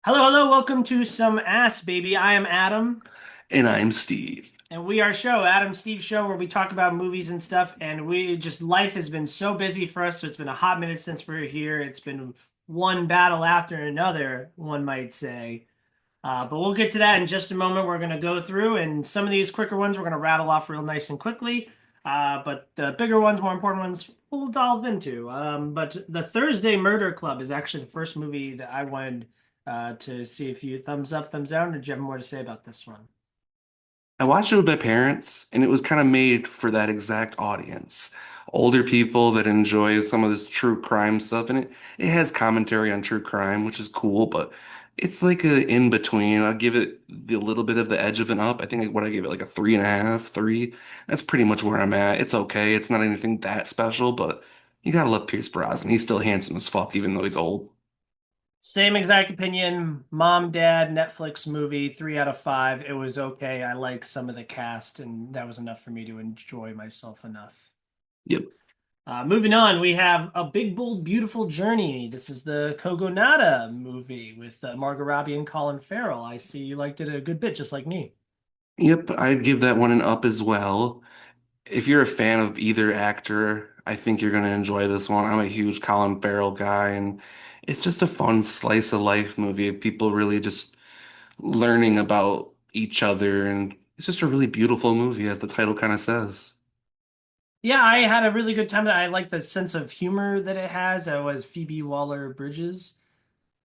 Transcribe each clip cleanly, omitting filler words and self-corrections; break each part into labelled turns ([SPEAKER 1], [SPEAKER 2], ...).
[SPEAKER 1] Hello, hello, welcome to Some Ass Baby. I am Adam,
[SPEAKER 2] And I'm Steve.
[SPEAKER 1] and we are Adam Steve Show, where we talk about movies and stuff. And we just life has been so busy for us, so it's been a hot minute since we are here. It's been one battle after another, one might say. But we'll get to that in just a moment. We're going to go through, and some of these quicker ones we're going to rattle off real nice and quickly. But the bigger ones, more important ones, we'll delve into. But the Thursday Murder Club is actually the first movie that I wanted to see if you thumbs up, thumbs down, or do you have more to say about this one?
[SPEAKER 2] I watched it with my parents, and it was kind of made for that exact audience. Older people that enjoy some of this true crime stuff, and it has commentary on true crime, which is cool, but it's like a in between. I'll give it the little bit of the edge of an up. I think what I gave it like a 3.5, 3. That's pretty much where I'm at. It's okay. It's not anything that special, but you gotta love Pierce Brosnan. He's still handsome as fuck, even though he's old.
[SPEAKER 1] Same exact opinion. Mom, dad, Netflix movie, 3 out of 5. It was okay. I like some of the cast, and that was enough for me to enjoy myself enough.
[SPEAKER 2] Yep.
[SPEAKER 1] Moving on, we have A Big Bold Beautiful Journey. This is the Kogonada movie with Margot Robbie and Colin Farrell. I see you liked it a good bit, just like me.
[SPEAKER 2] Yep, I'd give that one an up as well. If you're a fan of either actor, I think you're going to enjoy this one. I'm a huge Colin Farrell guy, and it's just a fun slice of life movie of people really just learning about each other. And it's just a really beautiful movie, as the title kind of says.
[SPEAKER 1] Yeah, I had a really good time. I like the sense of humor that it has. It was Phoebe Waller-Bridges,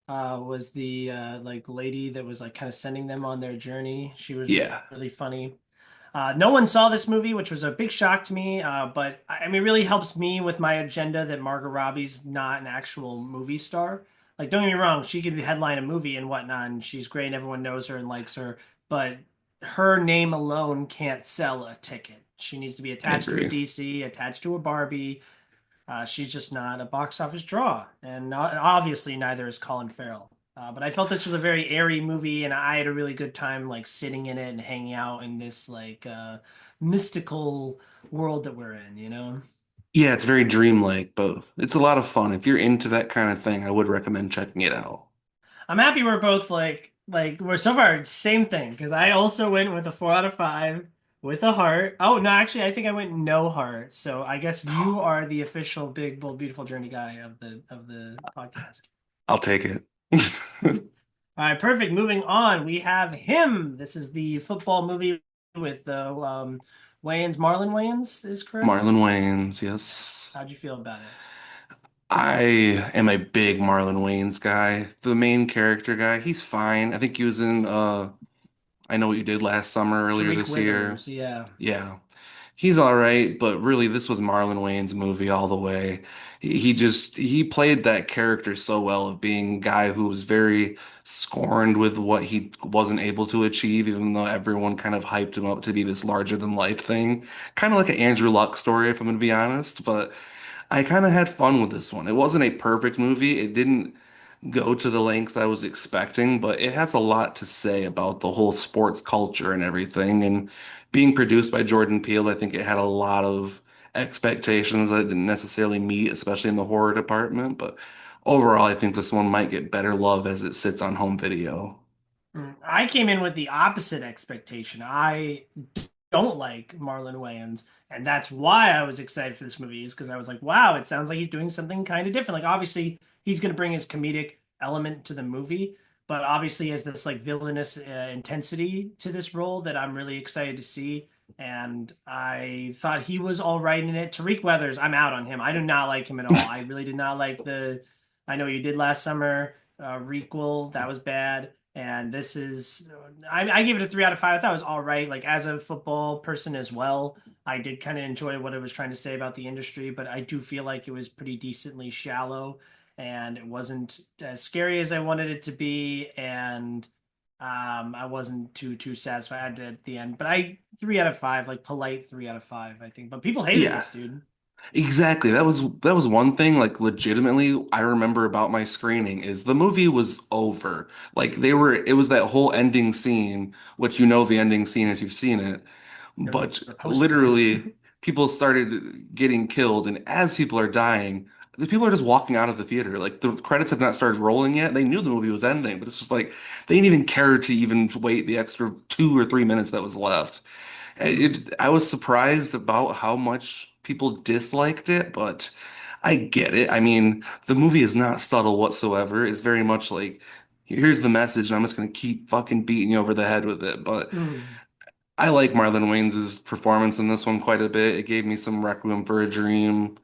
[SPEAKER 1] was the like lady that was like kind of sending them on their journey. She was
[SPEAKER 2] Yeah,
[SPEAKER 1] really funny. No one saw this movie, which was a big shock to me. But I mean, it really helps me with my agenda that Margot Robbie's not an actual movie star. Like, don't get me wrong, she could headline a movie and whatnot, and she's great, and everyone knows her and likes her. But her name alone can't sell a ticket. She needs to be
[SPEAKER 2] I
[SPEAKER 1] attached to a
[SPEAKER 2] agree.
[SPEAKER 1] DC, attached to a Barbie. She's just not a box office draw, and obviously neither is Colin Farrell. But I felt this was a very airy movie, and I had a really good time like sitting in it and hanging out in this like mystical world that we're in, you know?
[SPEAKER 2] Yeah, it's very dreamlike, but it's a lot of fun. If you're into that kind of thing, I would recommend checking it out.
[SPEAKER 1] I'm happy we're both like we're so far same thing because I also went with a 4 out of 5 with a heart. Oh no, actually I think I went no heart. So I guess you are the official big bold beautiful journey guy of the podcast.
[SPEAKER 2] I'll take it.
[SPEAKER 1] All right, perfect. Moving on, we have him. This is the football movie with Wayans. Marlon Wayans is correct.
[SPEAKER 2] Marlon Wayans, yes.
[SPEAKER 1] How'd you feel about it?
[SPEAKER 2] I am a big Marlon Wayans guy. The main character guy, he's fine. I think he was in I Know What You Did Last Summer earlier
[SPEAKER 1] Tariq
[SPEAKER 2] this year.
[SPEAKER 1] Withers, yeah.
[SPEAKER 2] Yeah. He's all right, but really this was Marlon Wayans' movie all the way. He played that character so well of being a guy who was very scorned with what he wasn't able to achieve, even though everyone kind of hyped him up to be this larger than life thing. Kind of like an Andrew Luck story, if I'm going to be honest, but I kind of had fun with this one. It wasn't a perfect movie. It didn't go to the lengths I was expecting, but it has a lot to say about the whole sports culture and everything. And being produced by Jordan Peele, I think it had a lot of expectations that it didn't necessarily meet, especially in the horror department. But overall, I think this one might get better love as it sits on home video.
[SPEAKER 1] I came in with the opposite expectation. I don't like Marlon Wayans, and that's why I was excited for this movie, is because I was like, wow, it sounds like he's doing something kind of different. Like, obviously, he's going to bring his comedic element to the movie, but obviously, he has this like villainous intensity to this role that I'm really excited to see. And I thought he was all right in it. Tariq Weathers, I'm out on him. I do not like him at all. I really did not like the I Know You Did Last Summer requel. That was bad. And this is, I gave it a 3 out of 5. I thought it was all right. Like, as a football person as well, I did kind of enjoy what it was trying to say about the industry, but I do feel like it was pretty decently shallow and it wasn't as scary as I wanted it to be. And I wasn't too satisfied at the end. But 3 out of 5, like polite 3 out of 5, I think. But people hated
[SPEAKER 2] Yeah,
[SPEAKER 1] this, dude.
[SPEAKER 2] exactly. That was one thing, like legitimately I remember about my screening is the movie was over. Like it was that whole ending scene, which you know the ending scene if you've seen it. But
[SPEAKER 1] Or post credit.
[SPEAKER 2] literally, people started getting killed, and as people are dying, The people are just walking out of the theater. Like the credits have not started rolling yet. They knew the movie was ending, but it's just like they didn't even care to even wait the extra 2 or 3 minutes that was left. I was surprised about how much people disliked it, but I get it. I mean, the movie is not subtle whatsoever. It's very much like, here's the message, and I'm just gonna keep fucking beating you over the head with it. But
[SPEAKER 1] Mm.
[SPEAKER 2] I like Marlon Wayans' performance in this one quite a bit. It gave me some Requiem for a Dream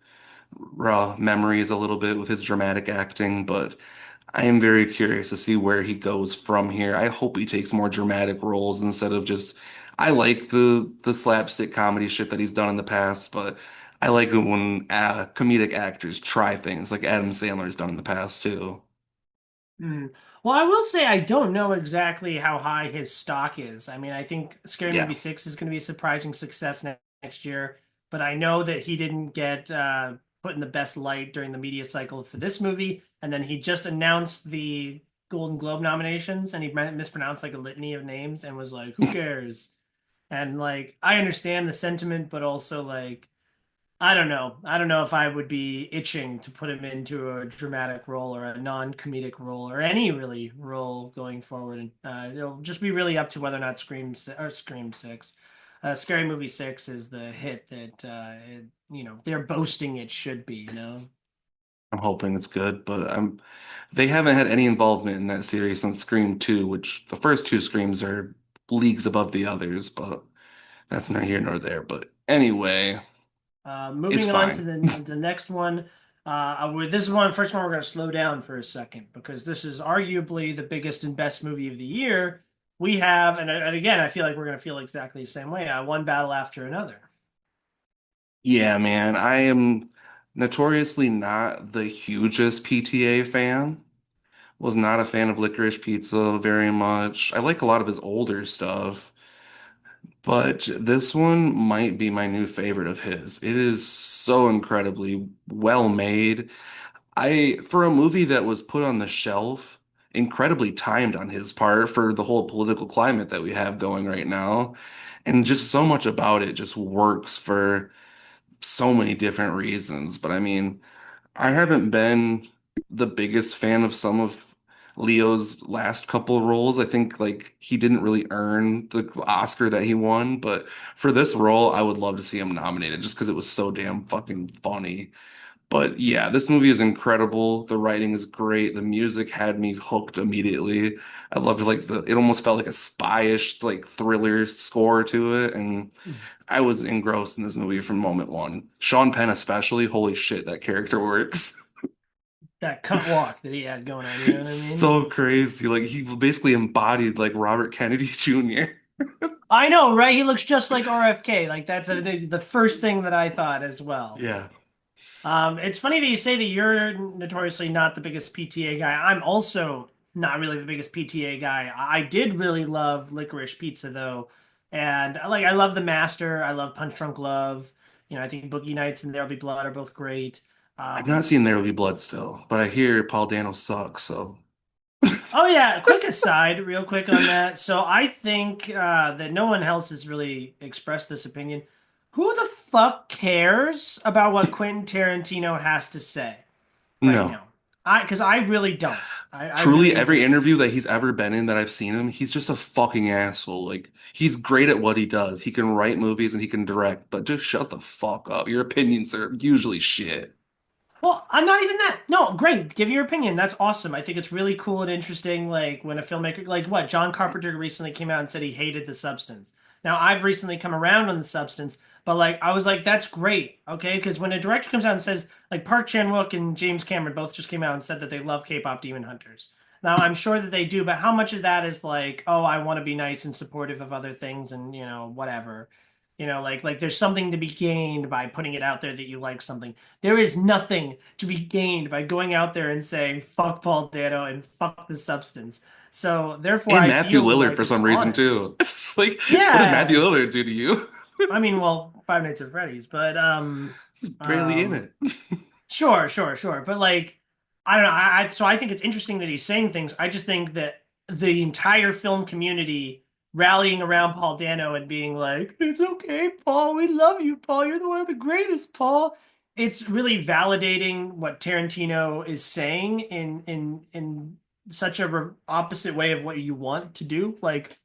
[SPEAKER 2] raw memories a little bit with his dramatic acting, but I am very curious to see where he goes from here. I hope he takes more dramatic roles instead of just. I like the slapstick comedy shit that he's done in the past, but I like it when comedic actors try things like Adam Sandler's done in the past too.
[SPEAKER 1] Mm. Well, I will say I don't know exactly how high his stock is. I mean, I think Scary
[SPEAKER 2] Yeah.
[SPEAKER 1] Movie 6 is going to be a surprising success next year, but I know that he didn't get put in the best light during the media cycle for this movie, and then he just announced the Golden Globe nominations, and he mispronounced like a litany of names and was like, "Who cares?" And like, I understand the sentiment, but also like I don't know. I don't know if I would be itching to put him into a dramatic role or a non-comedic role or any really role going forward. It'll just be really up to whether or not Scream 6, Scary Movie 6 is the hit that they're boasting it should be.
[SPEAKER 2] I'm hoping it's good, but they haven't had any involvement in that series since Scream 2, which the first two Screams are leagues above the others, but that's neither here nor there. But anyway, it's
[SPEAKER 1] Moving on to
[SPEAKER 2] fine.
[SPEAKER 1] the next one. This is one first one we're going to slow down for a second because this is arguably the biggest and best movie of the year. We have, and again, I feel like we're going to feel exactly the same way. One battle after another.
[SPEAKER 2] Yeah, man, I am notoriously not the hugest PTA fan. Was not a fan of Licorice Pizza very much. I like a lot of his older stuff, but this one might be my new favorite of his. It is so incredibly well made. For a movie that was put on the shelf, incredibly timed on his part for the whole political climate that we have going right now. And just so much about it just works for so many different reasons. But I mean, I haven't been the biggest fan of some of Leo's last couple roles. I think like he didn't really earn the Oscar that he won, but for this role, I would love to see him nominated just because it was so damn fucking funny. But yeah, this movie is incredible. The writing is great. The music had me hooked immediately. I loved like it almost felt like a spy-ish like thriller score to it, and I was engrossed in this movie from moment one. Sean Penn especially, holy shit, that character works.
[SPEAKER 1] That cunt walk that he had going on, you know
[SPEAKER 2] It's
[SPEAKER 1] what I mean?
[SPEAKER 2] so crazy. Like he basically embodied like Robert Kennedy Jr.
[SPEAKER 1] I know, right? He looks just like RFK. Like that's the first thing that I thought as well.
[SPEAKER 2] Yeah.
[SPEAKER 1] It's funny that you say that you're notoriously not the biggest PTA guy. I'm also not really the biggest PTA guy. I did really love Licorice Pizza though, and I love The Master. I love Punch Drunk Love. I think Boogie Nights and There'll Be Blood are both great.
[SPEAKER 2] I've not
[SPEAKER 1] Um,
[SPEAKER 2] seen There Will Be Blood still, but I hear Paul Dano sucks, so
[SPEAKER 1] oh yeah, quick aside, real quick on that. So I think that no one else has really expressed this opinion. Who the fuck cares about what Quentin Tarantino has to say right
[SPEAKER 2] no.
[SPEAKER 1] now? Because I really don't. I
[SPEAKER 2] Truly,
[SPEAKER 1] really
[SPEAKER 2] every
[SPEAKER 1] don't.
[SPEAKER 2] interview that he's ever been in that I've seen him, he's just a fucking asshole. Like, he's great at what he does. He can write movies and he can direct, but just shut the fuck up. Your opinions are usually shit.
[SPEAKER 1] Well, I'm not even that. No, great. Give your opinion. That's awesome. I think it's really cool and interesting. Like when a filmmaker, like what, John Carpenter recently came out and said he hated The Substance. Now, I've recently come around on The Substance, but like I was like, that's great. Okay. Because when a director comes out and says, like Park Chan-wook and James Cameron both just came out and said that they love K-pop Demon Hunters. Now, I'm sure that they do, but how much of that is like, oh, I want to be nice and supportive of other things and, whatever. Like there's something to be gained by putting it out there that you like something. There is nothing to be gained by going out there and saying fuck Paul Dano and fuck The Substance. So therefore,
[SPEAKER 2] And
[SPEAKER 1] I
[SPEAKER 2] Matthew
[SPEAKER 1] feel
[SPEAKER 2] Lillard
[SPEAKER 1] like
[SPEAKER 2] for
[SPEAKER 1] it's
[SPEAKER 2] some reason
[SPEAKER 1] honest.
[SPEAKER 2] too. It's just like, what did Matthew
[SPEAKER 1] Yeah,
[SPEAKER 2] Lillard do to you?
[SPEAKER 1] I mean, well, Five Nights at Freddy's, but
[SPEAKER 2] He's barely in
[SPEAKER 1] um,
[SPEAKER 2] it.
[SPEAKER 1] sure. But like, I don't know. So I think it's interesting that he's saying things. I just think that the entire film community rallying around Paul Dano and being like, "It's okay, Paul. We love you, Paul. You're one of the greatest, Paul." it's really validating what Tarantino is saying in such a opposite way of what you want to do. Like,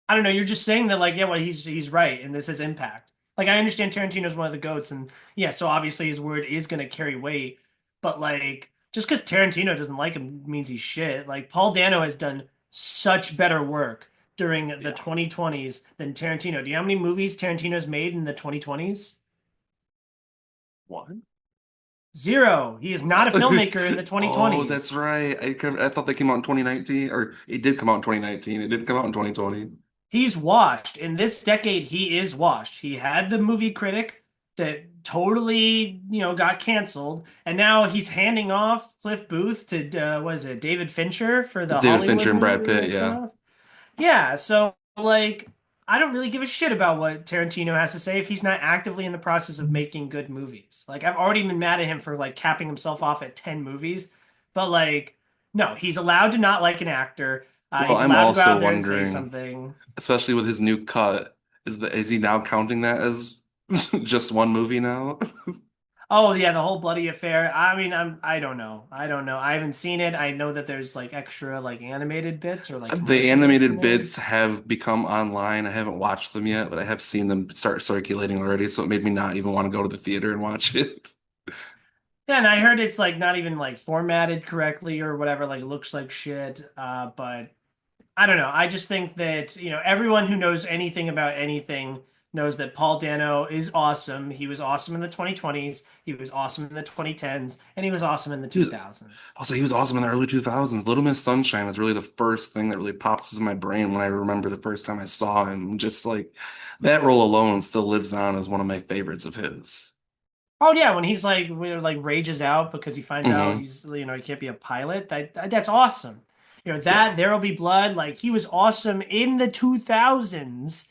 [SPEAKER 1] I don't know, you're just saying that like, yeah, well, he's right, and this has impact. Like, I understand Tarantino's one of the goats, and yeah, so obviously his word is gonna carry weight, but like, just because Tarantino doesn't like him means he's shit. Like, Paul Dano has done such better work during the
[SPEAKER 2] Yeah.
[SPEAKER 1] 2020s than Tarantino. Do you know how many movies Tarantino's made in the 2020s?
[SPEAKER 2] What?
[SPEAKER 1] Zero. He is not a filmmaker in the
[SPEAKER 2] Oh, that's
[SPEAKER 1] 2020s.
[SPEAKER 2] right. I thought they came out in 2019, or it did come out in 2019. It didn't come out in 2020.
[SPEAKER 1] He's washed. In this decade, he is washed. He had the movie critic that totally, got canceled, and now he's handing off Cliff Booth to what is it, David Fincher for
[SPEAKER 2] It's
[SPEAKER 1] the
[SPEAKER 2] David Fincher
[SPEAKER 1] Hollywood
[SPEAKER 2] and Brad
[SPEAKER 1] movie
[SPEAKER 2] Pitt,
[SPEAKER 1] that's coming
[SPEAKER 2] yeah.
[SPEAKER 1] out. Yeah, so like I don't really give a shit about what Tarantino has to say if he's not actively in the process of making good movies. Like I've already been mad at him for like capping himself off at 10 movies, but like no, he's allowed to not like an actor.
[SPEAKER 2] Well,
[SPEAKER 1] He's
[SPEAKER 2] I'm
[SPEAKER 1] allowed to go
[SPEAKER 2] also
[SPEAKER 1] out there and say
[SPEAKER 2] wondering,
[SPEAKER 1] something.
[SPEAKER 2] especially with his new cut, is he now counting that as just one movie now?
[SPEAKER 1] Oh yeah, the whole bloody affair. I mean, I don't know. I don't know. I haven't seen it. I know that there's like extra like animated bits or like
[SPEAKER 2] The
[SPEAKER 1] commercial bits in
[SPEAKER 2] animated
[SPEAKER 1] there.
[SPEAKER 2] bits have become online. I haven't watched them yet, but I have seen them start circulating already, so it made me not even want to go to the theater and watch it.
[SPEAKER 1] Yeah, and I heard it's like not even like formatted correctly or whatever, like it looks like shit. But I don't know. I just think that, everyone who knows anything about anything knows that Paul Dano is awesome. He was awesome in the 2020s, he was awesome in the 2010s, and he was awesome in the
[SPEAKER 2] He was,
[SPEAKER 1] 2000s.
[SPEAKER 2] Also, he was awesome in the early 2000s. Little Miss Sunshine was really the first thing that really popped into my brain when I remember the first time I saw him. Just like that role alone still lives on as one of my favorites of his.
[SPEAKER 1] Oh yeah, when he's like rages out because he finds out
[SPEAKER 2] Hmm.
[SPEAKER 1] he's he can't be a pilot. That's awesome.
[SPEAKER 2] Yeah.
[SPEAKER 1] That There'll Be Blood, like he was awesome in the 2000s.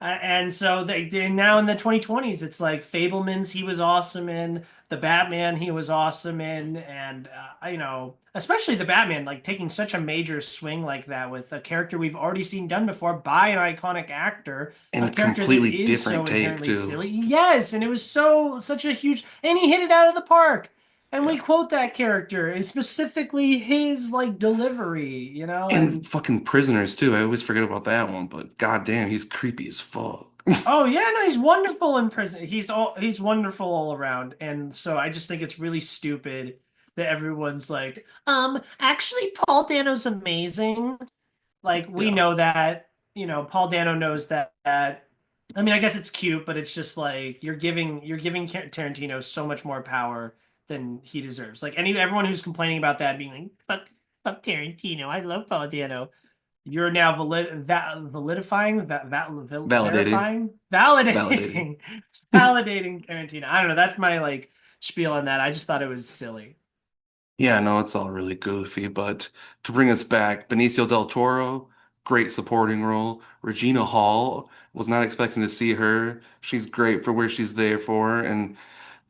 [SPEAKER 1] And so they did now in the 2020s, it's like Fablemans, he was awesome in the Batman, he was awesome in, and especially the Batman, like taking such a major swing like that with a character we've already seen done before by an iconic actor, a
[SPEAKER 2] And
[SPEAKER 1] character that
[SPEAKER 2] completely
[SPEAKER 1] is
[SPEAKER 2] different
[SPEAKER 1] so
[SPEAKER 2] take
[SPEAKER 1] inherently
[SPEAKER 2] too.
[SPEAKER 1] silly. Yes, and it was such a huge, and he hit it out of the park. And we
[SPEAKER 2] Yeah.
[SPEAKER 1] quote that character and specifically his like delivery,
[SPEAKER 2] And
[SPEAKER 1] and
[SPEAKER 2] fucking Prisoners too. I always forget about that one, but goddamn, he's creepy as fuck.
[SPEAKER 1] oh yeah, no, he's wonderful in prison. He's wonderful all around. And so I just think it's really stupid that everyone's like, actually Paul Dano's amazing. Like we
[SPEAKER 2] Yeah.
[SPEAKER 1] know that, Paul Dano knows that. I mean, I guess it's cute, but it's just like you're giving Tarantino so much more power than he deserves. Like everyone who's complaining about that being like, fuck Tarantino. I love Paul Dano. You're now validifying,
[SPEAKER 2] Validating.
[SPEAKER 1] verifying,
[SPEAKER 2] Validating.
[SPEAKER 1] validating, validating Tarantino. I don't know. That's my like spiel on that. I just thought it was silly.
[SPEAKER 2] Yeah, no, it's all really goofy, but to bring us back, Benicio del Toro, great supporting role. Regina Hall, was not expecting to see her. She's great for where she's there for, and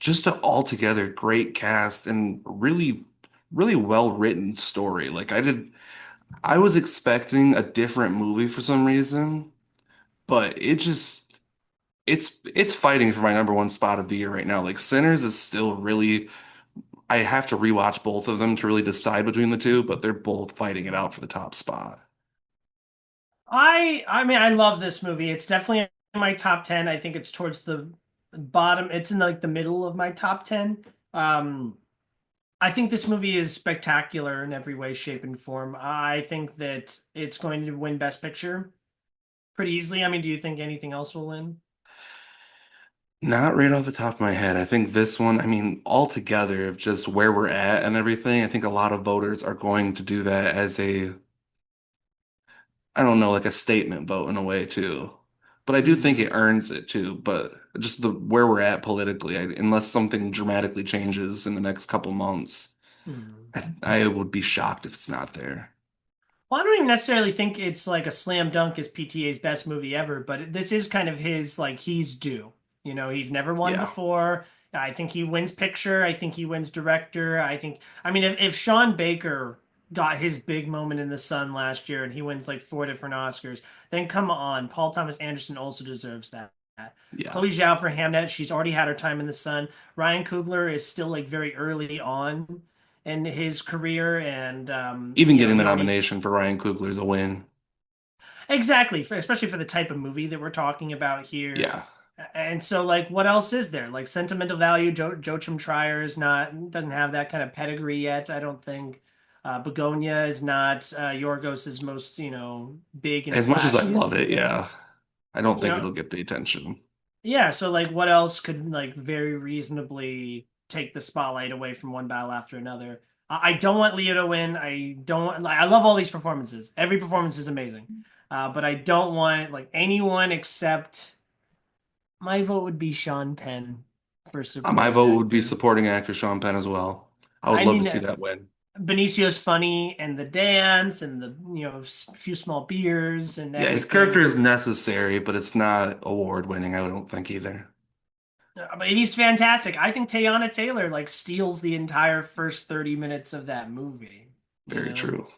[SPEAKER 2] just an altogether great cast and really, really well written story. I was expecting a different movie for some reason, but it's fighting for my number one spot of the year right now. Like Sinners is still really I have to rewatch both of them to really decide between the two, but they're both fighting it out for the top spot.
[SPEAKER 1] I mean, I love this movie. It's definitely in my top 10. I think it's towards the bottom. It's in like the middle of my top 10. Um, I think this movie is spectacular in every way, shape, and form. I think that it's going to win Best Picture pretty easily. I mean, do you think anything else will win?
[SPEAKER 2] Not right off the top of my head. I think this one, I mean, altogether of just where we're at and everything, I think a lot of voters are going to do that as I don't know, like a statement vote in a way too. But I do think
[SPEAKER 1] Hmm.
[SPEAKER 2] it earns it too. But just the where we're at politically, unless something dramatically changes in the next couple months,
[SPEAKER 1] Hmm.
[SPEAKER 2] I would be shocked if it's not there.
[SPEAKER 1] Well, I don't even necessarily think it's like a slam dunk as PTA's best movie ever, but this is kind of his like he's due. He's never won
[SPEAKER 2] Yeah.
[SPEAKER 1] before. I think he wins picture. I think he wins director. I mean, if Sean Baker got his big moment in the sun last year and he wins like four different Oscars, then come on, Paul Thomas Anderson also deserves that.
[SPEAKER 2] Yeah.
[SPEAKER 1] Chloe Zhao for Hamnet, she's already had her time in the sun. Ryan Coogler is still like very early on in his career, and
[SPEAKER 2] Even getting the
[SPEAKER 1] he already
[SPEAKER 2] nomination for Ryan Coogler is a win.
[SPEAKER 1] exactly, especially for the type of movie that we're talking about here.
[SPEAKER 2] Yeah.
[SPEAKER 1] And so, like, what else is there? Like, sentimental value. Joachim Trier is not doesn't have that kind of pedigree yet. I don't think. Begonia is not Yorgos's most, big and
[SPEAKER 2] As much as I
[SPEAKER 1] flashiest
[SPEAKER 2] love it,
[SPEAKER 1] film.
[SPEAKER 2] yeah. I don't
[SPEAKER 1] You
[SPEAKER 2] think
[SPEAKER 1] know,
[SPEAKER 2] it'll get the attention.
[SPEAKER 1] yeah. So, like, what else could like very reasonably take the spotlight away from one battle after another? I don't want Leo to win. I don't want. Like, I love all these performances. Every performance is amazing. But I don't want like anyone except my vote would be Sean Penn for
[SPEAKER 2] My
[SPEAKER 1] supporting
[SPEAKER 2] vote would be
[SPEAKER 1] actor.
[SPEAKER 2] supporting actor Sean Penn as well. I would
[SPEAKER 1] I
[SPEAKER 2] love to
[SPEAKER 1] mean,
[SPEAKER 2] see that win.
[SPEAKER 1] Benicio's funny and the dance and the few small beers and
[SPEAKER 2] Yeah, his character
[SPEAKER 1] everything.
[SPEAKER 2] is necessary, but it's not award winning, I don't think either.
[SPEAKER 1] But he's fantastic. I think Teyana Taylor like steals the entire first 30 minutes of that movie. You
[SPEAKER 2] Very
[SPEAKER 1] know,
[SPEAKER 2] true.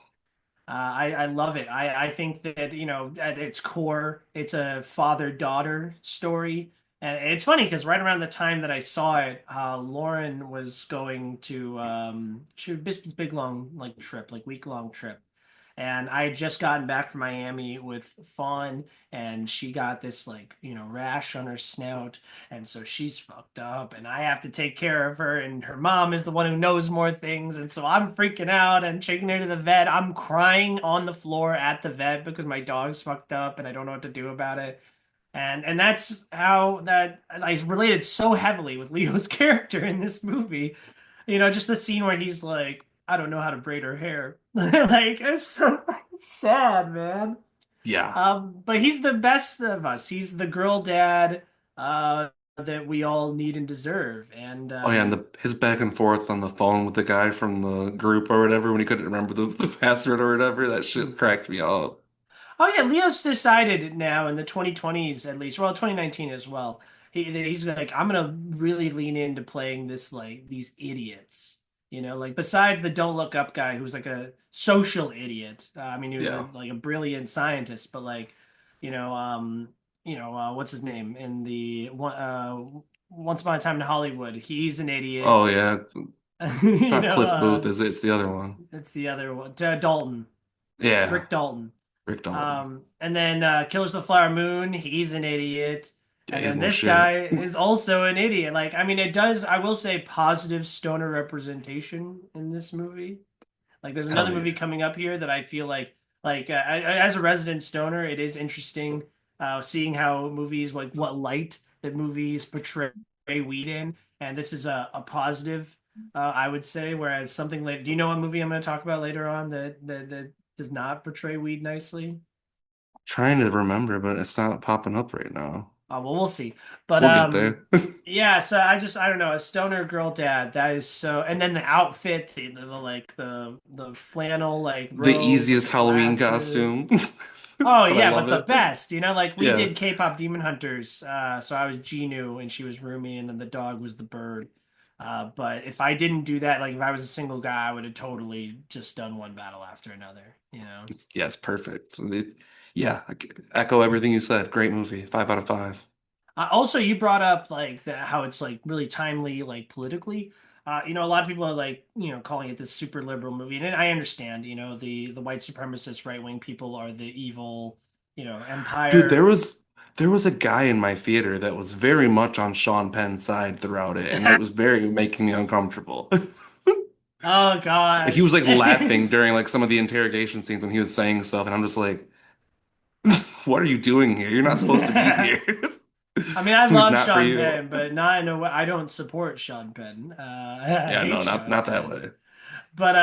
[SPEAKER 1] I love it. I think that at its core, it's a father-daughter story, and it's funny because right around the time that I saw it, Lauren was going to shoot this big long like trip, like week-long trip. And I had just gotten back from Miami with Fawn, and she got this like, rash on her snout. And so she's fucked up, and I have to take care of her. And her mom is the one who knows more things. And so I'm freaking out and taking her to the vet. I'm crying on the floor at the vet because my dog's fucked up and I don't know what to do about it. And that's how that I related so heavily with Leo's character in this movie. Just the scene where he's like, I don't know how to braid her hair. Like, it's so fucking sad, man.
[SPEAKER 2] Yeah.
[SPEAKER 1] But he's the best of us. He's the girl dad that we all need and deserve. And
[SPEAKER 2] Oh yeah, and his back and forth on the phone with the guy from the group or whatever when he couldn't remember the password or whatever, that shit cracked me up.
[SPEAKER 1] oh yeah, Leo's decided now in the 2020s at least, well, 2019 as well. He's like, I'm gonna really lean into playing this like these idiots. Like besides the Don't Look Up guy who's like a social idiot. I mean, he was
[SPEAKER 2] Yeah.
[SPEAKER 1] like a brilliant scientist, but like, what's his name in the Once Upon a Time in Hollywood? He's an idiot.
[SPEAKER 2] Oh yeah. It's
[SPEAKER 1] You
[SPEAKER 2] not
[SPEAKER 1] know,
[SPEAKER 2] Cliff Booth, is it? It's the other one.
[SPEAKER 1] it's the other one, Dalton,
[SPEAKER 2] Yeah.
[SPEAKER 1] Rick Dalton.
[SPEAKER 2] Rick Dalton.
[SPEAKER 1] And then Killers of the Flower Moon, he's an idiot.
[SPEAKER 2] Yeah,
[SPEAKER 1] And
[SPEAKER 2] he has
[SPEAKER 1] then
[SPEAKER 2] no
[SPEAKER 1] this
[SPEAKER 2] shit.
[SPEAKER 1] guy is also an idiot. Like, I mean, it does, I will say, positive stoner representation in this movie. Like, there's another
[SPEAKER 2] Hell yeah.
[SPEAKER 1] movie coming up here that I feel like as a resident stoner, it is interesting seeing how movies, like what light that movies portray weed in. And this is a positive, I would say. Whereas something like, do you know what movie I'm going to talk about later on that does not portray weed nicely?
[SPEAKER 2] Trying to remember, but it's not popping up right now.
[SPEAKER 1] Well, we'll see. But
[SPEAKER 2] We'll get there.
[SPEAKER 1] yeah. So I don't know, a stoner girl dad. That is so. And then the outfit, the flannel like
[SPEAKER 2] The
[SPEAKER 1] robe with
[SPEAKER 2] easiest
[SPEAKER 1] the
[SPEAKER 2] Halloween
[SPEAKER 1] glasses.
[SPEAKER 2] costume,
[SPEAKER 1] Oh
[SPEAKER 2] but I
[SPEAKER 1] yeah,
[SPEAKER 2] love
[SPEAKER 1] but the
[SPEAKER 2] it.
[SPEAKER 1] best. Like we
[SPEAKER 2] Yeah.
[SPEAKER 1] did K-pop Demon Hunters. So I was Genu and she was Rumi, and then the dog was the bird. But if I didn't do that, like if I was a single guy, I would have totally just done one battle after another.
[SPEAKER 2] Yeah, it's perfect. Yeah, echo everything you said. Great movie. 5 out of 5.
[SPEAKER 1] Also, you brought up like how it's like really timely, like politically. A lot of people are like, calling it this super liberal movie, and I understand. The white supremacist right wing people are the evil,
[SPEAKER 2] Dude, there
[SPEAKER 1] empire.
[SPEAKER 2] was there was a guy in my theater that was very much on Sean Penn's side throughout it, and it was very making me uncomfortable.
[SPEAKER 1] Oh
[SPEAKER 2] Like he was
[SPEAKER 1] gosh.
[SPEAKER 2] like laughing during like some of the interrogation scenes when he was saying stuff, and I'm just like, what are you doing here? You're not supposed to be here.
[SPEAKER 1] I mean, I
[SPEAKER 2] This movie's
[SPEAKER 1] love
[SPEAKER 2] not for
[SPEAKER 1] Sean
[SPEAKER 2] you.
[SPEAKER 1] Penn, but not in a way. I don't support Sean Penn. I
[SPEAKER 2] Yeah,
[SPEAKER 1] hate
[SPEAKER 2] no, not
[SPEAKER 1] Sean
[SPEAKER 2] not that
[SPEAKER 1] Penn.
[SPEAKER 2] way.
[SPEAKER 1] But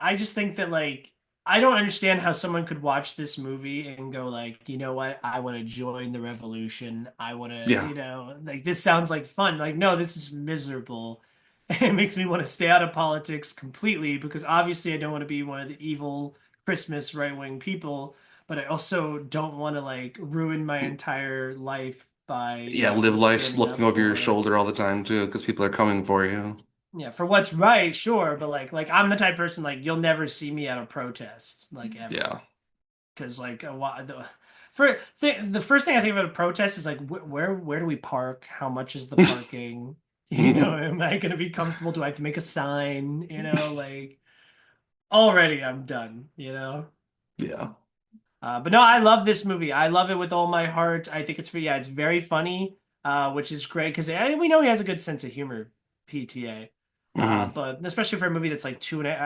[SPEAKER 1] I just think that like I don't understand how someone could watch this movie and go like, you know what? I want to join the revolution. I want to,
[SPEAKER 2] Yeah.
[SPEAKER 1] like this sounds like fun. Like, no, this is miserable. It makes me want to stay out of politics completely because obviously I don't want to be one of the evil Christmas right-wing people, but I also don't want to like ruin my entire life by,
[SPEAKER 2] Yeah, live life
[SPEAKER 1] standing
[SPEAKER 2] looking
[SPEAKER 1] up
[SPEAKER 2] over your
[SPEAKER 1] for
[SPEAKER 2] shoulder all the time too, because people are coming for you.
[SPEAKER 1] yeah, for what's right, sure, but like I'm the type of person like you'll never see me at a protest, like ever.
[SPEAKER 2] Yeah.
[SPEAKER 1] because like for the first thing I think about a protest is like where do we park? How much is the parking? You know, am I gonna be comfortable? Do I have to make a sign? You know, like already I'm done. You know.
[SPEAKER 2] Yeah.
[SPEAKER 1] But no, I love this movie. I love it with all my heart. I think yeah, it's very funny, which is great because we know he has a good sense of humor, PTA.
[SPEAKER 2] Hmm.
[SPEAKER 1] But especially for a movie that's like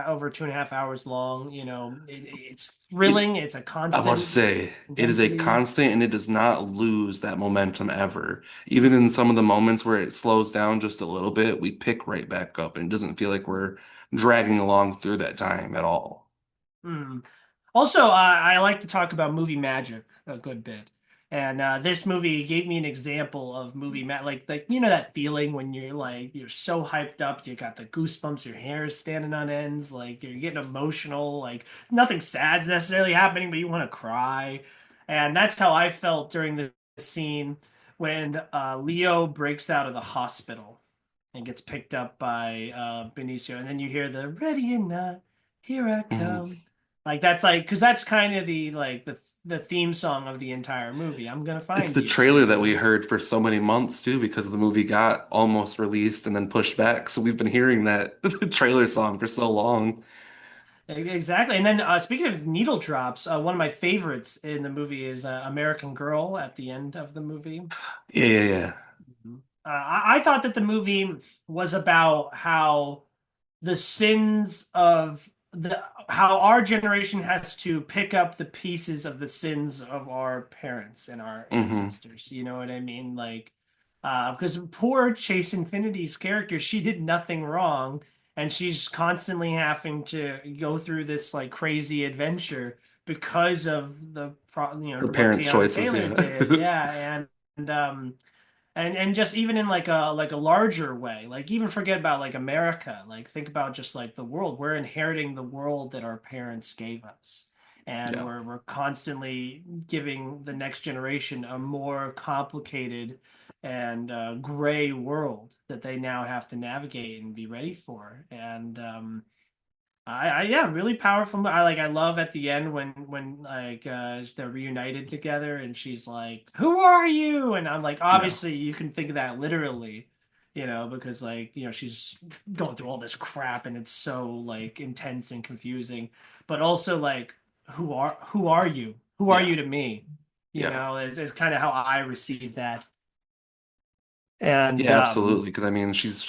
[SPEAKER 1] over 2.5 hours long, you know, it's
[SPEAKER 2] It,
[SPEAKER 1] thrilling. It's a
[SPEAKER 2] I was about to
[SPEAKER 1] constant
[SPEAKER 2] say, it is a
[SPEAKER 1] intensity.
[SPEAKER 2] constant and it does not lose that momentum ever. Even in some of the moments where it slows down just a little bit, we pick right back up and it doesn't feel like we're dragging along through that time at all.
[SPEAKER 1] Hmm. Also, I like to talk about movie magic a good bit. And this movie gave me an example of movie like you know that feeling when you're so hyped up, you got the goosebumps, your hair is standing on ends, like you're getting emotional, like nothing sad's necessarily happening, but you want to cry. And that's how I felt during the scene when Leo breaks out of the hospital and gets picked up by Benicio, and then you hear the "Ready or Not, Here I
[SPEAKER 2] Mhm.
[SPEAKER 1] Come." Like that's like because that's kind of the theme song of the entire movie. I'm gonna
[SPEAKER 2] It's
[SPEAKER 1] find
[SPEAKER 2] the
[SPEAKER 1] you,
[SPEAKER 2] trailer
[SPEAKER 1] you
[SPEAKER 2] that we
[SPEAKER 1] know.
[SPEAKER 2] heard for so many months too, because the movie got almost released and then pushed back. So we've been hearing that trailer song for so long.
[SPEAKER 1] Exactly. And then speaking of needle drops, one of my favorites in the movie is American Girl at the end of the movie.
[SPEAKER 2] Yeah, yeah, yeah.
[SPEAKER 1] I thought that the movie was about how the sins of the how our generation has to pick up the pieces of the sins of our parents and our
[SPEAKER 2] Hmm.
[SPEAKER 1] ancestors. You know what I mean? Like, because poor Chase Infinity's character, she did nothing wrong, and she's constantly having to go through this like crazy adventure because of
[SPEAKER 2] Her
[SPEAKER 1] what
[SPEAKER 2] parents'
[SPEAKER 1] Tiana
[SPEAKER 2] choices,
[SPEAKER 1] Taylor
[SPEAKER 2] yeah.
[SPEAKER 1] did. Yeah, and just even in like a larger way, like even forget about like America, like think about just like the world. We're inheriting the world that our parents gave us, and
[SPEAKER 2] Yeah.
[SPEAKER 1] we're constantly giving the next generation a more complicated and gray world that they now have to navigate and be ready for. And yeah, really powerful. I love at the end when like they're reunited together and she's like, "Who are you?" And I'm like,
[SPEAKER 2] Yeah.
[SPEAKER 1] obviously you can think of that literally, you know, because like, you know, she's going through all this crap and it's so like intense and confusing. But also like, who are you? Who are
[SPEAKER 2] Yeah.
[SPEAKER 1] you to me? You
[SPEAKER 2] Yeah.
[SPEAKER 1] know, is kind of how I receive that. And
[SPEAKER 2] Yeah, absolutely. Because I mean, she's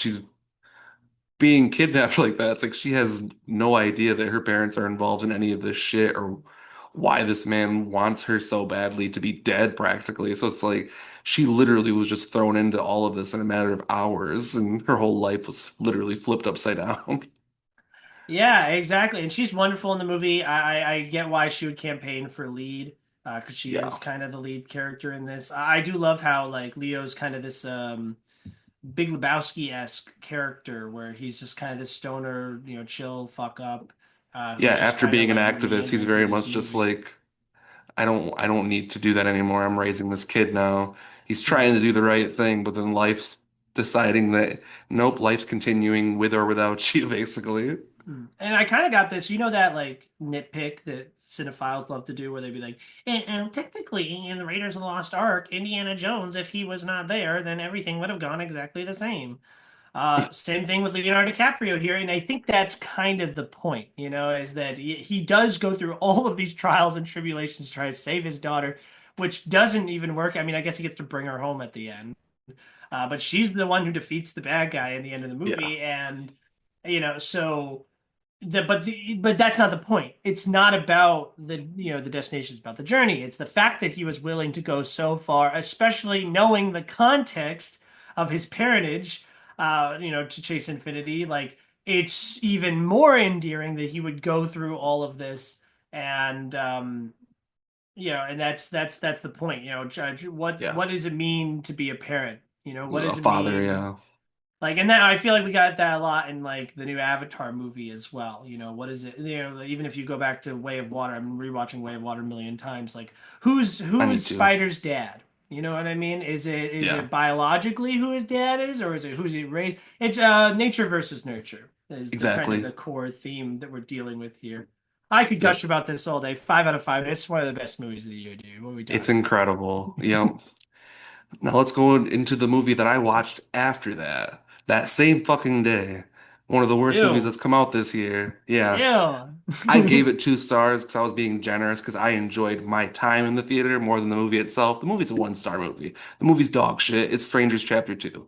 [SPEAKER 2] being kidnapped like that. It's like she has no idea that her parents are involved in any of this shit or why this man wants her so badly to be dead practically. So it's like she literally was just thrown into all of this in a matter of hours, and her whole life was literally flipped upside down.
[SPEAKER 1] Yeah, exactly. And she's wonderful in the movie. I get why she would campaign for lead, because she is
[SPEAKER 2] Yeah.
[SPEAKER 1] kind of the lead character in this. I do love how like Leo's kind of this Big Lebowski-esque character where he's just kind of this stoner, you know, chill fuck up,
[SPEAKER 2] Yeah,
[SPEAKER 1] who's just
[SPEAKER 2] after
[SPEAKER 1] kind of
[SPEAKER 2] being an
[SPEAKER 1] like
[SPEAKER 2] activist, he's
[SPEAKER 1] meandering through
[SPEAKER 2] very
[SPEAKER 1] this
[SPEAKER 2] much just
[SPEAKER 1] movie.
[SPEAKER 2] like I don't need to do that anymore. I'm raising this kid now. He's trying to
[SPEAKER 1] Hmm.
[SPEAKER 2] do the right thing, but then life's deciding that nope, life's continuing with or without you, basically.
[SPEAKER 1] And I kind of got this, you know, that like nitpick that cinephiles love to do, where they'd be like, and technically, in the Raiders of the Lost Ark, Indiana Jones, if he was not there, then everything would have gone exactly the same. Same thing with Leonardo DiCaprio here, and I think that's kind of the point, you know, is that he does go through all of these trials and tribulations to try to save his daughter, which doesn't even work. I mean, I guess he gets to bring her home at the end, but she's the one who defeats the bad guy in the end of the
[SPEAKER 2] Yeah.
[SPEAKER 1] movie, and you know, but that's not the point. It's not about the destination. It's about the journey. It's the fact that he was willing to go so far, especially knowing the context of his parentage, to chase infinity. Like it's even more endearing that he would go through all of this, and and that's the point. You know, Judge,
[SPEAKER 2] Yeah.
[SPEAKER 1] what does it mean to be a parent? You know, what
[SPEAKER 2] A
[SPEAKER 1] does it
[SPEAKER 2] father,
[SPEAKER 1] mean?
[SPEAKER 2] yeah.
[SPEAKER 1] Like, and that I feel like we got that a lot in like the new Avatar movie as well. You know, what is it? You know, even if you go back to Way of Water, I'm rewatching Way of Water a million times. Like,
[SPEAKER 2] I
[SPEAKER 1] who's
[SPEAKER 2] need to.
[SPEAKER 1] Spider's dad? You know what I mean? Is
[SPEAKER 2] Yeah.
[SPEAKER 1] it biologically who his dad is, or is it who's he raised? It's nature versus nurture is the kind of
[SPEAKER 2] Exactly.
[SPEAKER 1] the core theme that we're dealing with here. I could gush
[SPEAKER 2] Yep.
[SPEAKER 1] about this all day. 5 out of 5. It's one of the best movies of the year, dude. What are we
[SPEAKER 2] It's
[SPEAKER 1] talking about?
[SPEAKER 2] incredible. Yep. Now let's go into the movie that I watched after that. That same fucking day. One of the worst movies
[SPEAKER 1] Ew.
[SPEAKER 2] that's come out this year. Yeah. I gave
[SPEAKER 1] Ew.
[SPEAKER 2] it 2 stars because I was being generous because I enjoyed my time in the theater more than the movie itself. The movie's a 1 star movie. The movie's dog shit. It's Strangers Chapter 2.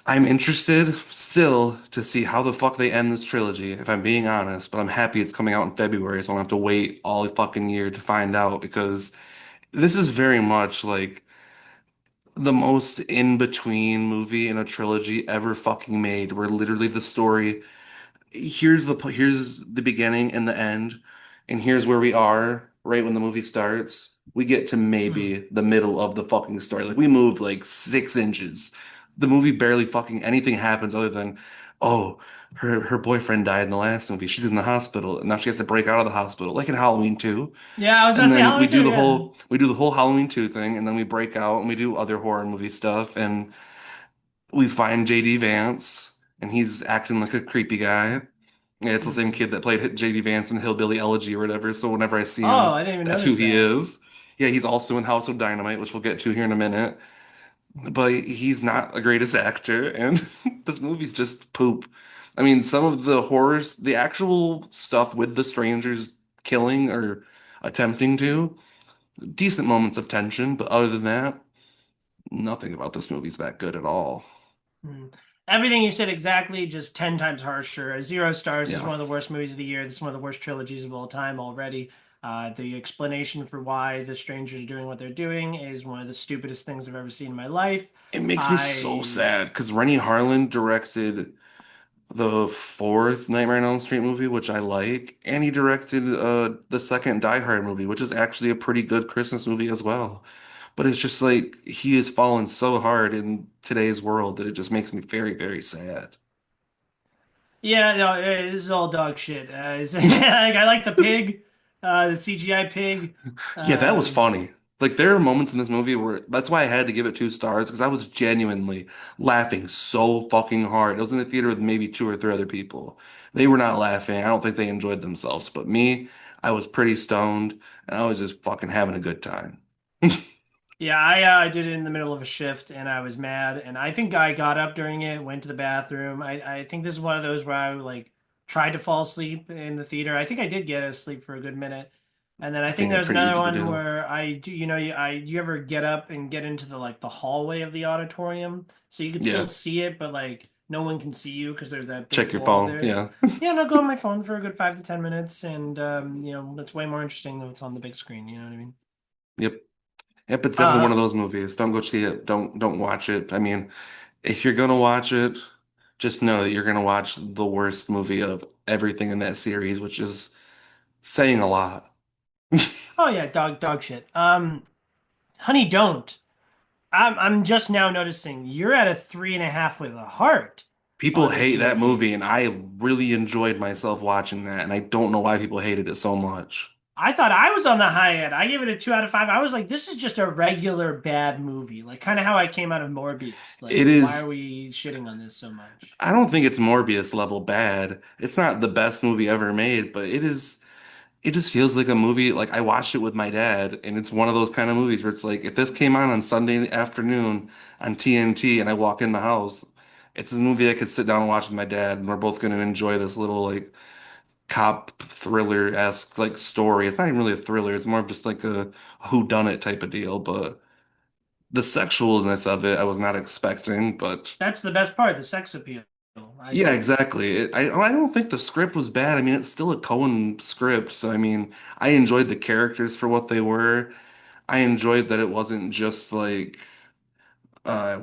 [SPEAKER 2] I'm interested still to see how the fuck they end this trilogy, if I'm being honest, but I'm happy it's coming out in February, so I don't have to wait all the fucking year to find out because this is very much like the most in between movie in a trilogy ever fucking made, where literally the story here's the beginning and the end, and here's where we are right when the movie starts. We get to
[SPEAKER 1] Hmm.
[SPEAKER 2] maybe the middle of the fucking story. Like we moved like 6 inches. The movie barely fucking anything happens other than, oh, her boyfriend died in the last movie. She's in the hospital, and now she has to break out of the hospital, like in Halloween 2.
[SPEAKER 1] Yeah, I was gonna
[SPEAKER 2] And
[SPEAKER 1] say
[SPEAKER 2] then
[SPEAKER 1] Halloween too. Yeah.
[SPEAKER 2] we do the whole Halloween 2 thing, and then we break out and we do other horror movie stuff, and we find JD Vance, and he's acting like a creepy guy. Yeah, it's the same
[SPEAKER 1] Hmm.
[SPEAKER 2] kid that played JD Vance in Hillbilly Elegy or whatever. So whenever I see
[SPEAKER 1] Oh,
[SPEAKER 2] him,
[SPEAKER 1] I didn't even
[SPEAKER 2] that's who
[SPEAKER 1] notice
[SPEAKER 2] he
[SPEAKER 1] that.
[SPEAKER 2] is. Yeah, he's also in House of Dynamite, which we'll get to here in a minute. But he's not the greatest actor, and this movie's just poop. I mean, some of the horrors, the actual stuff with the strangers killing or attempting to, decent moments of tension, but other than that, nothing about this movie's that good at all.
[SPEAKER 1] Hmm. Everything you said exactly, just 10 times harsher. 0 stars. This is
[SPEAKER 2] Yeah.
[SPEAKER 1] one of the worst movies of the year. This is one of the worst trilogies of all time already. The explanation for why the strangers are doing what they're doing is one of the stupidest things I've ever seen in my life.
[SPEAKER 2] It makes me so
[SPEAKER 1] I
[SPEAKER 2] sad because Rennie Harlan directed the fourth Nightmare on Elm Street movie, which I like, and he directed the second Die Hard movie, which is actually a pretty good Christmas movie as well. But it's just like he has fallen so hard in today's world that it just makes me very, very sad.
[SPEAKER 1] Yeah, no, this is all dog shit. Like, I like the pig, the CGI pig.
[SPEAKER 2] Yeah, that was
[SPEAKER 1] Um,
[SPEAKER 2] funny. Like there are moments in this movie where that's why I had to give it 2 stars because I was genuinely laughing so fucking hard. I was in the theater with maybe 2 or 3 other people. They were not laughing. I don't think they enjoyed themselves, but me, I was pretty stoned and I was just fucking having a good time.
[SPEAKER 1] yeah, I did it in the middle of a shift and I was mad. And I think I got up during it, went to the bathroom. I think this is one of those where I like tried to fall asleep in the theater. I think I did get asleep for a good minute. And then I
[SPEAKER 2] I
[SPEAKER 1] think
[SPEAKER 2] think that's
[SPEAKER 1] there's
[SPEAKER 2] pretty
[SPEAKER 1] another
[SPEAKER 2] easy to
[SPEAKER 1] one
[SPEAKER 2] do.
[SPEAKER 1] where I do, you ever get up and get into the like the hallway of the auditorium so you can still
[SPEAKER 2] Yeah,
[SPEAKER 1] see it, but like no one can see you because there's that big
[SPEAKER 2] check your
[SPEAKER 1] wall
[SPEAKER 2] phone.
[SPEAKER 1] there.
[SPEAKER 2] Yeah.
[SPEAKER 1] Yeah, and I'll go on my phone for a good 5 to 10 minutes, and that's way more interesting than what's on the big screen. You know what I mean?
[SPEAKER 2] Yep. Yep, it's definitely one of
[SPEAKER 1] Uh,
[SPEAKER 2] those movies. Don't go see it. Don't watch it. I mean, if you're gonna watch it, just know that you're gonna watch the worst movie of everything in that series, which is saying a lot.
[SPEAKER 1] oh yeah, dog shit. Honey, don't. I'm just now noticing you're at a 3.5 with a heart
[SPEAKER 2] People
[SPEAKER 1] on this
[SPEAKER 2] hate that
[SPEAKER 1] movie.
[SPEAKER 2] movie, and I really enjoyed myself watching that, and I don't know why people hated it so much.
[SPEAKER 1] I thought I was on the high end. I gave it a 2 out of 5. I was like, this is just a regular bad movie. Like kind of how I came out of Morbius. Like,
[SPEAKER 2] It
[SPEAKER 1] why are
[SPEAKER 2] is,
[SPEAKER 1] we shitting on this so much?
[SPEAKER 2] I don't think it's Morbius level bad. It's not the best movie ever made, but it just feels like a movie. Like I watched it with my dad, and it's one of those kind of movies where it's like, if this came on Sunday afternoon on TNT and I walk in the house, it's a movie I could sit down and watch with my dad, and we're both going to enjoy this little like cop thriller-esque like story. It's not even really a thriller. It's more of just like a whodunit type of deal. But the sexualness of it, I was not expecting. But
[SPEAKER 1] That's the best part, the sex appeal, I
[SPEAKER 2] yeah,
[SPEAKER 1] think.
[SPEAKER 2] exactly. I don't think the script was bad. I mean, it's still a Coen script, so I mean, I enjoyed the characters for what they were. I enjoyed that it wasn't just like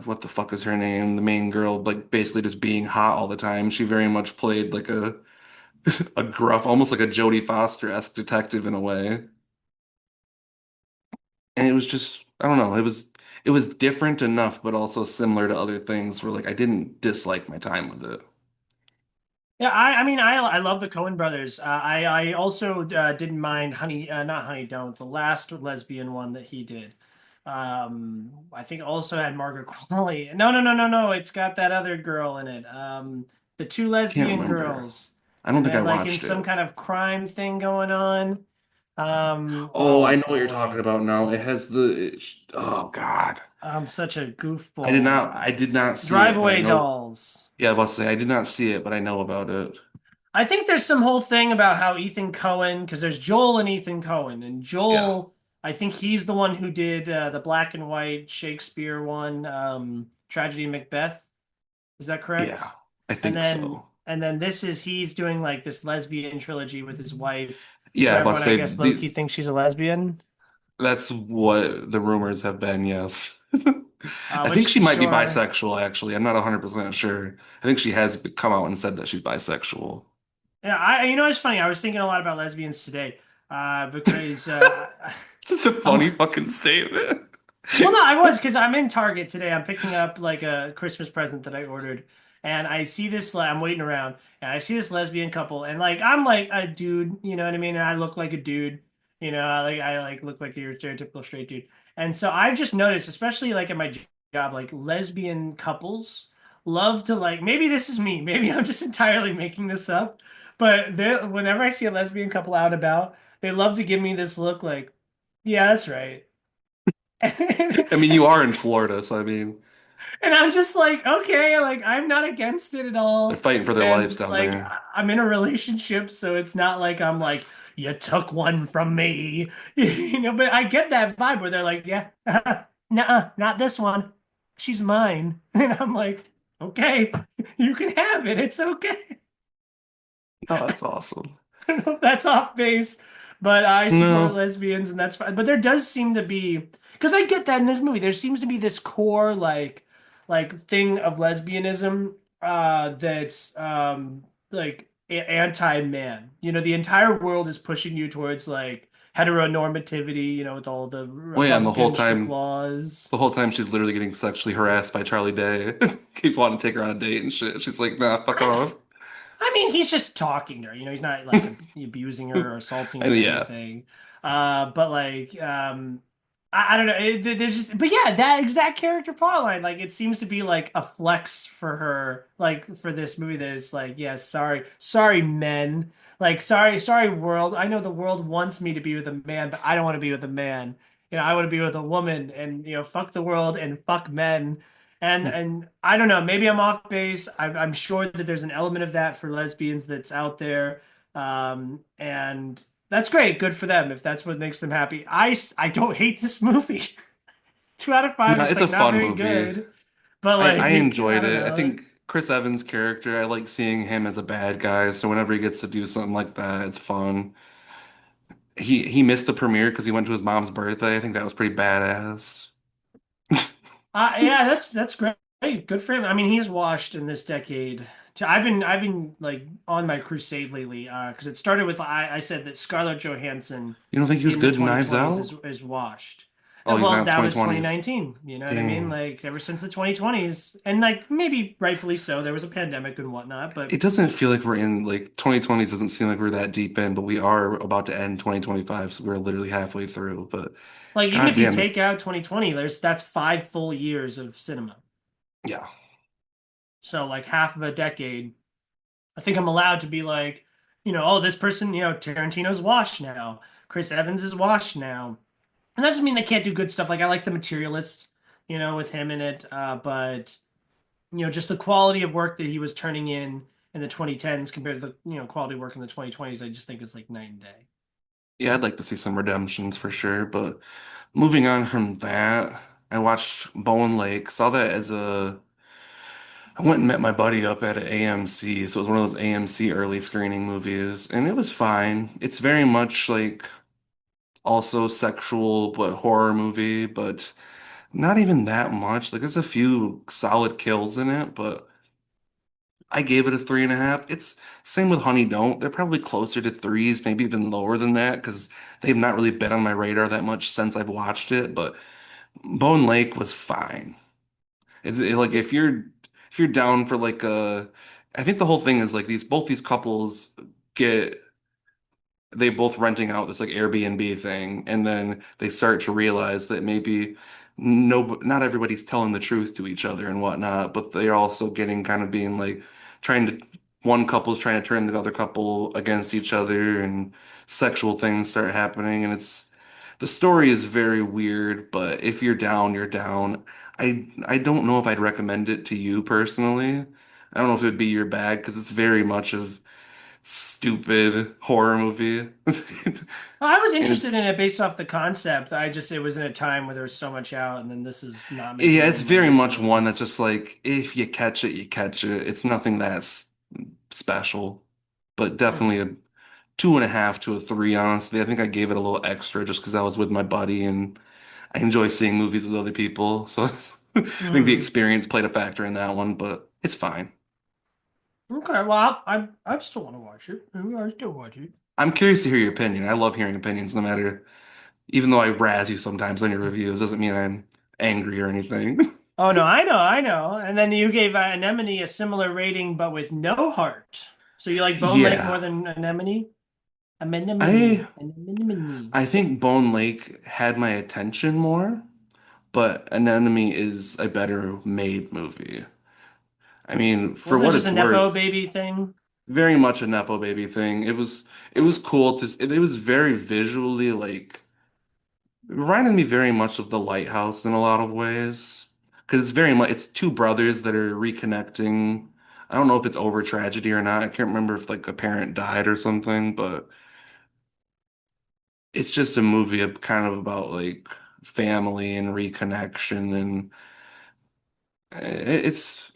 [SPEAKER 2] what the fuck is her name? The main girl, like basically just being hot all the time. She very much played like a a gruff, almost like a Jodie Foster-esque detective in a way. And it was just, I don't know, it was different enough, but also similar to other things where like I didn't dislike my time with it.
[SPEAKER 1] Yeah, I mean, I love the Coen brothers. I also didn't mind not Honey Don't, the last lesbian one that he did. I think also had Margaret Qualley. No, no, no, no, no. It's got that other girl in it. The two
[SPEAKER 2] Can't
[SPEAKER 1] lesbian
[SPEAKER 2] remember.
[SPEAKER 1] girls.
[SPEAKER 2] I don't
[SPEAKER 1] and
[SPEAKER 2] think I
[SPEAKER 1] they're like in
[SPEAKER 2] watched
[SPEAKER 1] some
[SPEAKER 2] it.
[SPEAKER 1] kind of crime thing going on.
[SPEAKER 2] Oh, I
[SPEAKER 1] Oh
[SPEAKER 2] know what you're talking
[SPEAKER 1] boy,
[SPEAKER 2] about now. It has oh God.
[SPEAKER 1] I'm such a goofball.
[SPEAKER 2] I did not see
[SPEAKER 1] Drive
[SPEAKER 2] it, but I
[SPEAKER 1] Away
[SPEAKER 2] know.
[SPEAKER 1] Dolls.
[SPEAKER 2] Yeah, I was about to say I did not see it, but I know about it.
[SPEAKER 1] I think there's some whole thing about how Ethan Cohen, because there's Joel and Ethan Cohen, and
[SPEAKER 2] Yeah.
[SPEAKER 1] Joel, I think he's the one who did the black and white Shakespeare one, Tragedy of Macbeth. Is that correct?
[SPEAKER 2] Yeah, I think so.
[SPEAKER 1] And then this is he's doing like this lesbian trilogy with his wife, who
[SPEAKER 2] Yeah, I was
[SPEAKER 1] everyone
[SPEAKER 2] about
[SPEAKER 1] I
[SPEAKER 2] to say
[SPEAKER 1] guess low-key thinks she's a lesbian.
[SPEAKER 2] that's what the rumors have been, yes. I think
[SPEAKER 1] Which
[SPEAKER 2] she might be
[SPEAKER 1] sure.
[SPEAKER 2] bisexual, actually. I'm not 100% sure. I think she has come out and said that she's bisexual.
[SPEAKER 1] Yeah, it's funny. I was thinking a lot about lesbians today, because
[SPEAKER 2] This is a
[SPEAKER 1] I'm
[SPEAKER 2] funny fucking statement.
[SPEAKER 1] well, no, I was because I'm in Target today. I'm picking up like a Christmas present that I ordered, and I see this. I'm waiting around, and I see this lesbian couple, and like I'm like a dude, you know what I mean? And I look like a dude, I like look like your stereotypical straight dude. And so I've just noticed, especially like at my job, like lesbian couples love to like. Maybe this is me. Maybe I'm just entirely making this up, but whenever I see a lesbian couple out and about, they love to give me this look like, yeah, that's right.
[SPEAKER 2] I mean, you are in Florida, so I mean,
[SPEAKER 1] And I'm just like, okay, like I'm not against it at
[SPEAKER 2] they're
[SPEAKER 1] all.
[SPEAKER 2] fighting for their lives
[SPEAKER 1] And
[SPEAKER 2] down
[SPEAKER 1] like
[SPEAKER 2] there.
[SPEAKER 1] I'm in a relationship, so it's not like I'm like, you took one from me. But I get that vibe where they're like, yeah, nuh-uh, not this one. She's mine. And I'm like, okay, you can have it. It's okay.
[SPEAKER 2] Oh, that's awesome.
[SPEAKER 1] That's off base, but I support
[SPEAKER 2] No.
[SPEAKER 1] lesbians, and that's fine. But there does seem to be, because I get that in this movie, there seems to be this core like thing of lesbianism that's like anti-man. The entire world is pushing you towards like heteronormativity, with all the
[SPEAKER 2] Well, yeah, and
[SPEAKER 1] Republican strict laws.
[SPEAKER 2] the whole time she's literally getting sexually harassed by Charlie Day. Keep wanting to take her on a date and shit. She's like, nah, fuck off.
[SPEAKER 1] I mean, he's just talking to her. He's not like abusing her or assaulting her
[SPEAKER 2] And
[SPEAKER 1] or
[SPEAKER 2] yeah.
[SPEAKER 1] anything. But like, I don't know. There's just, but yeah, that exact character plotline, like, it seems to be like a flex for her, like for this movie. That it's like, yeah, sorry, men. Like, sorry, world. I know the world wants me to be with a man, but I don't want to be with a man. I want to be with a woman, and fuck the world and fuck men. And I don't know, maybe I'm off base. I'm sure that there's an element of that for lesbians that's out there, and that's great. Good for them if that's what makes them happy. I don't hate this movie. 2 out of 5.
[SPEAKER 2] No,
[SPEAKER 1] It's
[SPEAKER 2] it's a
[SPEAKER 1] like not
[SPEAKER 2] fun
[SPEAKER 1] very
[SPEAKER 2] movie.
[SPEAKER 1] good, but
[SPEAKER 2] I
[SPEAKER 1] like I
[SPEAKER 2] enjoyed
[SPEAKER 1] don't
[SPEAKER 2] it. I
[SPEAKER 1] know.
[SPEAKER 2] think Chris Evans' character, I like seeing him as a bad guy. So whenever he gets to do something like that, it's fun. He missed the premiere because he went to his mom's birthday. I think that was pretty badass.
[SPEAKER 1] Yeah, that's great. Good for him. I mean, he's washed in this decade. I've been like on my crusade lately, because it started with I said that Scarlett Johansson
[SPEAKER 2] You don't think he was
[SPEAKER 1] in the
[SPEAKER 2] good in Knives
[SPEAKER 1] 2020s
[SPEAKER 2] Out?
[SPEAKER 1] is washed.
[SPEAKER 2] Oh, he's
[SPEAKER 1] Well,
[SPEAKER 2] not
[SPEAKER 1] that was
[SPEAKER 2] 2020s.
[SPEAKER 1] 2019. You know what I mean?
[SPEAKER 2] Dang.
[SPEAKER 1] Like ever since the 2020s, and like maybe rightfully so. There was a pandemic and whatnot, but
[SPEAKER 2] It doesn't feel like we're in like 2020s doesn't seem like we're that deep in, but we are about to end 2025, so we're literally halfway through. But
[SPEAKER 1] like even
[SPEAKER 2] god
[SPEAKER 1] if you
[SPEAKER 2] damn it.
[SPEAKER 1] take out 2020, that's 5 full years of cinema.
[SPEAKER 2] Yeah.
[SPEAKER 1] So like half of a decade. I think I'm allowed to be like, oh, this person, Tarantino's washed now. Chris Evans is washed now. And that doesn't mean they can't do good stuff. Like I like The Materialist, with him in it. But just the quality of work that he was turning in the 2010s compared to the, quality work in the 2020s, I just think is like night and day.
[SPEAKER 2] Yeah, I'd like to see some redemptions for sure. But moving on from that, I watched Bone Lake, saw that as a I went and met my buddy up at an AMC, so it was one of those AMC early screening movies, and it was fine. It's very much like also sexual but horror movie, but not even that much. Like there's a few solid kills in it, but I gave it a 3.5. It's same with Honey Don't. They're probably closer to threes, maybe even lower than that, because they've not really been on my radar that much since I've watched it. But Bone Lake was fine. Is it like if you're down for like I think the whole thing is like both these couples get they both renting out this like Airbnb thing, and then they start to realize that maybe not everybody's telling the truth to each other and whatnot, but they're also getting kind of being like trying to one couple's trying to turn the other couple against each other and sexual things start happening and it's the story is very weird, but if you're down, you're down. I don't know if I'd recommend it to you personally. I don't know if it would be your bag because it's very much of stupid horror movie.
[SPEAKER 1] I was
[SPEAKER 2] And
[SPEAKER 1] interested
[SPEAKER 2] it's
[SPEAKER 1] in it based off the concept. It was in a time where there was so much out, and then this is not making
[SPEAKER 2] yeah,
[SPEAKER 1] any
[SPEAKER 2] it's very
[SPEAKER 1] money,
[SPEAKER 2] much
[SPEAKER 1] so it's
[SPEAKER 2] one
[SPEAKER 1] like,
[SPEAKER 2] that's just like if you catch it, you catch it. It's nothing that's special, but definitely
[SPEAKER 1] mm,
[SPEAKER 2] a 2.5 to a 3, honestly. I think I gave it a little extra just because I was with my buddy and I enjoy seeing movies with other people. So I think the
[SPEAKER 1] mm.
[SPEAKER 2] experience played a factor in that one, but it's fine.
[SPEAKER 1] Okay. Well, I still want to watch it. I still watch it.
[SPEAKER 2] I'm curious to hear your opinion. I love hearing opinions, no matter, even though I razz you sometimes on your reviews, doesn't mean I'm angry or anything.
[SPEAKER 1] Oh no, I know. And then you gave Anemone a similar rating, but with no heart. So you like Bone Lake more
[SPEAKER 2] Yeah,
[SPEAKER 1] than Anemone? Anemone,
[SPEAKER 2] I
[SPEAKER 1] anemone.
[SPEAKER 2] I think Bone Lake had my attention more, but Anemone is a better made movie. I mean, for
[SPEAKER 1] Wasn't it
[SPEAKER 2] what
[SPEAKER 1] just a
[SPEAKER 2] it's
[SPEAKER 1] nepo
[SPEAKER 2] worth,
[SPEAKER 1] baby thing?
[SPEAKER 2] very much a Nepo Baby thing. It was cool it was very visually like it reminded me very much of The Lighthouse in a lot of ways. Because it's very much it's two brothers that are reconnecting. I don't know if it's over tragedy or not. I can't remember if like a parent died or something, but it's just a movie kind of about like family and reconnection and it's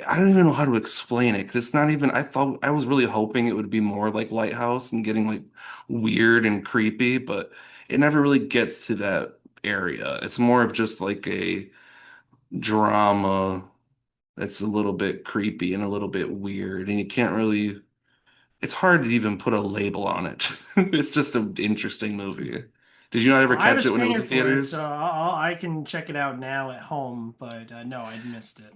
[SPEAKER 2] I don't even know how to explain it because it's not even I thought I was really hoping it would be more like Lighthouse and getting like weird and creepy, but it never really gets to that area. It's more of just like a drama that's a little bit creepy and a little bit weird, and you can't really it's hard to even put a label on it. It's just an interesting movie. Did you not ever
[SPEAKER 1] Well, I have a
[SPEAKER 2] catch it when it was
[SPEAKER 1] screener
[SPEAKER 2] in
[SPEAKER 1] for it, so
[SPEAKER 2] theaters?
[SPEAKER 1] I can check it out now at home. But no, I'd missed it.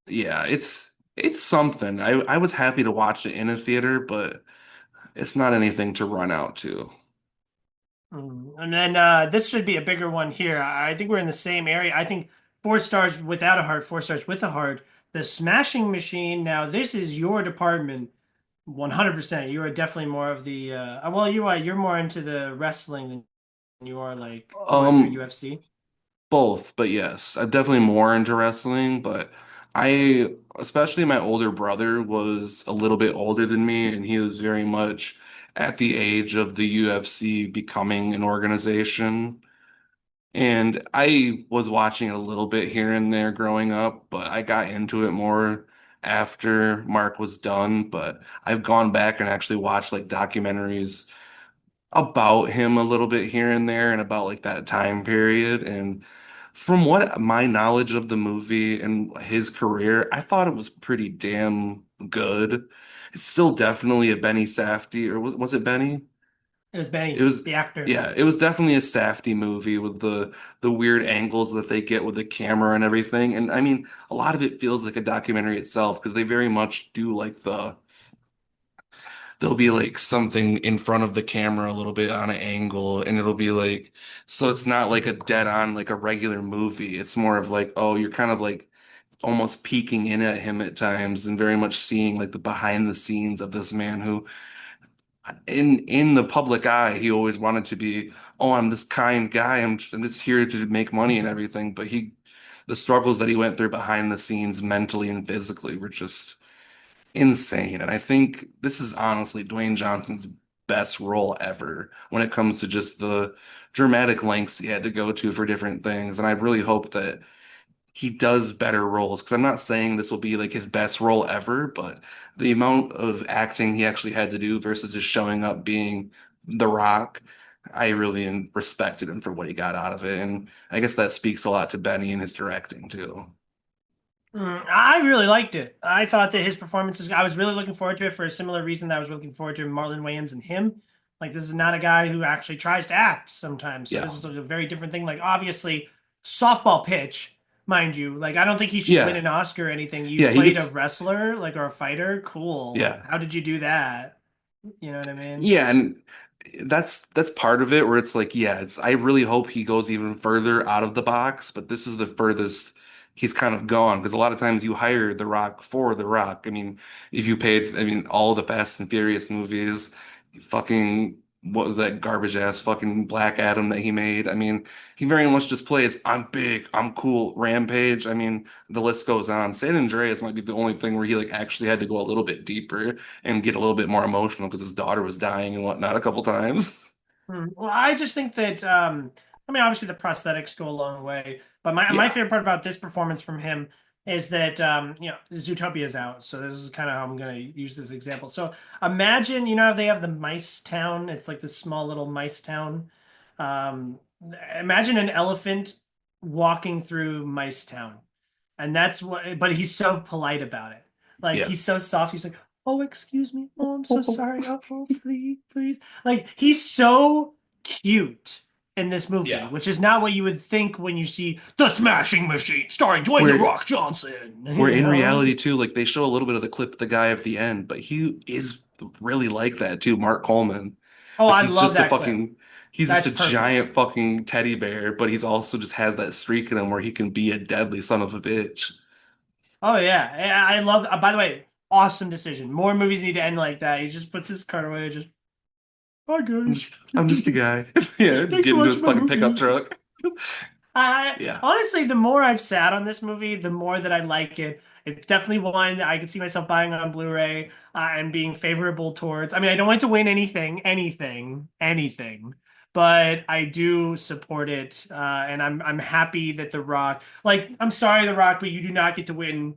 [SPEAKER 2] Yeah, it's something. I was happy to watch it in a theater, but it's not anything to run out to.
[SPEAKER 1] And then this should be a bigger one here. I think we're in the same area. I think 4 stars without a heart, 4 stars with a heart. The Smashing Machine. Now, this is your department, 100%. You are definitely more of the well, you're more into the wrestling than you are like going through
[SPEAKER 2] Um,
[SPEAKER 1] UFC.
[SPEAKER 2] both, but yes, I'm definitely more into wrestling, but I, especially my older brother was a little bit older than me, and he was very much at the age of the UFC becoming an organization. And I was watching it a little bit here and there growing up, but I got into it more after Mark was done. But I've gone back and actually watched like documentaries about him a little bit here and there and about like that time period. And from what my knowledge of the movie and his career, I thought it was pretty damn good. It's still definitely a Benny Safdie, or was it Benny?
[SPEAKER 1] It was
[SPEAKER 2] It
[SPEAKER 1] Benny,
[SPEAKER 2] was,
[SPEAKER 1] the actor.
[SPEAKER 2] yeah, it was definitely a Safdie movie with the weird angles that they get with the camera and everything. And I mean, a lot of it feels like a documentary itself because they very much do like there'll be like something in front of the camera a little bit on an angle, and it'll be like so it's not like a dead on like a regular movie. It's more of like, oh, you're kind of like almost peeking in at him at times and very much seeing like the behind the scenes of this man who in the public eye, he always wanted to be, oh, I'm this kind guy. I'm just here to make money and everything. But the struggles that he went through behind the scenes, mentally and physically, were just insane. And I think this is honestly Dwayne Johnson's best role ever when it comes to just the dramatic lengths he had to go to for different things. And I really hope that he does better roles because I'm not saying this will be like his best role ever, but the amount of acting he actually had to do versus just showing up being The Rock, I really respected him for what he got out of it. And I guess that speaks a lot to Benny and his directing too.
[SPEAKER 1] I really liked it. I thought that his performances, I was really looking forward to it for a similar reason that I was looking forward to Marlon Wayans and him. Like, this is not a guy who actually tries to act sometimes. So
[SPEAKER 2] Yeah.
[SPEAKER 1] this is like a very different thing. Like, obviously, softball pitch, mind you. Like, I don't think he should win
[SPEAKER 2] Yeah.
[SPEAKER 1] an Oscar or anything. You
[SPEAKER 2] Yeah, he
[SPEAKER 1] played a
[SPEAKER 2] gets
[SPEAKER 1] wrestler, like, or a fighter. Cool.
[SPEAKER 2] yeah.
[SPEAKER 1] How did you do that? You know what I mean?
[SPEAKER 2] Yeah, and that's part of it where it's like, yeah, I really hope he goes even further out of the box, but this is the furthest he's kind of gone because a lot of times you hire The Rock for The Rock. I mean, if you paid, I mean, all the Fast and Furious movies, fucking what was that garbage ass fucking Black Adam that he made? I mean, he very much just plays I'm big, I'm cool, Rampage. I mean, the list goes on. San Andreas might be the only thing where he like actually had to go a little bit deeper and get a little bit more emotional because his daughter was dying and whatnot a couple times.
[SPEAKER 1] Well, I just think that I mean obviously the prosthetics go a long way, but my
[SPEAKER 2] Yeah.
[SPEAKER 1] favorite part about this performance from him is that Zootopia's out. So this is kind of how I'm gonna use this example. So imagine, you know how they have the mice town? It's like this small little mice town. Um, Imagine an elephant walking through mice town. And that's what, but he's so polite about it. Like
[SPEAKER 2] Yeah.
[SPEAKER 1] he's so soft. He's like, "Oh, excuse me. Oh, I'm so sorry. Oh, please, please." Like he's so cute in this movie,
[SPEAKER 2] Yeah.
[SPEAKER 1] which is not what you would think when you see The Smashing Machine starring Dwayne The
[SPEAKER 2] Where
[SPEAKER 1] Rock Johnson,
[SPEAKER 2] where
[SPEAKER 1] you
[SPEAKER 2] in
[SPEAKER 1] know?
[SPEAKER 2] reality too, like they show a little bit of the clip of the guy at the end, but he is really like that too, Mark Coleman.
[SPEAKER 1] Oh,
[SPEAKER 2] Like
[SPEAKER 1] I love that clip.
[SPEAKER 2] he's just
[SPEAKER 1] That's
[SPEAKER 2] a
[SPEAKER 1] perfect.
[SPEAKER 2] giant fucking teddy bear, but he's also just has that streak in him where he can be a deadly son of a bitch.
[SPEAKER 1] Oh yeah. I love by the way, awesome decision. More movies need to end like that. He just puts his card away, just hi guys.
[SPEAKER 2] I'm just a guy. Yeah, just
[SPEAKER 1] Thanks
[SPEAKER 2] get
[SPEAKER 1] for
[SPEAKER 2] into his
[SPEAKER 1] watching my
[SPEAKER 2] fucking pickup
[SPEAKER 1] movie.
[SPEAKER 2] truck.
[SPEAKER 1] I
[SPEAKER 2] Yeah.
[SPEAKER 1] honestly, the more I've sat on this movie, the more that I like it. It's definitely one I could see myself buying on Blu-ray and being favorable towards. I mean, I don't want to win anything, but I do support it, and I'm happy that The Rock. Like, I'm sorry, The Rock, but you do not get to win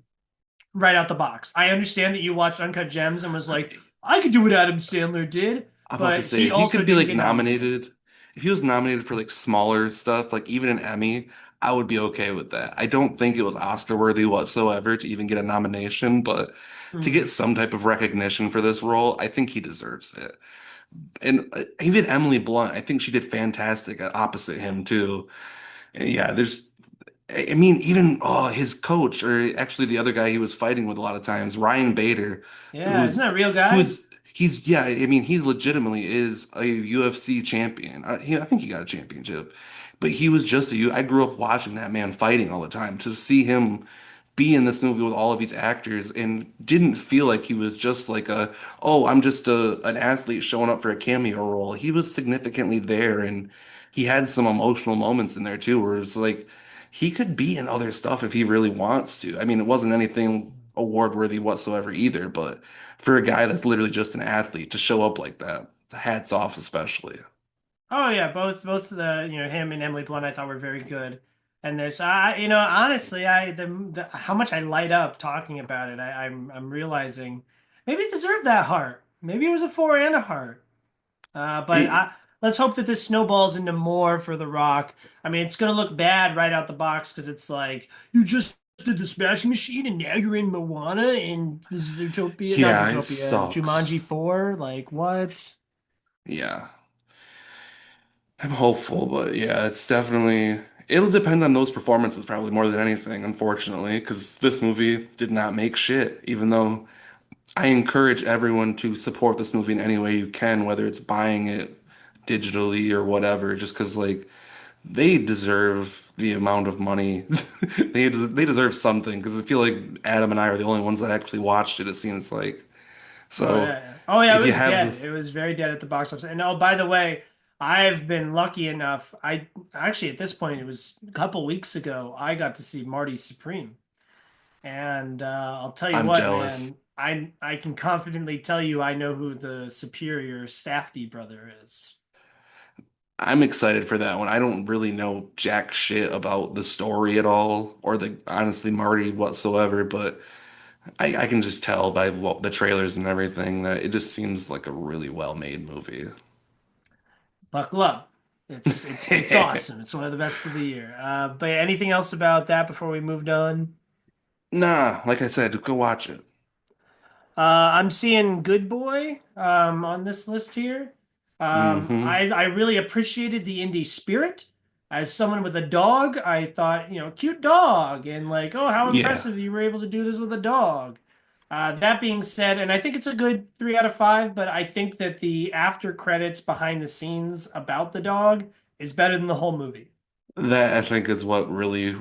[SPEAKER 1] right out the box. I understand that you watched Uncut Gems and was like, I could do what Adam Sandler did,
[SPEAKER 2] I'm about to
[SPEAKER 1] but
[SPEAKER 2] say
[SPEAKER 1] he
[SPEAKER 2] if he
[SPEAKER 1] also
[SPEAKER 2] could be
[SPEAKER 1] didn't
[SPEAKER 2] like
[SPEAKER 1] get nominated.
[SPEAKER 2] nominated, if he was nominated for like smaller stuff, like even an Emmy, I would be okay with that. I don't think it was Oscar worthy whatsoever to even get a nomination, but to
[SPEAKER 1] Hmm.
[SPEAKER 2] get some type of recognition for this role, I think he deserves it. And even Emily Blunt, I think she did fantastic opposite him too. And yeah, I mean, even his coach, or actually the other guy he was fighting with a lot of times, Ryan Bader,
[SPEAKER 1] Yeah, isn't
[SPEAKER 2] who's
[SPEAKER 1] that a real guy?
[SPEAKER 2] who's he's yeah, I mean, he legitimately is a UFC champion. I think he got a championship, but he was just I grew up watching that man fighting all the time. To see him be in this movie with all of these actors and didn't feel like he was just like I'm just an athlete showing up for a cameo role. He was significantly there and he had some emotional moments in there too, where it's like he could be in other stuff if he really wants to. I mean, it wasn't anything award worthy whatsoever either, but for a guy that's literally just an athlete to show up like that, hats off especially.
[SPEAKER 1] Oh yeah, both the him and Emily Blunt I thought were very good. And this honestly the how much I light up talking about it, I'm realizing maybe it deserved that heart. Maybe it was a four and a heart. But
[SPEAKER 2] It,
[SPEAKER 1] let's hope that this snowballs into more for The Rock. I mean, it's gonna look bad right out the box because it's like you just did the Smashing Machine and now you're in Moana and Zootopia, not
[SPEAKER 2] yeah, it
[SPEAKER 1] Zootopia,
[SPEAKER 2] sucks.
[SPEAKER 1] Jumanji 4. Like what?
[SPEAKER 2] Yeah. I'm hopeful, but yeah, it's definitely it'll depend on those performances probably more than anything, unfortunately, because this movie did not make shit, even though I encourage everyone to support this movie in any way you can, whether it's buying it digitally or whatever, just because like they deserve the amount of money. They deserve something because I feel like Adam and I are the only ones that actually watched it, it seems like.
[SPEAKER 1] Oh
[SPEAKER 2] So
[SPEAKER 1] yeah. Oh yeah, it
[SPEAKER 2] if you
[SPEAKER 1] was
[SPEAKER 2] have
[SPEAKER 1] dead. It was very dead at the box office. And oh, by the way, I've been lucky enough. I actually at this point it was a couple weeks ago. I got to see Marty Supreme, and I'll tell you
[SPEAKER 2] I'm
[SPEAKER 1] what,
[SPEAKER 2] jealous.
[SPEAKER 1] man. I can confidently tell you I know who the superior Safdie brother is.
[SPEAKER 2] I'm excited for that one. I don't really know jack shit about the story at all, or the honestly Marty whatsoever, but I can just tell by the trailers and everything that it just seems like a really well-made movie.
[SPEAKER 1] Buckle up. It's awesome. It's one of the best of the year. But anything else about that before we moved on?
[SPEAKER 2] Nah, like I said, go watch it.
[SPEAKER 1] I'm seeing Good Boy on this list here.
[SPEAKER 2] Hmm.
[SPEAKER 1] I really appreciated the indie spirit. As someone with a dog, I thought, cute dog, and like, oh, how
[SPEAKER 2] Yeah.
[SPEAKER 1] impressive you were able to do this with a dog. That being said, and I think it's a good 3 out of 5, but I think that the after credits behind the scenes about the dog is better than the whole movie.
[SPEAKER 2] That I think is what really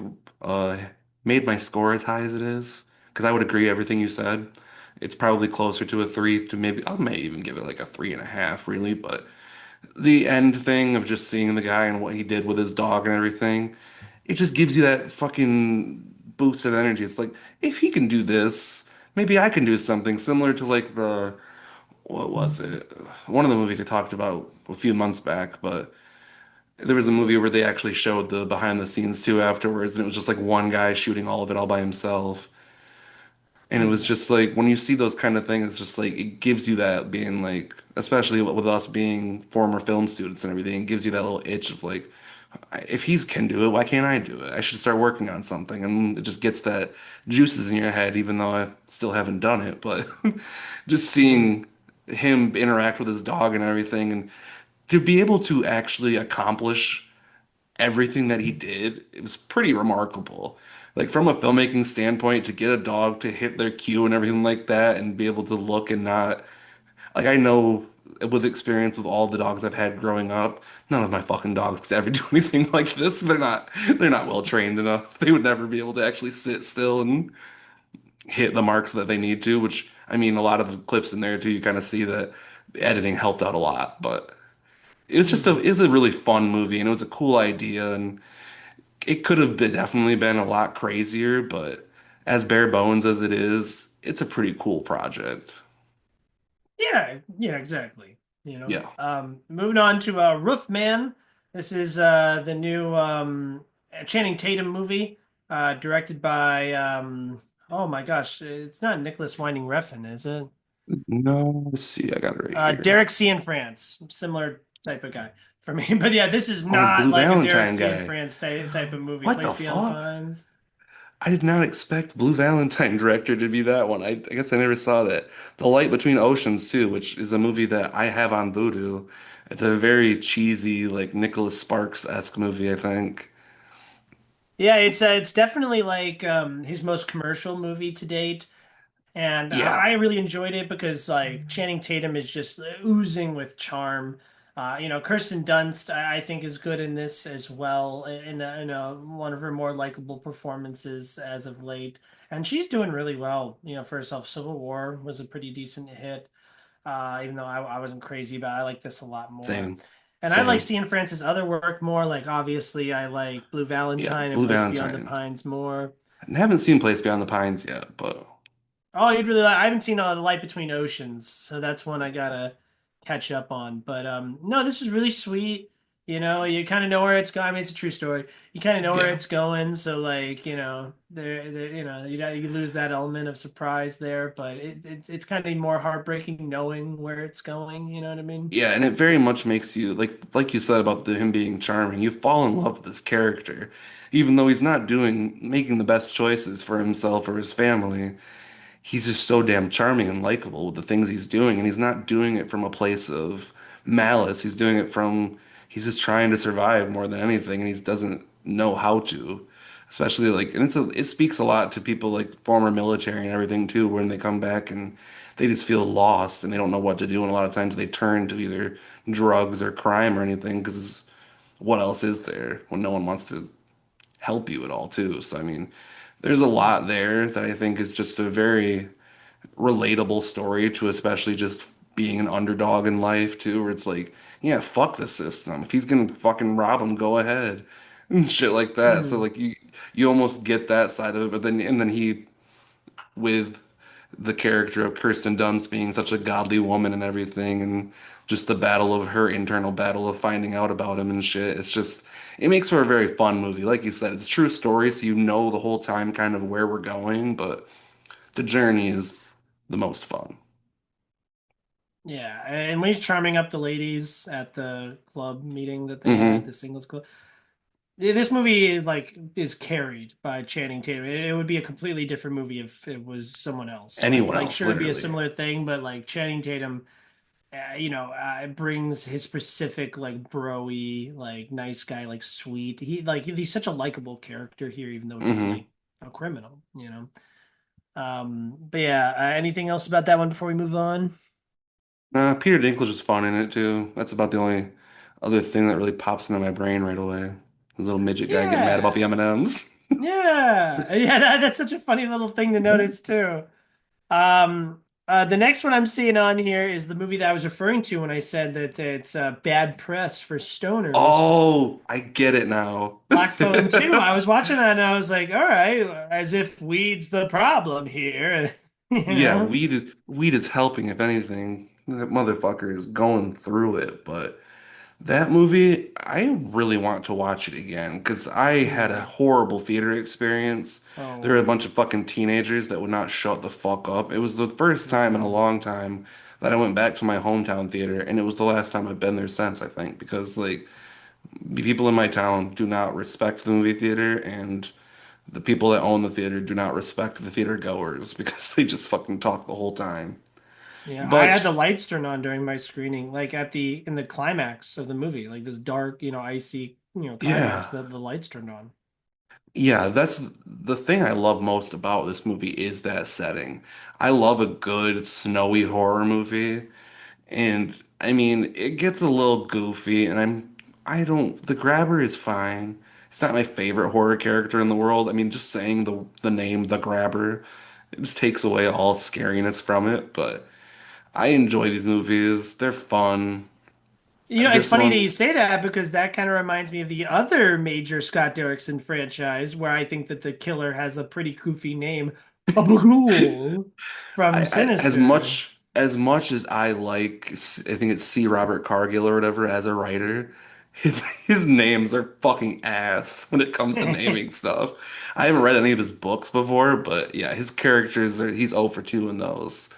[SPEAKER 2] made my score as high as it is, because I would agree everything you said. It's probably closer to a three to maybe I may even give it like a 3.5, really. But the end thing of just seeing the guy and what he did with his dog and everything, it just gives you that fucking boost of energy. It's like if he can do this, maybe I can do something similar to like the what was it? One of the movies I talked about a few months back, but there was a movie where they actually showed the behind the scenes too afterwards, and it was just like one guy shooting all of it all by himself. And it was
[SPEAKER 1] Hmm.
[SPEAKER 2] just like when you see those kind of things, it's just like it gives you that being like, especially with us being former film students and everything, it gives you that little itch of like, if he's can do it, why can't I do it? I should start working on something. And it just gets that juices in your head, even though I still haven't done it. But just
[SPEAKER 1] Hmm.
[SPEAKER 2] seeing him interact with his dog and everything, and to be able to actually accomplish everything that he did, it was pretty remarkable. Like from a filmmaking standpoint, to get a dog to hit their cue and everything like that, and be able to look and not like I know with experience with all the dogs I've had growing up, none of my fucking dogs could ever do anything like this. They're not well trained enough. They would never be able to actually sit still and hit the marks that they need to, which I mean a lot of the clips in there too, you kind of see that the editing helped out a lot, but
[SPEAKER 1] Hmm.
[SPEAKER 2] it was a really fun movie and it was a cool idea and it could have been definitely been a lot crazier, but as bare bones as it is, it's a pretty cool project.
[SPEAKER 1] Yeah, yeah, exactly.
[SPEAKER 2] Yeah.
[SPEAKER 1] Moving on to Roof Man. This is the new Channing Tatum movie, directed by oh my gosh, it's not Nicholas Winding Refn, is it?
[SPEAKER 2] No, let's see, I got it right here.
[SPEAKER 1] Derek Cianfrance, similar type of guy for me. But yeah, this is
[SPEAKER 2] Oh,
[SPEAKER 1] not
[SPEAKER 2] Blue
[SPEAKER 1] like a Derek
[SPEAKER 2] Valentine guy.
[SPEAKER 1] Cianfrance type of movie.
[SPEAKER 2] What
[SPEAKER 1] Place
[SPEAKER 2] the
[SPEAKER 1] Beyond the
[SPEAKER 2] fuck?
[SPEAKER 1] Pines.
[SPEAKER 2] I did not expect Blue Valentine director to be that one. I guess I never saw that. The Light Between Oceans too, which is a movie that I have on Vudu. It's a very cheesy, like Nicholas Sparks-esque movie, I think.
[SPEAKER 1] Yeah, it's definitely like his most commercial movie to date. And
[SPEAKER 2] Yeah,
[SPEAKER 1] I really enjoyed it because like Channing Tatum is just oozing with charm. Kirsten Dunst I think is good in this as well one of her more likable performances as of late, and she's doing really well. For herself, Civil War was a pretty decent hit. Even though I wasn't crazy about it, I like this a lot more.
[SPEAKER 2] same,
[SPEAKER 1] And I like
[SPEAKER 2] same.
[SPEAKER 1] seeing Francis' other work more. Like obviously, I like Blue
[SPEAKER 2] Yeah,
[SPEAKER 1] Valentine and
[SPEAKER 2] Blue
[SPEAKER 1] Place Beyond the
[SPEAKER 2] Valentine.
[SPEAKER 1] Pines more.
[SPEAKER 2] I haven't seen Place Beyond the Pines yet, but
[SPEAKER 1] Oh, you'd really like, I haven't seen The Light Between Oceans, so that's one I gotta catch up on. But no, this is really sweet. You kind of know where it's going. I mean, it's a true story. You kind of know where
[SPEAKER 2] yeah.
[SPEAKER 1] it's going, so like, you lose that element of surprise there, but it's kind of more heartbreaking knowing where it's going. You know what I mean?
[SPEAKER 2] Yeah, and it very much makes you like you said about him being charming. You fall in love with this character, even though he's not doing making the best choices for himself or his family. He's just so damn charming and likable with the things he's doing, and he's not doing it from a place of malice. He's doing it from he's just trying to survive more than anything, and he doesn't know how to. Especially like, and it speaks a lot to people like former military and everything too, when they come back and they just feel lost and they don't know what to do, and a lot of times they turn to either drugs or crime or anything because what else is there when no one wants to help you at all too? So I mean, there's a lot
[SPEAKER 1] Hmm.
[SPEAKER 2] there that I think is just a very relatable story to especially just being an underdog in life too, where it's like, yeah, fuck the system. If he's gonna fucking rob him, go ahead. And shit like that. So
[SPEAKER 1] Hmm.
[SPEAKER 2] like you almost get that side of it, but then he with the character of Kirsten Dunst being such a godly woman and everything and just the battle of her internal battle of finding out about him and shit. It's just it makes for a very fun movie. Like you said, it's a true story, so you know the whole time kind of where we're going, but the journey is the most fun.
[SPEAKER 1] Yeah, and when he's charming up the ladies at the club meeting that they had,
[SPEAKER 2] Hmm.
[SPEAKER 1] the singles club. This movie like is carried by Channing Tatum. It would be a completely different movie if it was someone else. Like
[SPEAKER 2] Anyone
[SPEAKER 1] like
[SPEAKER 2] else,
[SPEAKER 1] sure it'd be a
[SPEAKER 2] literally.
[SPEAKER 1] similar thing, but like Channing Tatum, it brings his specific like broy, like nice guy, like sweet. He's such a likable character here, even though he's
[SPEAKER 2] Hmm.
[SPEAKER 1] like a criminal. But yeah, anything else about that one before we move on?
[SPEAKER 2] Peter Dinklage is fun in it too. That's about the only other thing that really pops into my brain right away. The little midget guy getting mad about
[SPEAKER 1] Yeah.
[SPEAKER 2] the M&Ms.
[SPEAKER 1] Yeah, yeah, that's such a funny little thing to notice too. The next one I'm seeing on here is the movie that I was referring to when I said that it's bad press for stoners.
[SPEAKER 2] Oh, I get it now.
[SPEAKER 1] Black Phone 2. I was watching that and I was like, all right, as if weed's the problem here, you
[SPEAKER 2] Yeah,
[SPEAKER 1] know?
[SPEAKER 2] weed is helping, if anything. That motherfucker is going through it, but that movie, I really want to watch it again because I had a
[SPEAKER 1] Hmm.
[SPEAKER 2] horrible theater experience. There were a
[SPEAKER 1] Oh,
[SPEAKER 2] bunch of fucking teenagers that would not shut the fuck up. It was the first time in a
[SPEAKER 1] hmm.
[SPEAKER 2] long time that I went back to my hometown theater, and it was the last time I've been there since, I think, because like people in my town do not respect the movie theater, and the people that own the theater do not respect the theater goers because they just fucking talk the whole time.
[SPEAKER 1] Yeah, I had
[SPEAKER 2] But
[SPEAKER 1] the lights turned on during my screening, like in the climax of the movie, like this dark, icy, climax,
[SPEAKER 2] yeah.
[SPEAKER 1] the lights turned on.
[SPEAKER 2] Yeah, that's the thing I love most about this movie is that setting. I love a good snowy horror movie, and I mean, it gets a little goofy, and I don't, the Grabber is fine. It's not my favorite horror character in the world. I mean, just saying the name The Grabber, it just takes away all scariness from it, but I enjoy these movies. They're fun.
[SPEAKER 1] It's
[SPEAKER 2] This
[SPEAKER 1] funny that
[SPEAKER 2] one,
[SPEAKER 1] you say that because that kind of reminds me of the other major Scott Derrickson franchise where I think that the killer has a pretty goofy name, Bughuul from
[SPEAKER 2] as
[SPEAKER 1] Sinister.
[SPEAKER 2] much as I like, I think it's C. Robert Cargill or whatever as a writer. His names are fucking ass when it comes to naming stuff. I haven't read any of his books before, but yeah, his characters are he's 0 for 2 in those.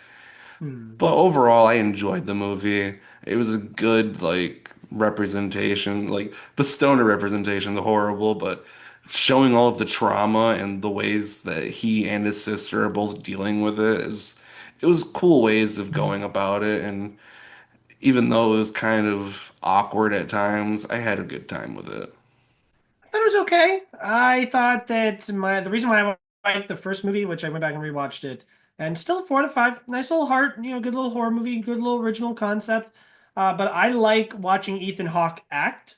[SPEAKER 1] Hmm.
[SPEAKER 2] But overall, I enjoyed the movie. It was a good like representation, like the stoner representation, the horrible, but showing all of the trauma and the ways that he and his sister are both dealing with it was cool ways of going about it. And even though it was kind of awkward at times, I had a good time with it.
[SPEAKER 1] I thought it was okay. I thought that the reason why I liked the first movie, which I went back and rewatched it, and still 4 to 5, nice little heart, good little horror movie, good little original concept. But I like watching Ethan Hawke act.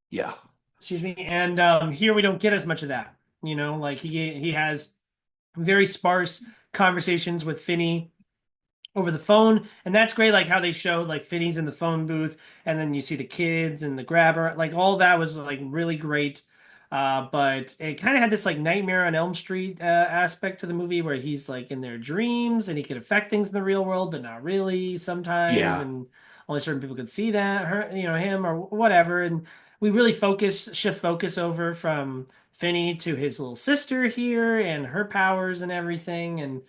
[SPEAKER 2] Yeah.
[SPEAKER 1] Excuse me. And here we don't get as much of that. Like he has very sparse conversations with Finney over the phone, and that's great. Like how they showed like Finney's in the phone booth, and then you see the kids and the grabber. Like all that was like really great. But it kind of had this like Nightmare on Elm Street aspect to the movie where he's like in their dreams and he could affect things in the real world, but not really sometimes,
[SPEAKER 2] Yeah.
[SPEAKER 1] and only certain people could see that, him or whatever. And we really shift focus over from Finney to his little sister here and her powers and everything. And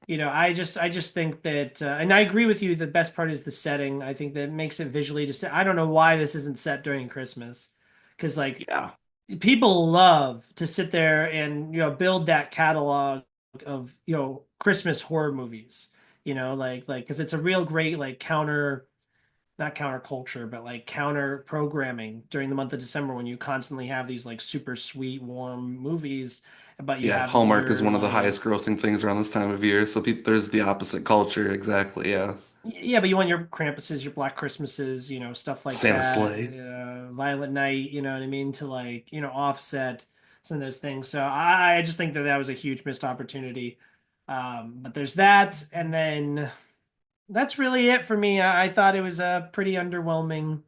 [SPEAKER 1] I just think that, and I agree with you. The best part is the setting. I think that makes it visually just. I don't know why this isn't set during Christmas, because like
[SPEAKER 2] Yeah.
[SPEAKER 1] people love to sit there and build that catalog of Christmas horror movies. Like because it's a real great like not counterculture, but like counter programming during the month of December when you constantly have these like super sweet, warm movies, but you
[SPEAKER 2] Yeah,
[SPEAKER 1] have
[SPEAKER 2] Hallmark is
[SPEAKER 1] your
[SPEAKER 2] one of the highest
[SPEAKER 1] like
[SPEAKER 2] grossing things around this time of year, so there's the opposite culture, exactly, yeah.
[SPEAKER 1] yeah, but you want your Krampuses, your Black Christmases, stuff like
[SPEAKER 2] Santa
[SPEAKER 1] that,
[SPEAKER 2] Slay.
[SPEAKER 1] Violent Night, you know what I mean, to like, offset some of those things. So I just think that that was a huge missed opportunity. But there's that, and then that's really it for me. I thought it was a pretty underwhelming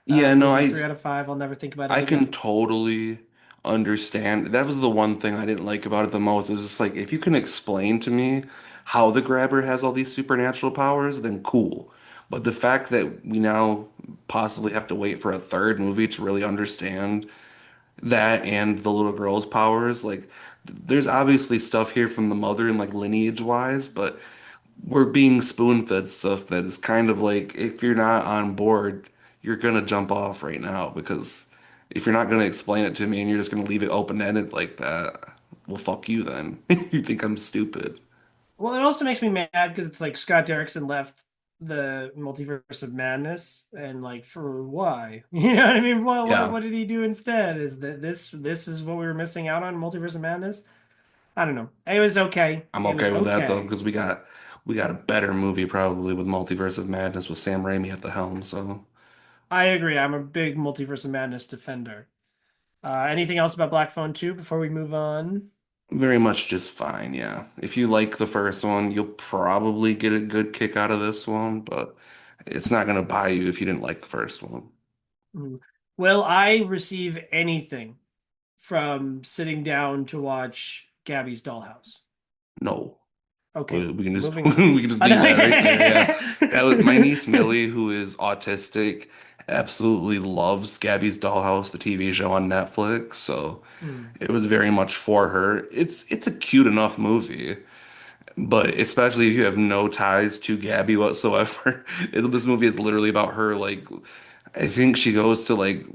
[SPEAKER 2] Yeah, no,
[SPEAKER 1] movie.
[SPEAKER 2] I
[SPEAKER 1] 3 out of 5. I'll never think about it
[SPEAKER 2] I can
[SPEAKER 1] again.
[SPEAKER 2] totally understand. That was the one thing I didn't like about it the most. Is just like if you can explain to me how the grabber has all these supernatural powers, then cool. But the fact that we now possibly have to wait for a third movie to really understand that and the little girl's powers, like there's obviously stuff here from the mother and like lineage wise, but we're being spoon-fed stuff that is kind of like if you're not on board, you're gonna jump off right now because if you're not gonna explain it to me and you're just gonna leave it open-ended like that, well, fuck you then. You think I'm stupid.
[SPEAKER 1] Well, it also makes me mad because it's like Scott Derrickson left the Multiverse of Madness, and like for why? You know what I mean? What what
[SPEAKER 2] Yeah,
[SPEAKER 1] what did he do instead? Is that this is what we were missing out on Multiverse of Madness? I don't know. It was okay.
[SPEAKER 2] I'm
[SPEAKER 1] It was
[SPEAKER 2] okay with that though
[SPEAKER 1] okay.
[SPEAKER 2] because we got a better movie probably with Multiverse of Madness with Sam Raimi at the helm. So
[SPEAKER 1] I agree. I'm a big Multiverse of Madness defender. Anything else about Black Phone 2 before we move on?
[SPEAKER 2] Very much just fine, yeah. If you like the first one, you'll probably get a good kick out of this one, but it's not gonna buy you if you didn't like the first one.
[SPEAKER 1] Mm. Will I receive anything from sitting down to watch Gabby's Dollhouse?
[SPEAKER 2] No.
[SPEAKER 1] Okay,
[SPEAKER 2] We can just
[SPEAKER 1] moving on.
[SPEAKER 2] we can just
[SPEAKER 1] Oh,
[SPEAKER 2] leave that right there. Yeah. That was my niece
[SPEAKER 1] no.
[SPEAKER 2] Millie, who is autistic, absolutely loves Gabby's Dollhouse, the TV show on Netflix. So
[SPEAKER 1] Hmm.
[SPEAKER 2] it was very much for her. It's a cute enough movie, but especially if you have no ties to Gabby whatsoever. This movie is literally about her like I think she goes to like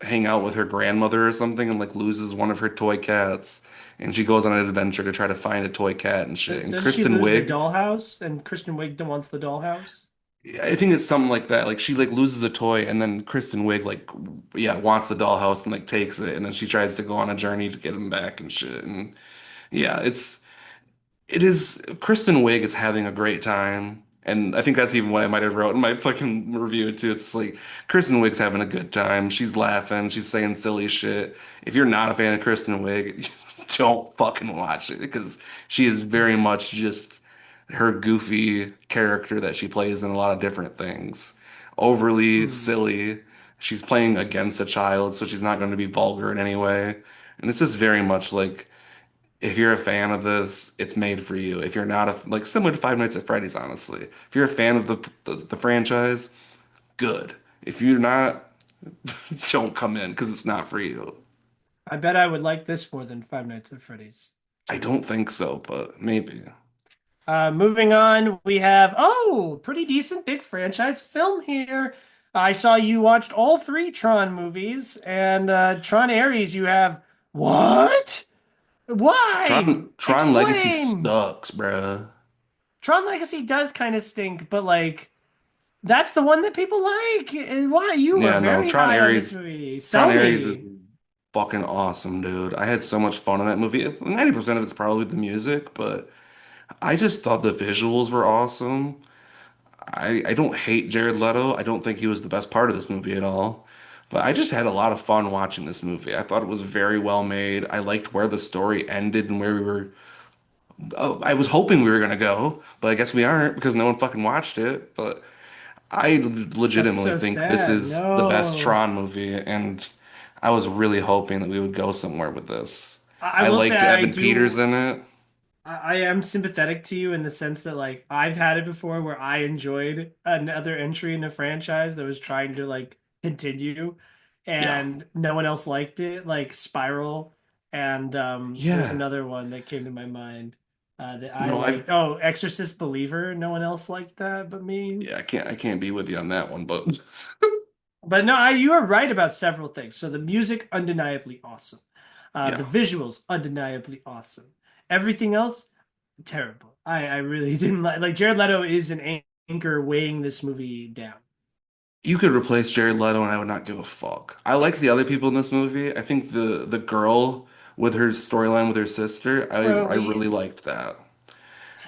[SPEAKER 2] hang out with her grandmother or something and like loses one of her toy cats. And she goes on an adventure to try to find a toy cat and shit. And
[SPEAKER 1] Doesn't she
[SPEAKER 2] Kristen
[SPEAKER 1] lose the
[SPEAKER 2] Wiig,
[SPEAKER 1] dollhouse and Kristen Wiig wants the dollhouse?
[SPEAKER 2] I think it's something like that. Like she like loses a toy and then Kristen Wiig like yeah, wants the dollhouse and like takes it and then she tries to go on a journey to get him back and shit. And yeah, it is Kristen Wiig is having a great time. And I think that's even what I might have wrote in my fucking review too. It's like Kristen Wiig's having a good time. She's laughing, she's saying silly shit. If you're not a fan of Kristen Wiig, don't fucking watch it because she is very
[SPEAKER 1] Hmm.
[SPEAKER 2] much just her goofy character that she plays in a lot of different things. Overly
[SPEAKER 1] Hmm.
[SPEAKER 2] silly. She's playing against a child, so she's not going to be vulgar in any way. And it's just very much like if you're a fan of this, it's made for you. If you're not like similar to Five Nights at Freddy's, honestly. If you're a fan of the franchise, good. If you're not, don't come in because it's not for you.
[SPEAKER 1] I bet I would like this more than Five Nights at Freddy's
[SPEAKER 2] I
[SPEAKER 1] 2.
[SPEAKER 2] don't think so, but maybe.
[SPEAKER 1] Moving on, we have, oh, pretty decent big franchise film here. I saw you watched all three Tron movies, and Tron Ares, you have what? Why?
[SPEAKER 2] Tron Legacy
[SPEAKER 1] Explain.
[SPEAKER 2] sucks, bruh.
[SPEAKER 1] Tron Legacy does kind of stink, but like that's the one that people like. Why? You were
[SPEAKER 2] Yeah, no,
[SPEAKER 1] very high on this movie.
[SPEAKER 2] Tron
[SPEAKER 1] Sell
[SPEAKER 2] Ares is
[SPEAKER 1] me.
[SPEAKER 2] fucking awesome, dude. I had so much fun in that movie. 90% of it's probably the music, but I just thought the visuals were awesome. I don't hate Jared Leto. I don't think he was the best part of this movie at all. But I just had a lot of fun watching this movie. I thought it was very well made. I liked where the story ended and where we were. Oh, I was hoping we were gonna go, but I guess we aren't because no one fucking watched it. But I
[SPEAKER 1] That's
[SPEAKER 2] legitimately
[SPEAKER 1] so
[SPEAKER 2] think this
[SPEAKER 1] sad.
[SPEAKER 2] is the best
[SPEAKER 1] No.
[SPEAKER 2] Tron movie, and I was really hoping that we would go somewhere with this.
[SPEAKER 1] I
[SPEAKER 2] I
[SPEAKER 1] will say
[SPEAKER 2] liked
[SPEAKER 1] I
[SPEAKER 2] Evan Peters
[SPEAKER 1] do.
[SPEAKER 2] in it.
[SPEAKER 1] I am sympathetic to you in the sense that like I've had it before where I enjoyed another entry in a franchise that was trying to like continue
[SPEAKER 2] Yeah.
[SPEAKER 1] and no one else liked it, like Spiral, and there's
[SPEAKER 2] Yeah.
[SPEAKER 1] another one that came to my mind that I
[SPEAKER 2] No, I've
[SPEAKER 1] liked. Oh, Exorcist Believer. No one else liked that but me.
[SPEAKER 2] yeah, I can't be with you on that one, but
[SPEAKER 1] But no, you are right about several things. So the music, undeniably awesome. The
[SPEAKER 2] yeah.
[SPEAKER 1] visuals, undeniably awesome. Everything else, terrible. I really didn't like Jared Leto is an anchor weighing this movie down.
[SPEAKER 2] You could replace Jared Leto and I would not give a fuck. I liked the other people in this movie. I think the girl with her storyline with her sister, I
[SPEAKER 1] Early,
[SPEAKER 2] really liked that.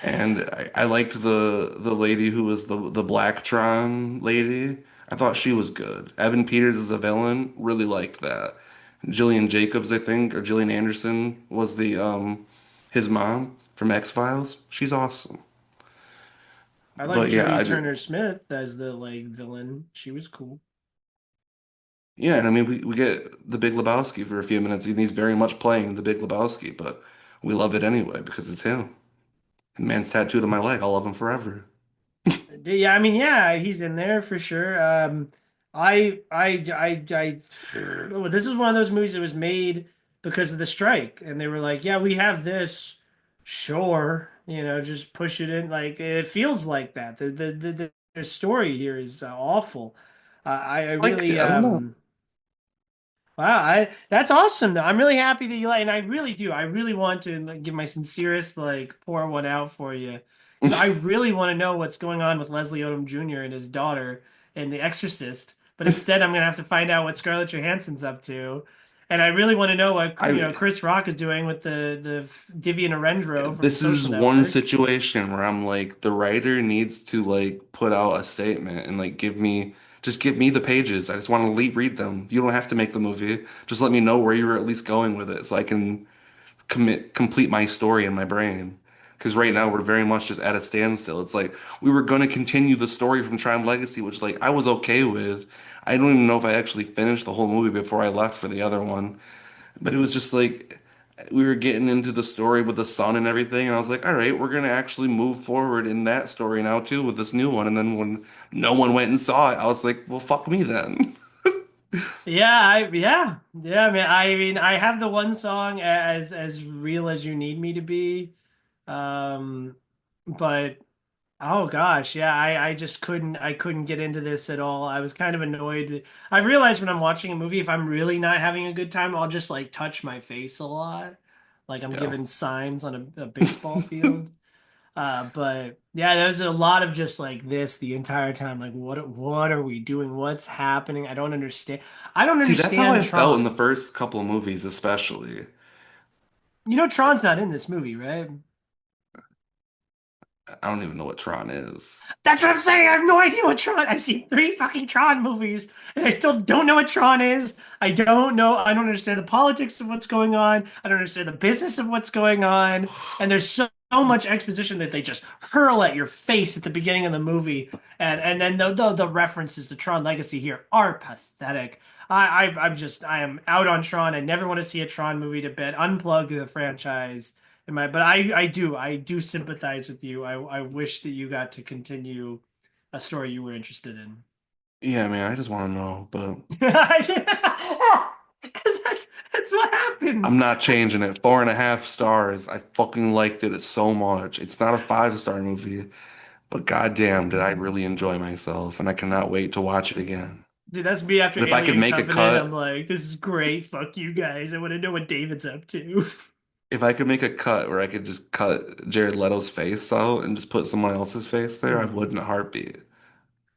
[SPEAKER 2] And I liked the lady who was the Blacktron lady. I thought she was good. Evan Peters as a villain, really liked that. Gillian Jacobs, I think, or Gillian Anderson was the his mom from X-Files. She's awesome.
[SPEAKER 1] I like
[SPEAKER 2] But yeah,
[SPEAKER 1] Jodie Turner Smith as the like villain. She was cool.
[SPEAKER 2] yeah, and I mean we get the Big Lebowski for a few minutes, and he's very much playing the Big Lebowski, but we love it anyway because it's him. Man's tattooed on my leg. I'll love him forever.
[SPEAKER 1] Yeah, I mean, yeah, he's in there for sure. Well, this is one of those movies that was made because of the strike, and they were like, "Yeah, we have this, sure, just push it in." Like it feels like that. The story here is awful. I
[SPEAKER 2] Liked it.
[SPEAKER 1] really
[SPEAKER 2] I don't know.
[SPEAKER 1] Wow, that's awesome though. I'm really happy that you like, and I really do. I really want to like, give my sincerest like pour one out for you because I really want to know what's going on with Leslie Odom Jr. and his daughter in The Exorcist. But instead, I'm gonna have to find out what Scarlett Johansson's up to, and I really want to know what
[SPEAKER 2] I
[SPEAKER 1] Chris Rock is doing with the Divya Narendra from The
[SPEAKER 2] This is
[SPEAKER 1] Social
[SPEAKER 2] one
[SPEAKER 1] Network.
[SPEAKER 2] situation where I'm like, the writer needs to like put out a statement and like give me Just give me the pages. I just want to read them. You don't have to make the movie. Just let me know where you're at least going with it so I can complete my story in my brain. Because right now we're very much just at a standstill. It's like we were going to continue the story from Tron Legacy, which like I was okay with. I don't even know if I actually finished the whole movie before I left for the other one. But it was just like we were getting into the story with the son and everything, and I was like, all right, we're gonna actually move forward in that story now too with this new one. And then when no one went and saw it, I was like, well, fuck me then.
[SPEAKER 1] Yeah. I mean, I have the one song as real as you need me to be. Um, but oh gosh, yeah, I just couldn't get into this at all. I was kind of annoyed. I realized when I'm watching a movie, if I'm really not having a good time, I'll just like touch my face a lot, like I'm
[SPEAKER 2] Yeah.
[SPEAKER 1] giving signs on a baseball field. But yeah, there's a lot of just like this the entire time. Like, what are we doing? What's happening? I don't understand. I don't
[SPEAKER 2] See, that's how
[SPEAKER 1] understand
[SPEAKER 2] I felt in
[SPEAKER 1] Tron.
[SPEAKER 2] the first couple of movies, especially.
[SPEAKER 1] You know, Tron's not in this movie, right?
[SPEAKER 2] I don't even know what Tron is.
[SPEAKER 1] That's what I'm saying. I have no idea what Tron. I've seen three fucking Tron movies, and I still don't know what Tron is. I don't know. I don't understand the politics of what's going on. I don't understand the business of what's going on. And there's so much exposition that they just hurl at your face at the beginning of the movie, and then the references to Tron Legacy here are pathetic. I am out on Tron. I never want to see a Tron movie to bed. Unplug the franchise. But I do sympathize with you. I wish that you got to continue a story you were interested in.
[SPEAKER 2] Yeah, man, I just want to know, but
[SPEAKER 1] Because that's what
[SPEAKER 2] I'm
[SPEAKER 1] happens.
[SPEAKER 2] not changing it. 4.5 stars. I fucking liked it so much. It's not a 5-star movie, but goddamn, did I really enjoy myself, and I cannot wait to watch it again.
[SPEAKER 1] Dude, that's me after
[SPEAKER 2] And if I could
[SPEAKER 1] Alien
[SPEAKER 2] make a
[SPEAKER 1] Covenant. I'm
[SPEAKER 2] cut,
[SPEAKER 1] like, this is great. Fuck you guys. I want to know what David's up to.
[SPEAKER 2] if I could make a cut where I could just cut Jared Leto's face out and just put someone else's face there, I would
[SPEAKER 1] Mhm.
[SPEAKER 2] in a heartbeat.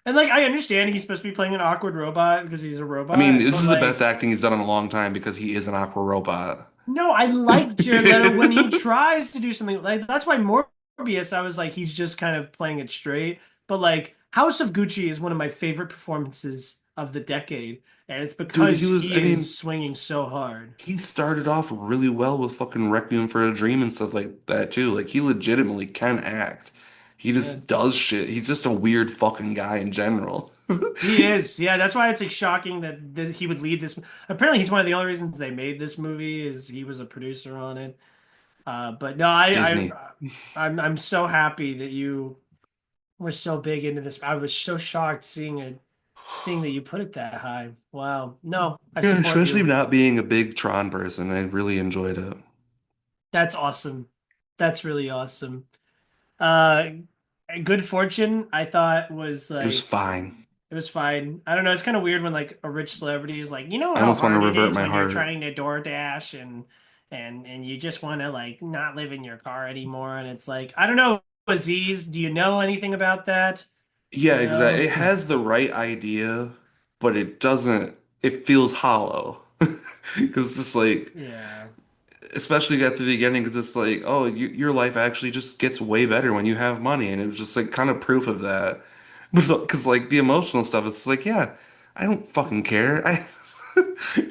[SPEAKER 1] And like, I understand he's supposed to be playing an awkward robot because he's a
[SPEAKER 2] I mean,
[SPEAKER 1] robot,
[SPEAKER 2] this
[SPEAKER 1] but
[SPEAKER 2] is the best
[SPEAKER 1] like,
[SPEAKER 2] acting he's done in a long time because he is an aqua robot.
[SPEAKER 1] no, I like Jared Leto when he tries to do something like that's why Morbius, I was like, he's just kind of playing it straight. But like House of Gucci is one of my favorite performances of the decade, and it's
[SPEAKER 2] Dude,
[SPEAKER 1] because
[SPEAKER 2] I
[SPEAKER 1] he is
[SPEAKER 2] mean,
[SPEAKER 1] swinging so hard.
[SPEAKER 2] he started off really well with fucking Requiem for a Dream and stuff like that too. Like he legitimately can act. He
[SPEAKER 1] Yeah,
[SPEAKER 2] just does shit. He's just a weird fucking guy in general.
[SPEAKER 1] he is. Yeah, that's why it's like shocking that he would lead this. Apparently, he's one of the only reasons they made this movie is he was a producer on it. But no,
[SPEAKER 2] Disney.
[SPEAKER 1] I'm so happy that you were so big into this. I was so shocked seeing that you put it that high. Wow. No, I
[SPEAKER 2] Yeah,
[SPEAKER 1] support
[SPEAKER 2] especially
[SPEAKER 1] you.
[SPEAKER 2] not being a big Tron person. I really enjoyed it.
[SPEAKER 1] That's awesome. That's really awesome. Uh, Good Fortune, I thought was
[SPEAKER 2] It was
[SPEAKER 1] like
[SPEAKER 2] fine.
[SPEAKER 1] it was fine. I don't know. It's kind of weird when like a rich celebrity is like, you know
[SPEAKER 2] I
[SPEAKER 1] how
[SPEAKER 2] almost want to
[SPEAKER 1] hard it
[SPEAKER 2] revert
[SPEAKER 1] is
[SPEAKER 2] my
[SPEAKER 1] when you're
[SPEAKER 2] heart.
[SPEAKER 1] trying to DoorDash and you just want to like not live in your car anymore. And it's like, I don't know, Aziz, do you know anything about that?
[SPEAKER 2] Yeah,
[SPEAKER 1] You
[SPEAKER 2] exactly.
[SPEAKER 1] know?
[SPEAKER 2] It has the right idea, but it doesn't, it feels hollow. Because it's just like,
[SPEAKER 1] Yeah.
[SPEAKER 2] especially at the beginning, because it's like, oh, your life actually just gets way better when you have money. And it was just like kind of proof of that. Because like the emotional stuff, it's like, yeah, I don't fucking care.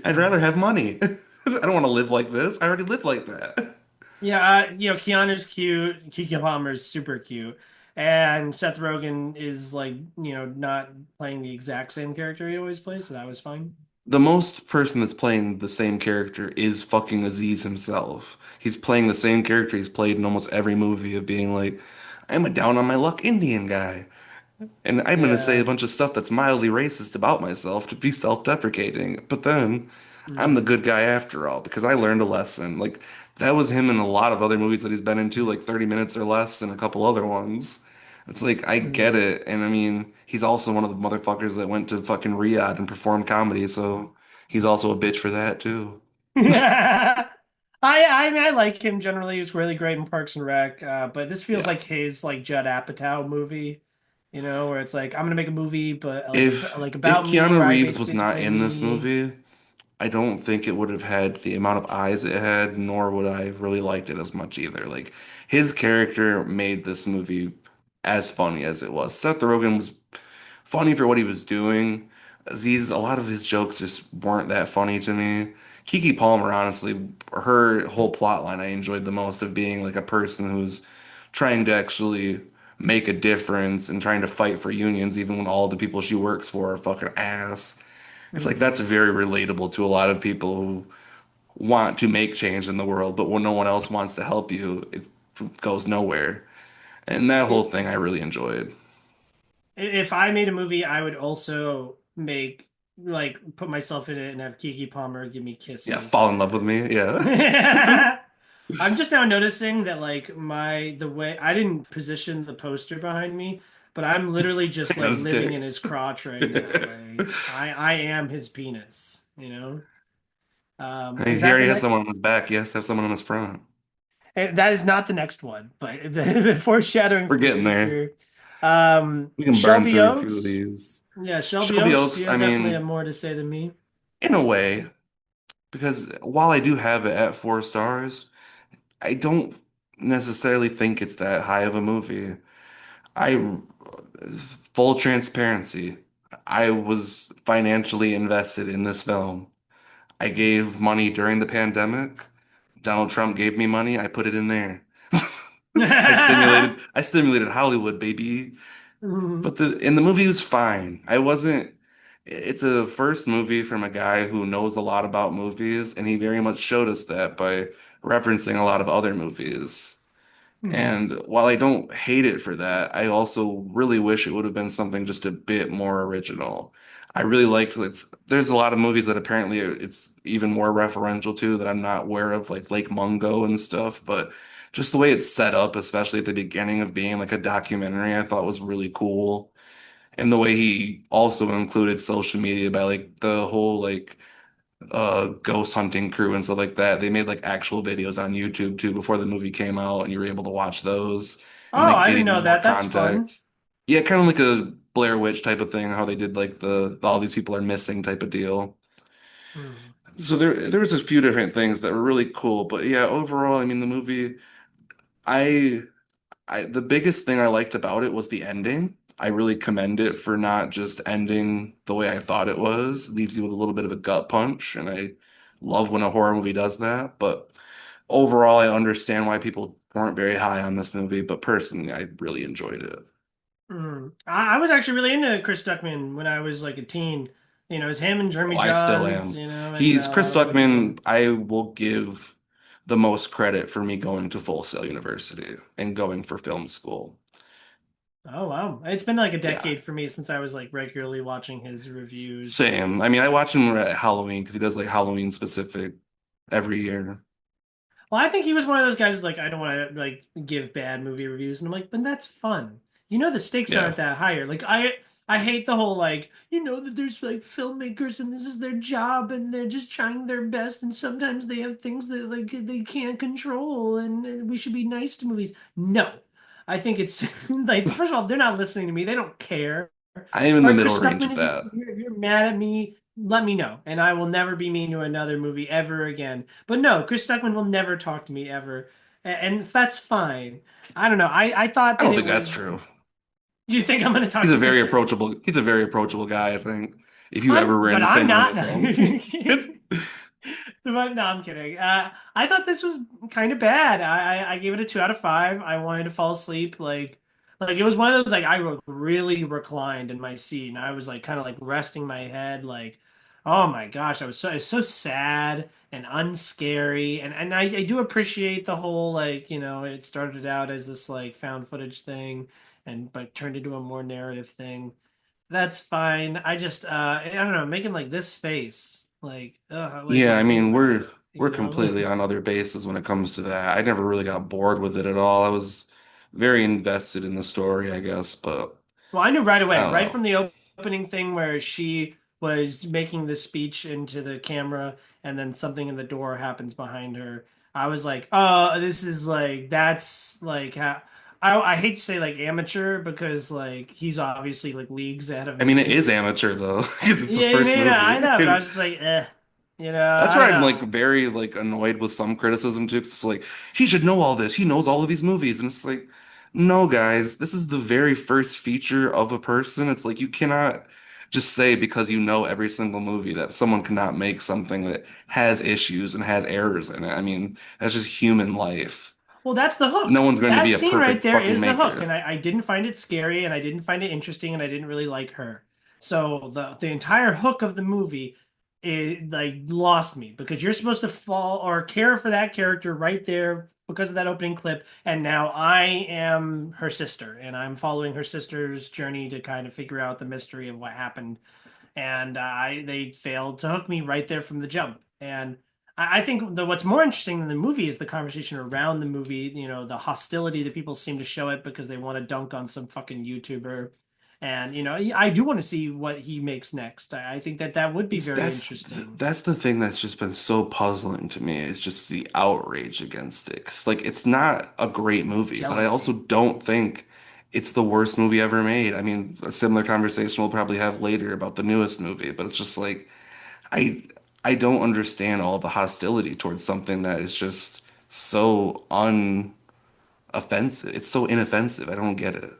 [SPEAKER 2] I'd rather have money. I don't want to live like this. I already live like that.
[SPEAKER 1] Yeah, Keanu's cute, Keke Palmer's super cute, and Seth Rogen is like, not playing the exact same character he always plays, so that was fine.
[SPEAKER 2] The most person that's playing the same character is fucking Aziz himself. He's playing the same character he's played in almost every movie of being like, I'm a down on my luck Indian guy. And I'm gonna say a
[SPEAKER 1] Yeah.
[SPEAKER 2] bunch of stuff that's mildly racist about myself to be self-deprecating. But then I'm the
[SPEAKER 1] Mhm.
[SPEAKER 2] good guy after all because I learned a lesson. Like that was him in a lot of other movies that he's been into, like 30 Minutes or Less and a couple other ones. It's like I get
[SPEAKER 1] Mhm.
[SPEAKER 2] it. And I mean, he's also one of the motherfuckers that went to fucking Riyadh and performed comedy, so he's also a bitch for that too.
[SPEAKER 1] Yeah. I like him generally. He was really great in Parks and Rec, but this feels
[SPEAKER 2] Yeah.
[SPEAKER 1] like his like Judd Apatow movie, where it's like I'm gonna make a movie, but like
[SPEAKER 2] If
[SPEAKER 1] about me, where
[SPEAKER 2] Keanu
[SPEAKER 1] I
[SPEAKER 2] Reeves was
[SPEAKER 1] basically have to
[SPEAKER 2] not
[SPEAKER 1] play
[SPEAKER 2] in this
[SPEAKER 1] me.
[SPEAKER 2] movie, I don't think it would have had the amount of eyes it had, nor would I have really liked it as much either. Like his character made this movie as funny as it was. Seth Rogen was funny for what he was doing. Aziz, a lot of his jokes just weren't that funny to me. Keke Palmer, honestly, her whole plot line I enjoyed the most of being like a person who's trying to actually make a difference and trying to fight for unions even when all the people she works for are fucking ass. It's like
[SPEAKER 1] Mm.
[SPEAKER 2] that's very relatable to a lot of people who want to make change in the world, but when no one else wants to help you, it goes nowhere. And that whole thing I really enjoyed.
[SPEAKER 1] If I made a movie, I would also put myself in it and have Keke Palmer give me
[SPEAKER 2] Yeah,
[SPEAKER 1] kisses.
[SPEAKER 2] fall in love with me. Yeah.
[SPEAKER 1] I'm just now noticing that like the way I didn't position the poster behind me, but I'm literally just
[SPEAKER 2] That
[SPEAKER 1] like
[SPEAKER 2] was
[SPEAKER 1] living in
[SPEAKER 2] dick.
[SPEAKER 1] his crotch right now. Like I am his penis, you know?
[SPEAKER 2] I mean,
[SPEAKER 1] Is
[SPEAKER 2] he
[SPEAKER 1] that
[SPEAKER 2] already
[SPEAKER 1] the
[SPEAKER 2] has
[SPEAKER 1] next?
[SPEAKER 2] someone on his back. He has to have someone on his front.
[SPEAKER 1] That is not the next one, but foreshadowing
[SPEAKER 2] We're
[SPEAKER 1] for the
[SPEAKER 2] getting there.
[SPEAKER 1] future.
[SPEAKER 2] We can burn
[SPEAKER 1] Shelby
[SPEAKER 2] through a few of
[SPEAKER 1] Oaks.
[SPEAKER 2] these.
[SPEAKER 1] Yeah, Shelby
[SPEAKER 2] Shelby
[SPEAKER 1] Oaks,
[SPEAKER 2] Oaks,
[SPEAKER 1] you
[SPEAKER 2] I
[SPEAKER 1] definitely have
[SPEAKER 2] mean,
[SPEAKER 1] more to say than me.
[SPEAKER 2] in a way, because while I do have it at 4 stars, I don't necessarily think it's that high of a movie. I, full transparency, I was financially invested in this film. I gave money during the pandemic. Donald Trump gave me money. I put it in there. I stimulated Hollywood, baby.
[SPEAKER 1] Mhm.
[SPEAKER 2] But the movie was fine. I wasn't. It's a first movie from a guy who knows a lot about movies, and he very much showed us that by referencing a lot of other movies.
[SPEAKER 1] Mhm.
[SPEAKER 2] And while I don't hate it for that, I also really wish it would have been something just a bit more original. I really liked like there's a lot of movies that apparently it's even more referential to that I'm not aware of, like Lake Mungo and stuff, but just the way it's set up, especially at the beginning of being like a documentary, I thought was really cool. And the way he also included social media by like the whole like ghost hunting crew and stuff like that. They made like actual videos on YouTube too before the movie came out, and you were able to watch those and
[SPEAKER 1] Oh,
[SPEAKER 2] like
[SPEAKER 1] I
[SPEAKER 2] get
[SPEAKER 1] didn't
[SPEAKER 2] even
[SPEAKER 1] know
[SPEAKER 2] more
[SPEAKER 1] that. That's fun.
[SPEAKER 2] context. Yeah, kind of like a Blair Witch type of thing, how they did like the all these people are missing type of deal.
[SPEAKER 1] Mhm.
[SPEAKER 2] So there was a few different things that were really cool, but yeah, overall, I mean the movie, I the biggest thing I liked about it was the ending. I really commend it for not just ending the way I thought it was. It leaves you with a little bit of a gut punch, and I love when a horror movie does that. But overall, I understand why people weren't very high on this movie, but personally, I really enjoyed it.
[SPEAKER 1] I was actually really into Chris Duckman when I was like a teen. It was him and Jeremy
[SPEAKER 2] Oh, I still
[SPEAKER 1] Johns,
[SPEAKER 2] am.
[SPEAKER 1] and
[SPEAKER 2] He's
[SPEAKER 1] a lot
[SPEAKER 2] Chris
[SPEAKER 1] of other people.
[SPEAKER 2] Duckman. I will give the most credit for me going to Full Sail University and going for film school.
[SPEAKER 1] Oh wow. It's been like a
[SPEAKER 2] Yeah.
[SPEAKER 1] decade for me since I was like regularly watching his reviews.
[SPEAKER 2] Same. I mean, I watch him at Halloween because he does like Halloween specific every year.
[SPEAKER 1] Well, I think he was one of those guys who's like, I don't want to like give bad movie reviews, and I'm like, but that's fun. The stakes
[SPEAKER 2] Yeah.
[SPEAKER 1] aren't that higher. Like I hate the whole like, that there's like filmmakers and this is their job and they're just trying their best and sometimes they have things that like they can't control and we should be nice to movies. No. I think it's like first of all, they're not listening to me. They don't care.
[SPEAKER 2] I am in
[SPEAKER 1] All
[SPEAKER 2] the
[SPEAKER 1] right,
[SPEAKER 2] middle
[SPEAKER 1] Chris
[SPEAKER 2] range
[SPEAKER 1] Stuckman,
[SPEAKER 2] of
[SPEAKER 1] if you
[SPEAKER 2] that.
[SPEAKER 1] if you're, if you're mad at me, let me know, and I will never be mean to another movie ever again. But no, Chris Stuckman will never talk to me ever, and that's fine. I don't know. I thought
[SPEAKER 2] I
[SPEAKER 1] that
[SPEAKER 2] don't
[SPEAKER 1] it
[SPEAKER 2] think that's
[SPEAKER 1] was.
[SPEAKER 2] true.
[SPEAKER 1] You think I'm going to talk to Chris Stuckman?
[SPEAKER 2] He's a very approachable guy, I think. If you ever ran
[SPEAKER 1] But
[SPEAKER 2] the
[SPEAKER 1] I'm
[SPEAKER 2] same room
[SPEAKER 1] not.
[SPEAKER 2] as him.
[SPEAKER 1] But no, I'm kidding. I thought this was kind of bad. I gave it a 2 out of 5. I wanted to fall asleep. Like it was one of those like I really reclined in my seat and I was like kind of like resting my head like, oh my gosh, it's so sad and unscary and I do appreciate the whole like it started out as this like found footage thing and but turned into a more narrative thing. That's fine. I don't know, making like this face, like
[SPEAKER 2] Yeah,
[SPEAKER 1] when
[SPEAKER 2] I
[SPEAKER 1] I think
[SPEAKER 2] mean,
[SPEAKER 1] about
[SPEAKER 2] we're
[SPEAKER 1] it.
[SPEAKER 2] completely on other bases when it comes to that. I never really got bored with it at all. I was very invested in the story, I guess, but
[SPEAKER 1] Well, I knew right
[SPEAKER 2] I
[SPEAKER 1] away,
[SPEAKER 2] don't
[SPEAKER 1] right
[SPEAKER 2] know.
[SPEAKER 1] from the opening thing where she was making the speech into the camera and then something in the door happens behind her. I was like, oh, this is like that's like how I hate to say like amateur because like he's obviously like leagues ahead of
[SPEAKER 2] I mean, it
[SPEAKER 1] me.
[SPEAKER 2] is amateur though, because it's his
[SPEAKER 1] Yeah, you
[SPEAKER 2] first
[SPEAKER 1] may not, I
[SPEAKER 2] movie.
[SPEAKER 1] know, but I was just like,
[SPEAKER 2] That's
[SPEAKER 1] I
[SPEAKER 2] where
[SPEAKER 1] don't
[SPEAKER 2] I'm like
[SPEAKER 1] know.
[SPEAKER 2] very like annoyed with some criticism too. 'Cause it's like he should know all this. He knows all of these movies, and it's like No, guys, this is the very first feature of a person. It's like you cannot just say because you know every single movie that someone cannot make something that has issues and has errors in it. I mean, that's just human life.
[SPEAKER 1] Well, that's the
[SPEAKER 2] No
[SPEAKER 1] hook.
[SPEAKER 2] one's going to
[SPEAKER 1] That
[SPEAKER 2] be a
[SPEAKER 1] scene right
[SPEAKER 2] perfect
[SPEAKER 1] there
[SPEAKER 2] fucking
[SPEAKER 1] is the hook,
[SPEAKER 2] maker.
[SPEAKER 1] and I didn't find it scary, and I didn't find it interesting, and I didn't really like her. So the entire hook of the movie it like lost me because you're supposed to fall or care for that character right there because of that opening clip, and now I am her sister, and I'm following her sister's journey to kind of figure out the mystery of what happened, and they failed to hook me right there from the jump. And I think what's more interesting than the movie is the conversation around the movie. You know, the hostility that people seem to show it because they want to dunk on some fucking YouTuber. And I do want to see what he makes next. I think that that would be
[SPEAKER 2] It's,
[SPEAKER 1] very
[SPEAKER 2] that's
[SPEAKER 1] interesting.
[SPEAKER 2] that's the thing that's just been so puzzling to me is just the outrage against it. 'Cause, like it's not a great movie, but I also
[SPEAKER 1] Jealousy.
[SPEAKER 2] don't think it's the worst movie ever made. I mean, a similar conversation we'll probably have later about the newest movie, but it's just like I I don't understand all the hostility towards something that is just so unoffensive. It's so inoffensive. I don't get it.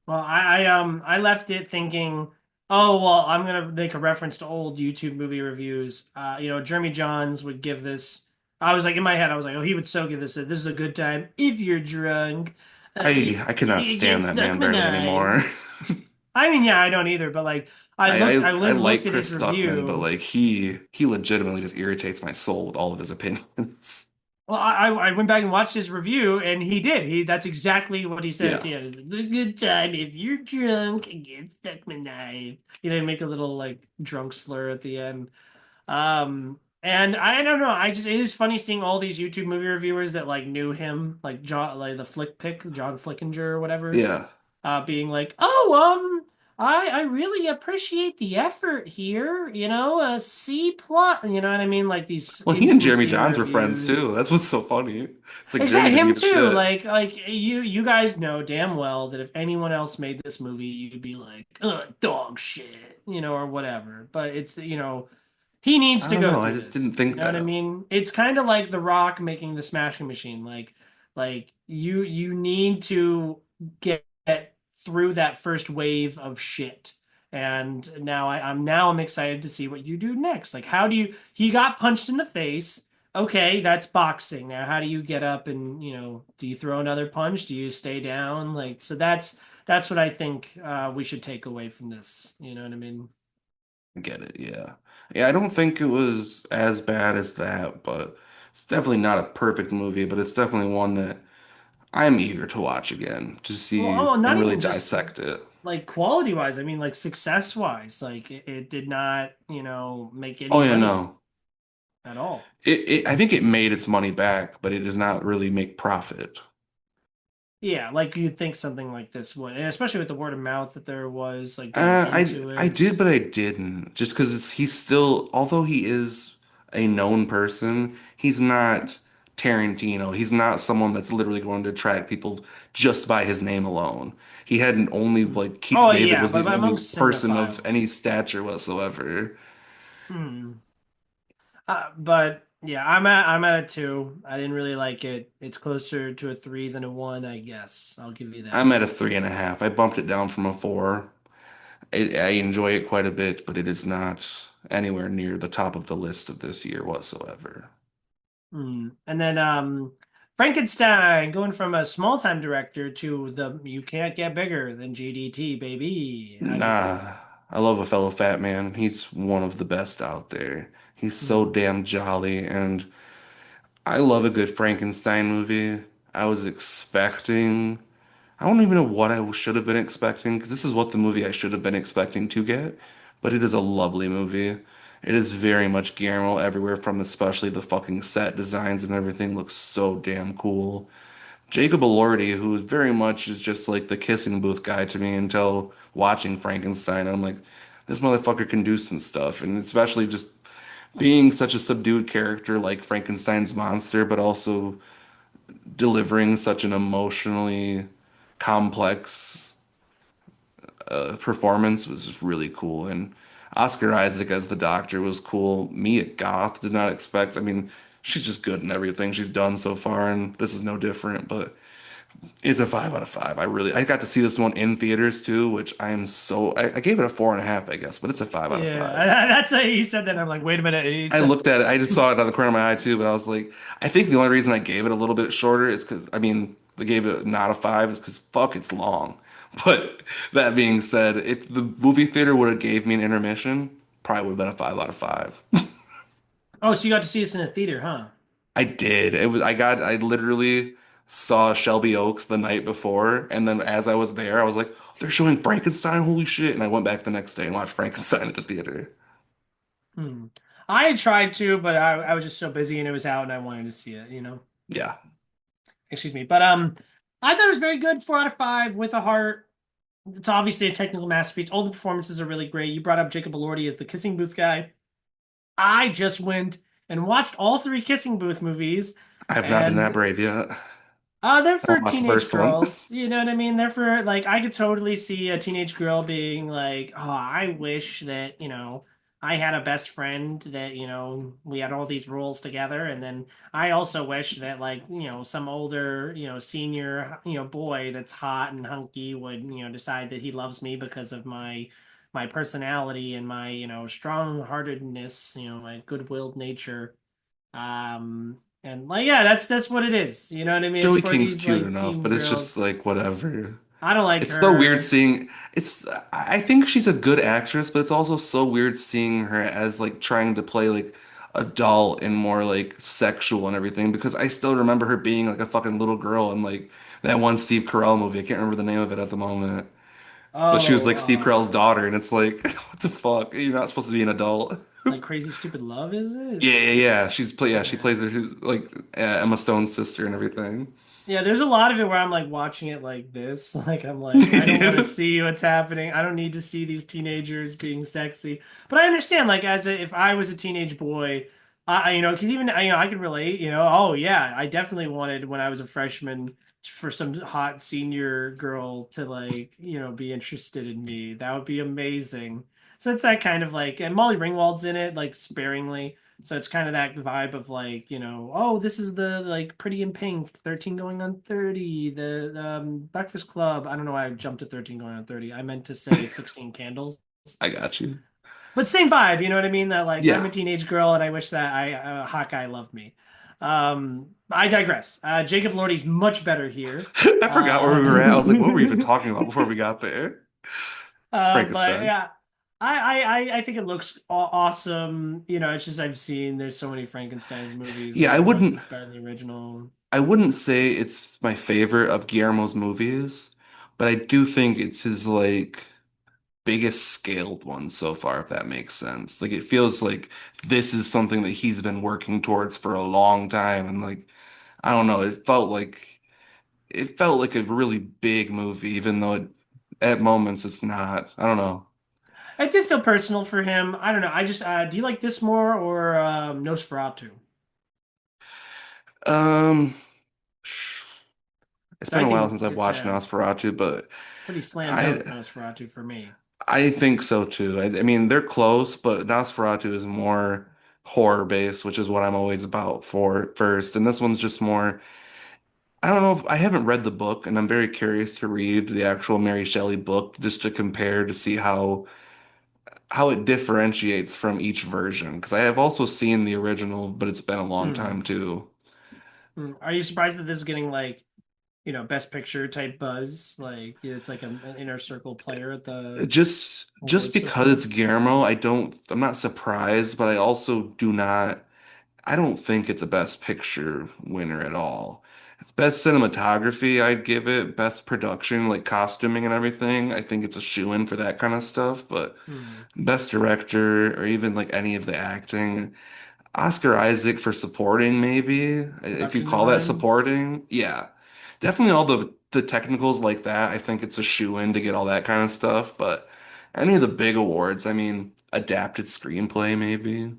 [SPEAKER 1] Well, I left it thinking, oh well, I'm gonna make a reference to old YouTube movie reviews. Jeremy Johns would give this. I was like in my head, I was like, oh, he would so give this. This is a good time if you're drunk.
[SPEAKER 2] I cannot
[SPEAKER 1] You get
[SPEAKER 2] stand that man barely anymore.
[SPEAKER 1] Stuckmanized. I mean, yeah, I don't either, but like I
[SPEAKER 2] I
[SPEAKER 1] looked
[SPEAKER 2] like
[SPEAKER 1] at his
[SPEAKER 2] Chris Stuckman, but
[SPEAKER 1] review.
[SPEAKER 2] like he legitimately just irritates my soul with all of his opinions.
[SPEAKER 1] Well, I went back and watched his review, and he did. That's exactly what he said at
[SPEAKER 2] Yeah.
[SPEAKER 1] the end. It's a good time if you're drunk and get stuck with knife. Make a little like drunk slur at the end. And I don't know. It is funny seeing all these YouTube movie reviewers that like knew him, like John, like the Flick Pick, John Flickinger or whatever,
[SPEAKER 2] Yeah.
[SPEAKER 1] being like, "Oh, I really appreciate the effort here. C plot. You know what I mean? Like these
[SPEAKER 2] Well, he and Jeremy
[SPEAKER 1] insincere
[SPEAKER 2] Johns were friends
[SPEAKER 1] reviews.
[SPEAKER 2] too. That's what's so funny. It's like Jeremy
[SPEAKER 1] Exactly,
[SPEAKER 2] didn't
[SPEAKER 1] him
[SPEAKER 2] give a
[SPEAKER 1] too.
[SPEAKER 2] shit.
[SPEAKER 1] You guys know damn well that if anyone else made this movie, you'd be like, dog shit, or whatever. But he needs
[SPEAKER 2] I
[SPEAKER 1] to
[SPEAKER 2] don't
[SPEAKER 1] go
[SPEAKER 2] know. I
[SPEAKER 1] through
[SPEAKER 2] just
[SPEAKER 1] this.
[SPEAKER 2] didn't
[SPEAKER 1] You
[SPEAKER 2] think
[SPEAKER 1] know what I
[SPEAKER 2] that.
[SPEAKER 1] mean? It's kind of like The Rock making the Smashing Machine. Like you need to get through that first wave of shit. And I'm excited to see what you do next. Like, how do you? He got punched in the face. Okay, that's boxing. Now, how do you get up and do you throw another punch? Do you stay down? Like, so that's what I think we should take away from this. You know what I mean?
[SPEAKER 2] I get it. Yeah. Yeah, I don't think it was as bad as that, but it's definitely not a perfect movie, but it's definitely one that I'm eager to watch again to
[SPEAKER 1] Well,
[SPEAKER 2] see
[SPEAKER 1] oh, not
[SPEAKER 2] and really
[SPEAKER 1] even just
[SPEAKER 2] dissect it.
[SPEAKER 1] like quality wise. I mean, like success wise. Like it did not, make any
[SPEAKER 2] Oh yeah,
[SPEAKER 1] money
[SPEAKER 2] no.
[SPEAKER 1] at all.
[SPEAKER 2] I think it made its money back, but it does not really make profit.
[SPEAKER 1] Yeah, like you'd think something like this would, and especially with the word of mouth that there was like going into
[SPEAKER 2] I
[SPEAKER 1] it.
[SPEAKER 2] did, but I didn't. Just because he's still, although he is a known person, he's not Tarantino. He's not someone that's literally going to attract people just by his name alone. He hadn't only
[SPEAKER 1] Hmm.
[SPEAKER 2] like Keith
[SPEAKER 1] Oh
[SPEAKER 2] David
[SPEAKER 1] yeah,
[SPEAKER 2] was the
[SPEAKER 1] but
[SPEAKER 2] only
[SPEAKER 1] amongst
[SPEAKER 2] person of any
[SPEAKER 1] cinephiles.
[SPEAKER 2] stature whatsoever.
[SPEAKER 1] Hmm. But yeah, I'm at a two. I didn't really like it. It's closer to a three than a one, I guess. I'll give you
[SPEAKER 2] I'm
[SPEAKER 1] that.
[SPEAKER 2] at a 3.5. I bumped it down from a 4. I enjoy it quite a bit, but it is not anywhere near the top of the list of this year whatsoever.
[SPEAKER 1] Hmm. And then Frankenstein going from a small time director to the you can't get bigger than GDT, baby. How'd you feel?
[SPEAKER 2] Nah, I love a fellow fat man. He's one of the best out there. He's so
[SPEAKER 1] Hmm.
[SPEAKER 2] damn jolly, and I love a good Frankenstein movie. I was expecting, I don't even know what I should have been expecting, because this is what the movie I should have been expecting to get, but it is a lovely movie. It is very much Guillermo everywhere from, especially the fucking set designs and everything looks so damn cool. Jacob Elordi, who very much is just like the kissing booth guy to me until watching Frankenstein. I'm like, this motherfucker can do some stuff, and especially just being such a subdued character like Frankenstein's monster, but also delivering such an emotionally complex performance was really cool. And Oscar Isaac as the Doctor was cool. Mia Goth did not expect. I mean, she's just good in everything she's done so far, and this is no different, but. It's a 5 out of 5. I got to see this one in theaters too, which I gave it a 4.5, I guess, but it's a five out of
[SPEAKER 1] Yeah,
[SPEAKER 2] five.
[SPEAKER 1] that's how you said that. I'm like, wait a minute.
[SPEAKER 2] I looked at it, I just saw it on the corner of my eye too, but I was like, I think the only reason I gave it a little bit shorter is because, I mean, they gave it not a five is because fuck, it's long. But that being said, if the movie theater would have gave me an intermission, probably would have been a 5 out of 5.
[SPEAKER 1] Oh, so you got to see this in a theater, huh?
[SPEAKER 2] I did. I literally saw Shelby Oaks the night before, and then as I was there, I was like, they're showing Frankenstein, holy shit. And I went back the next day and watched Frankenstein at the theater.
[SPEAKER 1] Hmm. I had tried to, but I was just so busy and it was out and I wanted to see it,
[SPEAKER 2] Yeah.
[SPEAKER 1] Excuse me. But I thought it was very good, 4 out of 5 with a heart. It's obviously a technical masterpiece. All the performances are really great. You brought up Jacob Elordi as the kissing booth guy. I just went and watched all three Kissing Booth movies,
[SPEAKER 2] I have not been that
[SPEAKER 1] and
[SPEAKER 2] brave yet.
[SPEAKER 1] they're
[SPEAKER 2] I
[SPEAKER 1] for
[SPEAKER 2] watched the
[SPEAKER 1] teenage
[SPEAKER 2] first one.
[SPEAKER 1] girls. You know what I mean? They're for like I could totally see a teenage girl being like, "Oh, I wish that I had a best friend that we had all these rules together, and then I also wish that like some older senior boy that's hot and hunky would decide that he loves me because of my personality and my strong-heartedness, my good-willed nature." And like, yeah, that's what it is. You know what I mean? It's
[SPEAKER 2] Joey
[SPEAKER 1] for
[SPEAKER 2] King's
[SPEAKER 1] these
[SPEAKER 2] cute
[SPEAKER 1] like
[SPEAKER 2] enough,
[SPEAKER 1] teen
[SPEAKER 2] but it's just
[SPEAKER 1] girls.
[SPEAKER 2] like whatever.
[SPEAKER 1] I don't like
[SPEAKER 2] It's so weird
[SPEAKER 1] her.
[SPEAKER 2] seeing I think she's a good actress, but it's also so weird seeing her as like trying to play like adult and more like sexual and everything because I still remember her being like a fucking little girl in like that one Steve Carell movie. I can't remember the name of it at the moment. But she was
[SPEAKER 1] Oh,
[SPEAKER 2] like Steve Carell's daughter, and it's like, what the fuck? You're not supposed to be an adult.
[SPEAKER 1] like Crazy Stupid Love, is it?
[SPEAKER 2] Yeah, yeah, yeah. She
[SPEAKER 1] Yeah.
[SPEAKER 2] plays her like Emma Stone's sister and everything.
[SPEAKER 1] Yeah, there's a lot of it where I'm like watching it like this. Like I'm like, I don't want to see what's happening. I don't need to see these teenagers being sexy. But I understand, like, if I was a teenage boy, because even I can relate. Oh yeah, I definitely wanted when I was a freshman for some hot senior girl to like be interested in me. That would be amazing. So it's that kind of like, and Molly Ringwald's in it like sparingly. So it's kind of that vibe of like, oh, this is the like Pretty in Pink, 13 going on 30, the Breakfast Club. I don't know why I jumped to 13 going on 30. I meant to say 16 Candles.
[SPEAKER 2] I got you.
[SPEAKER 1] But same vibe, you know what I mean? That like I'm a
[SPEAKER 2] Yeah.
[SPEAKER 1] teenage girl and I wish that Hawkeye loved me. I digress. Jacob Lordy's much better here.
[SPEAKER 2] I forgot where we were at. I was like, what were we even
[SPEAKER 1] Um,
[SPEAKER 2] talking about before we got there?
[SPEAKER 1] but
[SPEAKER 2] Frankenstein.
[SPEAKER 1] yeah, I think it looks awesome. It's just I've seen there's so many Frankenstein's movies
[SPEAKER 2] Yeah,
[SPEAKER 1] that one is better than the original.
[SPEAKER 2] I wouldn't say it's my favorite of Guillermo's movies, but I do think it's his like biggest scaled one so far, if that makes sense. Like it feels like this is something that he's been working towards for a long time, and like I don't know, it felt like a really big movie, even though at moments it's not. I don't know.
[SPEAKER 1] It did feel personal for him. I don't know. I just do you like this more or Nosferatu?
[SPEAKER 2] Um, sh- it's
[SPEAKER 1] So
[SPEAKER 2] been
[SPEAKER 1] I
[SPEAKER 2] a while
[SPEAKER 1] think
[SPEAKER 2] since I've
[SPEAKER 1] it's
[SPEAKER 2] watched
[SPEAKER 1] a
[SPEAKER 2] Nosferatu, but
[SPEAKER 1] pretty slam
[SPEAKER 2] I
[SPEAKER 1] dunk Nosferatu for me.
[SPEAKER 2] I think so too. I mean, they're close, but Nosferatu is more horror based, which is what I'm always about for first. And this one's just more. I don't know if I haven't read the book, and I'm very curious to read the actual Mary Shelley book just to compare to see how it differentiates from each version. Because I have also seen the original, but it's been a long
[SPEAKER 1] Hmm.
[SPEAKER 2] time too.
[SPEAKER 1] Are you surprised that this is getting like best picture type buzz? Like it's like an inner circle player at the
[SPEAKER 2] Just
[SPEAKER 1] award
[SPEAKER 2] because it's
[SPEAKER 1] circle.
[SPEAKER 2] Guillermo, I'm not surprised, but I also do not. I don't think it's a Best Picture winner at all. It's Best Cinematography, I'd give it. Best Production, like costuming and everything. I think it's a shoe-in for that kind of stuff. But
[SPEAKER 1] Hmm.
[SPEAKER 2] Best Director, or even like any of the acting, Oscar Isaac for supporting, maybe. If you
[SPEAKER 1] Production
[SPEAKER 2] call that
[SPEAKER 1] design.
[SPEAKER 2] supporting, yeah. Definitely all the technicals like that. I think it's a shoe-in to get all that kind of stuff. But any of the big awards, I mean, adapted screenplay, maybe.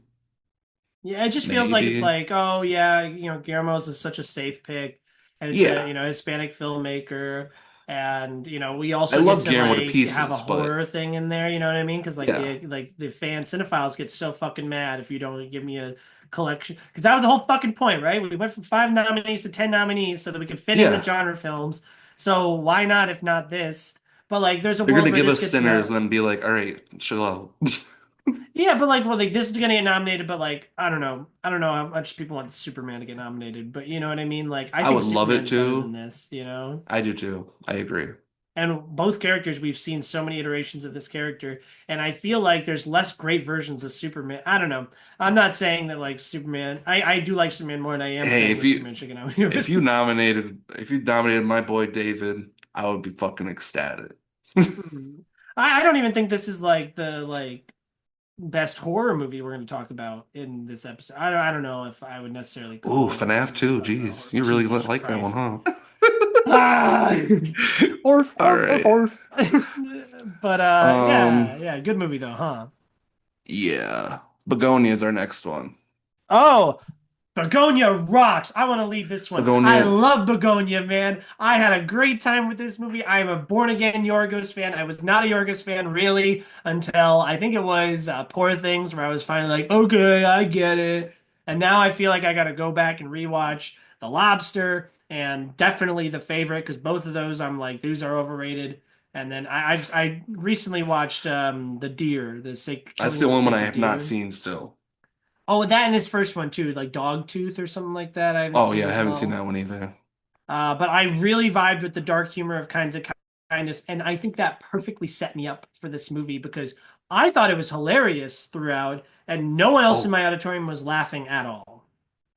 [SPEAKER 1] Yeah, it just feels like it's
[SPEAKER 2] Maybe.
[SPEAKER 1] like, oh yeah, Guillermo's is such a safe pick, and it's a
[SPEAKER 2] Yeah.
[SPEAKER 1] Hispanic filmmaker, And we
[SPEAKER 2] I
[SPEAKER 1] also get
[SPEAKER 2] love
[SPEAKER 1] to
[SPEAKER 2] Guillermo to
[SPEAKER 1] like have a
[SPEAKER 2] pieces, but
[SPEAKER 1] horror thing in there, you know what I mean? Because
[SPEAKER 2] yeah,
[SPEAKER 1] the fan cinephiles get so fucking mad if you don't give me a collection. Because that was the whole fucking point, right? We went from 5 nominees to 10 nominees so that we could fit in the
[SPEAKER 2] yeah,
[SPEAKER 1] genre films. So why not if not this? But like, there's a
[SPEAKER 2] they're
[SPEAKER 1] world
[SPEAKER 2] gonna
[SPEAKER 1] where
[SPEAKER 2] give
[SPEAKER 1] this
[SPEAKER 2] us
[SPEAKER 1] gets
[SPEAKER 2] Sinners
[SPEAKER 1] no.
[SPEAKER 2] and then be like, all right, chill out.
[SPEAKER 1] Yeah, but like, well, like this is gonna get nominated, but like, I don't know. I don't know how much people want Superman to get nominated, but you know what I mean? Like, I
[SPEAKER 2] I
[SPEAKER 1] think
[SPEAKER 2] would love it
[SPEAKER 1] Superman's better than
[SPEAKER 2] too.
[SPEAKER 1] this.
[SPEAKER 2] I do too. I agree.
[SPEAKER 1] And both characters, we've seen so many iterations of this character, and I feel like there's less great versions of Superman. I don't know. I'm not saying that like Superman. I do like Superman more than I am
[SPEAKER 2] Hey,
[SPEAKER 1] saying that Superman should get nominated.
[SPEAKER 2] if you nominated my boy David, I would be fucking ecstatic.
[SPEAKER 1] I don't even think this is like the like best horror movie we're going to talk about in this episode. I don't know if I would necessarily
[SPEAKER 2] Ooh,
[SPEAKER 1] call it a horror
[SPEAKER 2] FNAF
[SPEAKER 1] movie
[SPEAKER 2] 2,
[SPEAKER 1] talking about
[SPEAKER 2] jeez.
[SPEAKER 1] horror.
[SPEAKER 2] You really
[SPEAKER 1] Jesus
[SPEAKER 2] like that one,
[SPEAKER 1] Christ.
[SPEAKER 2] huh?
[SPEAKER 1] Ah! Orf,
[SPEAKER 2] All
[SPEAKER 1] orf, orf,
[SPEAKER 2] right.
[SPEAKER 1] orf. But
[SPEAKER 2] Um,
[SPEAKER 1] yeah, good movie though, huh?
[SPEAKER 2] yeah. Begonia is our next one.
[SPEAKER 1] Oh, Begonia rocks. I want to lead this one. I
[SPEAKER 2] Begonia,
[SPEAKER 1] love Begonia, man. I had a great time with this movie. I am a born again Yorgos fan. I was not a Yorgos fan really until I think it was Poor Things, where I was finally like, okay, I get it. And now I feel like I got to go back and rewatch The Lobster and definitely The Favorite because both of those I'm like, these are overrated. And then I recently watched The Deer,
[SPEAKER 2] that's
[SPEAKER 1] Killing
[SPEAKER 2] the
[SPEAKER 1] of the
[SPEAKER 2] only one I
[SPEAKER 1] Sacred
[SPEAKER 2] have not
[SPEAKER 1] Deer.
[SPEAKER 2] seen still.
[SPEAKER 1] Oh, that and his first one too, like Dogtooth or something like that. I haven't
[SPEAKER 2] Oh
[SPEAKER 1] seen
[SPEAKER 2] yeah, I
[SPEAKER 1] as
[SPEAKER 2] haven't seen
[SPEAKER 1] well.
[SPEAKER 2] that one either.
[SPEAKER 1] But I really vibed with the dark humor of Kinds of Kindness, and I think that perfectly set me up for this movie because I thought it was hilarious throughout, and no one else in
[SPEAKER 2] Oh,
[SPEAKER 1] my auditorium was laughing at all.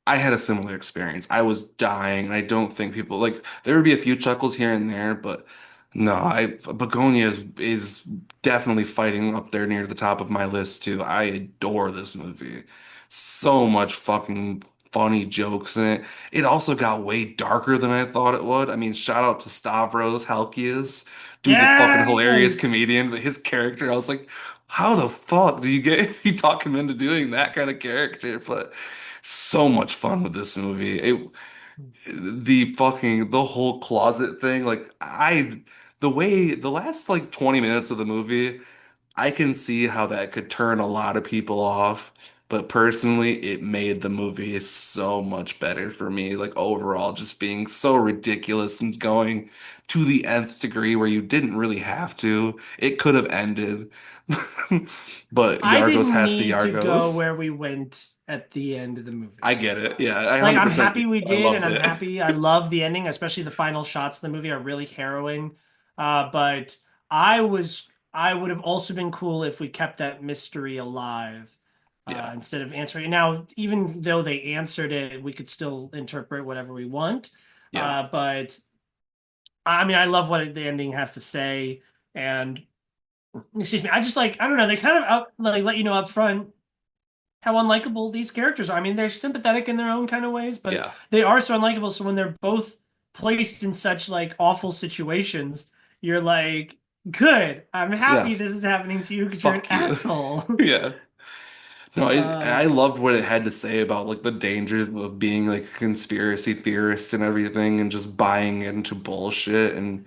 [SPEAKER 2] I had a similar experience. I was dying, and I don't think people like there would be a few chuckles here and there, but no, I Begonia is definitely fighting up there near the top of my list too. I adore this movie. So much fucking funny jokes in it. It also got way darker than I thought it would. I mean, shout out to Stavros Halkias. Dude's a fucking hilarious
[SPEAKER 1] Yes!
[SPEAKER 2] comedian, but his character, I was like, how the fuck do you get you talk him into doing that kind of character? But so much fun with this movie. The whole closet thing, the way the last like 20 minutes of the movie, I can see how that could turn a lot of people off. But personally, it made the movie so much better for me. Like overall, just being so ridiculous and going to the nth degree where you didn't really have to. It could have ended. But
[SPEAKER 1] I
[SPEAKER 2] Yargos
[SPEAKER 1] didn't
[SPEAKER 2] has to
[SPEAKER 1] need to go
[SPEAKER 2] Yargos.
[SPEAKER 1] where we went at the end of the
[SPEAKER 2] I
[SPEAKER 1] movie.
[SPEAKER 2] get it. Yeah, I
[SPEAKER 1] Like, I'm
[SPEAKER 2] 100%
[SPEAKER 1] happy
[SPEAKER 2] get
[SPEAKER 1] we
[SPEAKER 2] it. I
[SPEAKER 1] did, and
[SPEAKER 2] loved
[SPEAKER 1] I'm
[SPEAKER 2] it.
[SPEAKER 1] happy. I love the ending, especially the final shots of the movie are really harrowing. But I would have also been cool if we kept that mystery alive,
[SPEAKER 2] Yeah.
[SPEAKER 1] instead of answering it. Now, even though they answered it, we could still interpret whatever we want.
[SPEAKER 2] Yeah.
[SPEAKER 1] But I mean, I love what the ending has to say, and excuse me, I just like, I don't know, they kind of like let you know up front how unlikable these characters are. I mean, they're sympathetic in their own kind of ways, but
[SPEAKER 2] Yeah.
[SPEAKER 1] they are so unlikable. So when they're both placed in such like awful situations, you're like, good. I'm
[SPEAKER 2] Yeah.
[SPEAKER 1] happy this is happening to you because you're an
[SPEAKER 2] Fuck you.
[SPEAKER 1] asshole.
[SPEAKER 2] Yeah. No, I
[SPEAKER 1] Uh,
[SPEAKER 2] loved what it had to say about like the danger of being like a conspiracy theorist and everything and just buying into bullshit and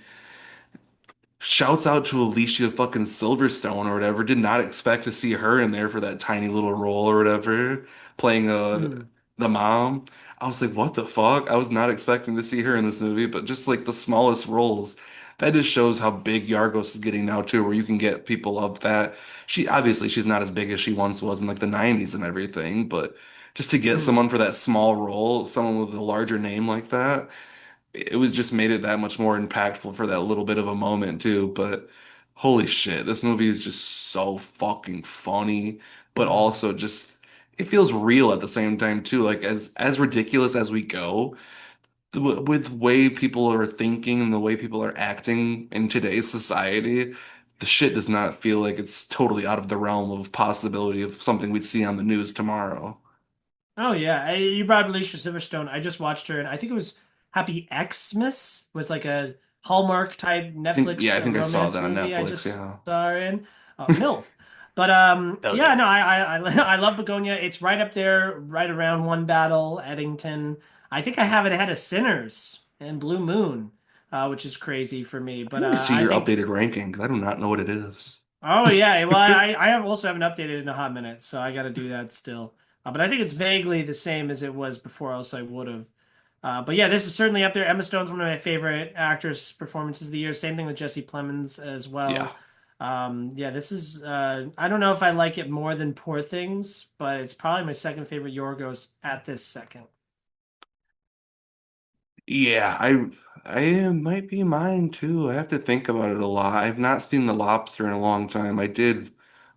[SPEAKER 2] shouts out to Alicia fucking Silverstone or whatever. Did not expect to see her in there for that tiny little role or whatever, playing
[SPEAKER 1] hmm.
[SPEAKER 2] the mom. I was like, what the fuck? I was not expecting to see her in this movie, but just like the smallest roles. That just shows how big Yargos is getting now too, where you can get people of that. She's not as big as she once was in like the 90s and everything, but just to get
[SPEAKER 1] Hmm.
[SPEAKER 2] someone for that small role, someone with a larger name like that, it was just made it that much more impactful for that little bit of a moment too. But holy shit, this movie is just so fucking funny, but
[SPEAKER 1] Hmm.
[SPEAKER 2] also just it feels real at the same time too. Like as ridiculous as we go, with way people are thinking and the way people are acting in today's society, the shit does not feel like it's totally out of the realm of possibility of something we'd see on the news tomorrow.
[SPEAKER 1] Oh yeah, you brought up Alicia Silverstone. I just watched her, and I think it was Happy Xmas was like a Hallmark type
[SPEAKER 2] Yeah,
[SPEAKER 1] Netflix
[SPEAKER 2] I think I saw
[SPEAKER 1] romance
[SPEAKER 2] that on
[SPEAKER 1] movie. I
[SPEAKER 2] Netflix.
[SPEAKER 1] just
[SPEAKER 2] Yeah.
[SPEAKER 1] saw her in MILF. But
[SPEAKER 2] Hell
[SPEAKER 1] yeah,
[SPEAKER 2] yeah.
[SPEAKER 1] no, I love Begonia. It's right up there, right around One Battle, Eddington. I think I have it ahead of Sinners and Blue Moon. which is crazy for me.
[SPEAKER 2] I
[SPEAKER 1] But
[SPEAKER 2] need to see
[SPEAKER 1] I
[SPEAKER 2] your
[SPEAKER 1] think,
[SPEAKER 2] updated ranking because I do not know what it is.
[SPEAKER 1] oh yeah, well I have also haven't updated in a hot minute, so I got to do that still. But I think it's vaguely the same as it was before, else I would have. But yeah, this is certainly up there. Emma Stone's one of my favorite actress performances of the year. Same thing with Jesse Plemons as
[SPEAKER 2] Yeah.
[SPEAKER 1] well. Yeah, this is I don't know if I like it more than Poor Things, but it's probably my second favorite Yorgos at this second.
[SPEAKER 2] Yeah, I might be mine too. I have to think about it a lot. I've not seen The Lobster in a long time.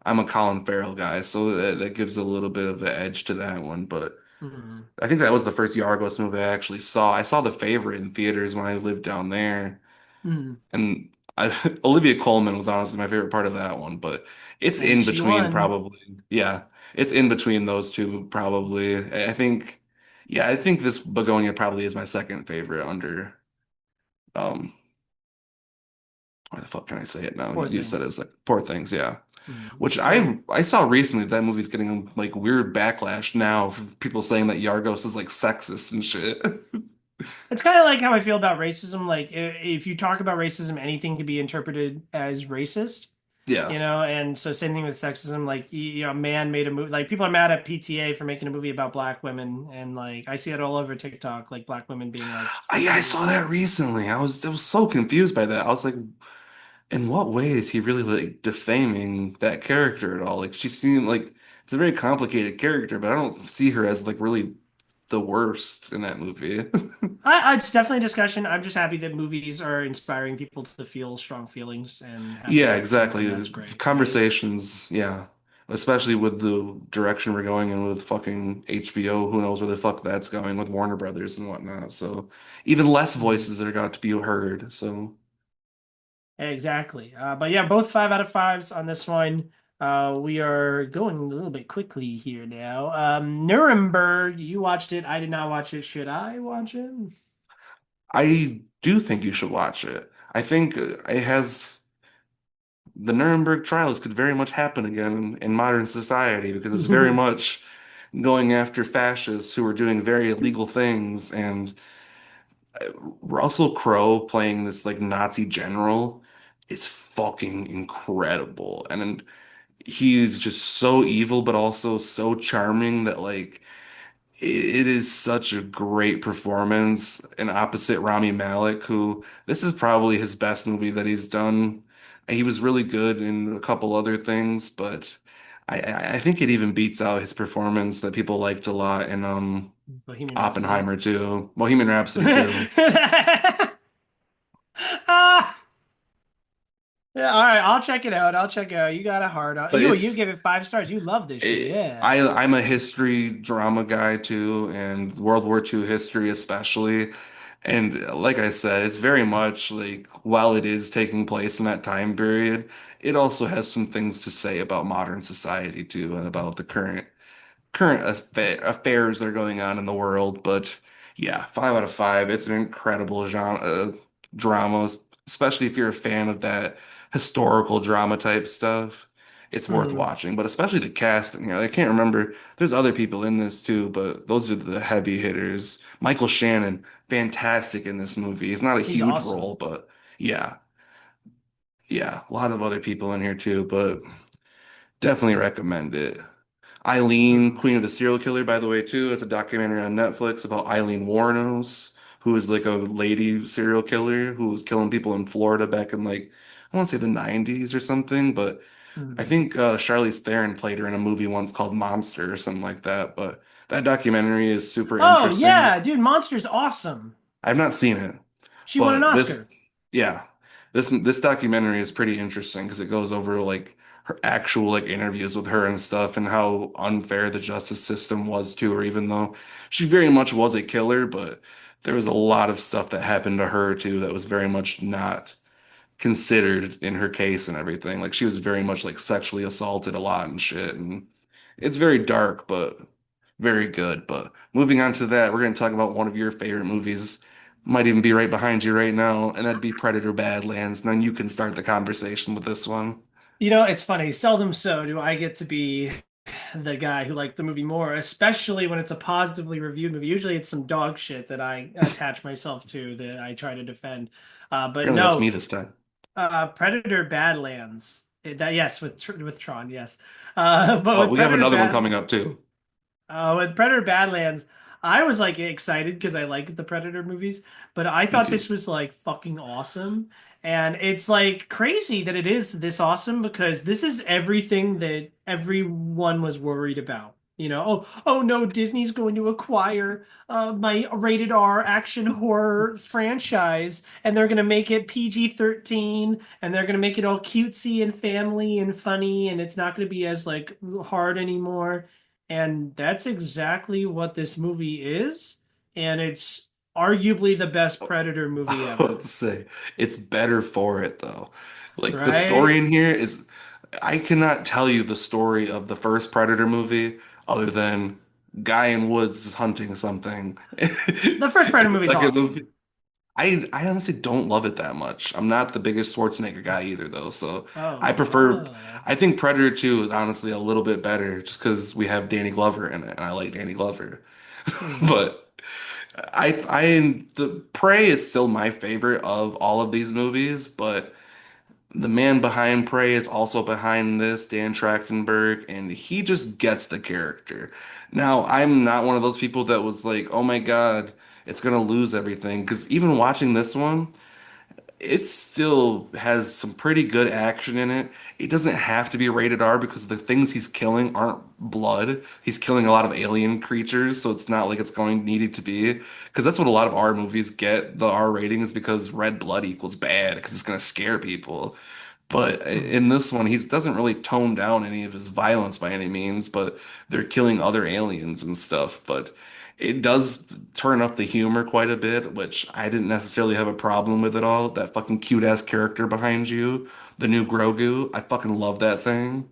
[SPEAKER 2] I'm a Colin Farrell guy, so that gives a little bit of an edge to that one. But
[SPEAKER 1] Mhm.
[SPEAKER 2] I think that was the first Yargos movie I actually saw. I saw The Favorite in theaters when I lived down there.
[SPEAKER 1] Mhm.
[SPEAKER 2] And Olivia Colman was honestly my favorite part of that one, but it's
[SPEAKER 1] And
[SPEAKER 2] in
[SPEAKER 1] she
[SPEAKER 2] between
[SPEAKER 1] won.
[SPEAKER 2] probably. Yeah, it's in between those two probably. I think, yeah, I think this Begonia probably is my second favorite under, um, why the fuck can I say it now?
[SPEAKER 1] Poor
[SPEAKER 2] You said
[SPEAKER 1] Things.
[SPEAKER 2] it's like Poor Things, yeah. Which
[SPEAKER 1] So
[SPEAKER 2] I saw recently that movie's getting like weird backlash now for people saying that Yargos is like sexist and shit.
[SPEAKER 1] it's kind of like how I feel about racism. Like if you talk about racism, anything can be interpreted as racist.
[SPEAKER 2] Yeah.
[SPEAKER 1] And so same thing with sexism. Like, a man made a movie. Like, people are mad at PTA for making a movie about black women, and like I see it all over TikTok, like black women being like
[SPEAKER 2] I
[SPEAKER 1] fucking.
[SPEAKER 2] saw that recently. I was so confused by that. I was like, in what way is he really like defaming that character at all? Like she seemed like it's a very complicated character, but I don't see her as like really the worst in that movie.
[SPEAKER 1] It's definitely a discussion. I'm just happy that movies are inspiring people to feel strong feelings and have
[SPEAKER 2] Yeah,
[SPEAKER 1] reactions, and
[SPEAKER 2] exactly.
[SPEAKER 1] that's great, right?
[SPEAKER 2] Conversations, yeah. Especially with the direction we're going in with fucking HBO, who knows where the fuck that's going with Warner Brothers and whatnot. So even less
[SPEAKER 1] Mhm.
[SPEAKER 2] voices are got to be heard. So
[SPEAKER 1] Exactly. But yeah, both 5 out of 5s on this one. We are going a little bit quickly here now. Nuremberg, you watched it. I did not watch it. Should I watch it?
[SPEAKER 2] I do think you should watch it. I think it has the Nuremberg trials could very much happen again in modern society because it's very much going after fascists who are doing very illegal things. And Russell Crowe playing this like Nazi general is fucking incredible. And then he's just so evil, but also so charming that like it is such a great performance. And opposite Rami Malek, who this is probably his best movie that he's done. He was really good in a couple other things, but I think it even beats out his performance that people liked a lot in
[SPEAKER 1] Bohemian Rhapsody.
[SPEAKER 2] Oppenheimer too, Bohemian Rhapsody too.
[SPEAKER 1] Ah, yeah, all right, I'll check it out. I'll check it out. You got a heart on
[SPEAKER 2] But
[SPEAKER 1] you give it 5 stars. You love this shit, yeah.
[SPEAKER 2] I'm a history drama guy too, and World War II history especially. And like I said, it's very much like while it is taking place in that time period, it also has some things to say about modern society too, and about the current affairs that are going on in the world. But yeah, 5 out of 5. It's an incredible genre drama, especially if you're a fan of that historical drama type stuff. It's worth
[SPEAKER 1] Hmm.
[SPEAKER 2] watching, but especially the cast in here. I can't remember. There's other people in this too, but those are the heavy hitters. Michael Shannon, fantastic in this movie. He's not a
[SPEAKER 1] He's
[SPEAKER 2] huge
[SPEAKER 1] awesome.
[SPEAKER 2] role, but yeah, yeah, a lot of other people in here too, but definitely recommend it. Eileen,
[SPEAKER 1] Hmm.
[SPEAKER 2] Queen of the Serial Killer, by the way, too. It's a documentary on Netflix about Eileen Wuornos, who is like a lady serial killer who was killing people in Florida back in like, I want to say the 90s or something, but I
[SPEAKER 1] Hmm.
[SPEAKER 2] think Charlize Theron played her in a movie once called Monster or something like that. But that documentary is super
[SPEAKER 1] Oh
[SPEAKER 2] interesting.
[SPEAKER 1] yeah, dude, Monster's awesome.
[SPEAKER 2] I've not seen it,
[SPEAKER 1] She won an
[SPEAKER 2] but this,
[SPEAKER 1] Oscar.
[SPEAKER 2] yeah, this documentary is pretty interesting because it goes over like her actual like interviews with her and stuff and how unfair the justice system was to her, even though she very much was a killer, but there was a lot of stuff that happened to her too that was very much not considered in her case and everything. Like she was very much like sexually assaulted a lot and shit. And it's very dark, but very good. But moving on to that, we're going to talk about one of your favorite movies. Might even be right behind you right now, and that'd be Predator Badlands. And then you can start the conversation with this one.
[SPEAKER 1] It's funny. Seldom so do I get to be the guy who liked the movie more, especially when it's a positively reviewed movie. Usually it's some dog shit that I attach myself to that I try to defend. But
[SPEAKER 2] Apparently that's
[SPEAKER 1] no,
[SPEAKER 2] me this time.
[SPEAKER 1] Predator Badlands. That yes, with Tron, yes. But
[SPEAKER 2] Well, we have another one coming up too.
[SPEAKER 1] With Predator Badlands, I was like excited because I like the Predator movies, but I
[SPEAKER 2] Me
[SPEAKER 1] thought
[SPEAKER 2] too.
[SPEAKER 1] this was like fucking awesome. And it's like crazy that it is this awesome because this is everything that everyone was worried about. Oh no, Disney's going to acquire my rated R action horror franchise and they're going to make it PG-13 and they're going to make it all cutesy and family and funny and it's not going to be as like hard anymore. And that's exactly what this movie is. And it's arguably the best Predator movie
[SPEAKER 2] What
[SPEAKER 1] ever,
[SPEAKER 2] to say? It's better for it though. Like the story
[SPEAKER 1] right?
[SPEAKER 2] in here is, I cannot tell you the story of the first Predator movie other than guy in woods is hunting something.
[SPEAKER 1] The first Predator movie is
[SPEAKER 2] Second
[SPEAKER 1] awesome.
[SPEAKER 2] movie, I honestly don't love it that much. I'm not the biggest Schwarzenegger guy either though, so I
[SPEAKER 1] Oh,
[SPEAKER 2] prefer. I think Predator 2 is honestly a little bit better just because we have Danny Glover in it, and I like Danny Glover.
[SPEAKER 1] hmm.
[SPEAKER 2] But the Prey is still my favorite of all of these movies, but the man behind Prey is also behind this, Dan Trachtenberg, and he just gets the character. Now, I'm not one of those people that was like, oh my God, it's gonna lose everything. Because even watching this one, it still has some pretty good action in it. It doesn't have to be rated R because the things he's killing aren't blood. He's killing a lot of alien creatures, so it's not like it's going needed to be. Because that's what a lot of R movies get the R rating is because red blood equals bad because it's going to scare people. But in this one, he doesn't really tone down any of his violence by any means, but they're killing other aliens and stuff. But it does turn up the humor quite a bit, which I didn't necessarily have a problem with at all. That fucking cute ass character behind you, the new Grogu, I fucking love that thing.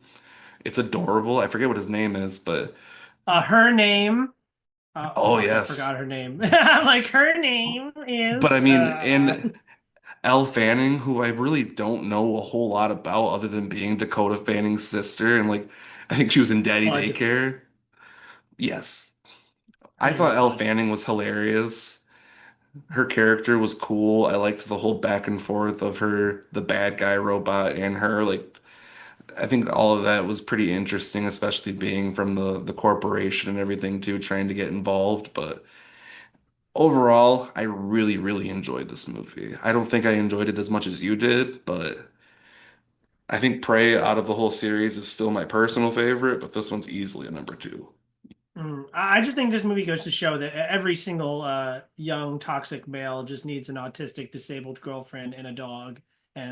[SPEAKER 2] It's adorable. I forget what his name is, but
[SPEAKER 1] Her name. Oh
[SPEAKER 2] oh
[SPEAKER 1] fuck, I
[SPEAKER 2] yes.
[SPEAKER 1] forgot her name. I'm like, her name
[SPEAKER 2] But I
[SPEAKER 1] is.
[SPEAKER 2] mean, and Elle Fanning, who I really don't know a whole lot about other than being Dakota Fanning's sister, and like I think she was in Daddy
[SPEAKER 1] Bud.
[SPEAKER 2] Daycare. Yes.
[SPEAKER 1] Her
[SPEAKER 2] I
[SPEAKER 1] name is
[SPEAKER 2] thought Elle
[SPEAKER 1] Bud.
[SPEAKER 2] Fanning was hilarious. Her character was cool. I liked the whole back and forth of her, the bad guy robot, and her. Like, I think all of that was pretty interesting, especially being from the corporation and everything too, trying to get involved. But overall, I really, really enjoyed this movie. I don't think I enjoyed it as much as you did, but I think Prey out of the whole series is still my personal favorite, but this one's easily a number two.
[SPEAKER 1] I just think this movie goes to show that every single young toxic male just needs an autistic disabled girlfriend and a dog,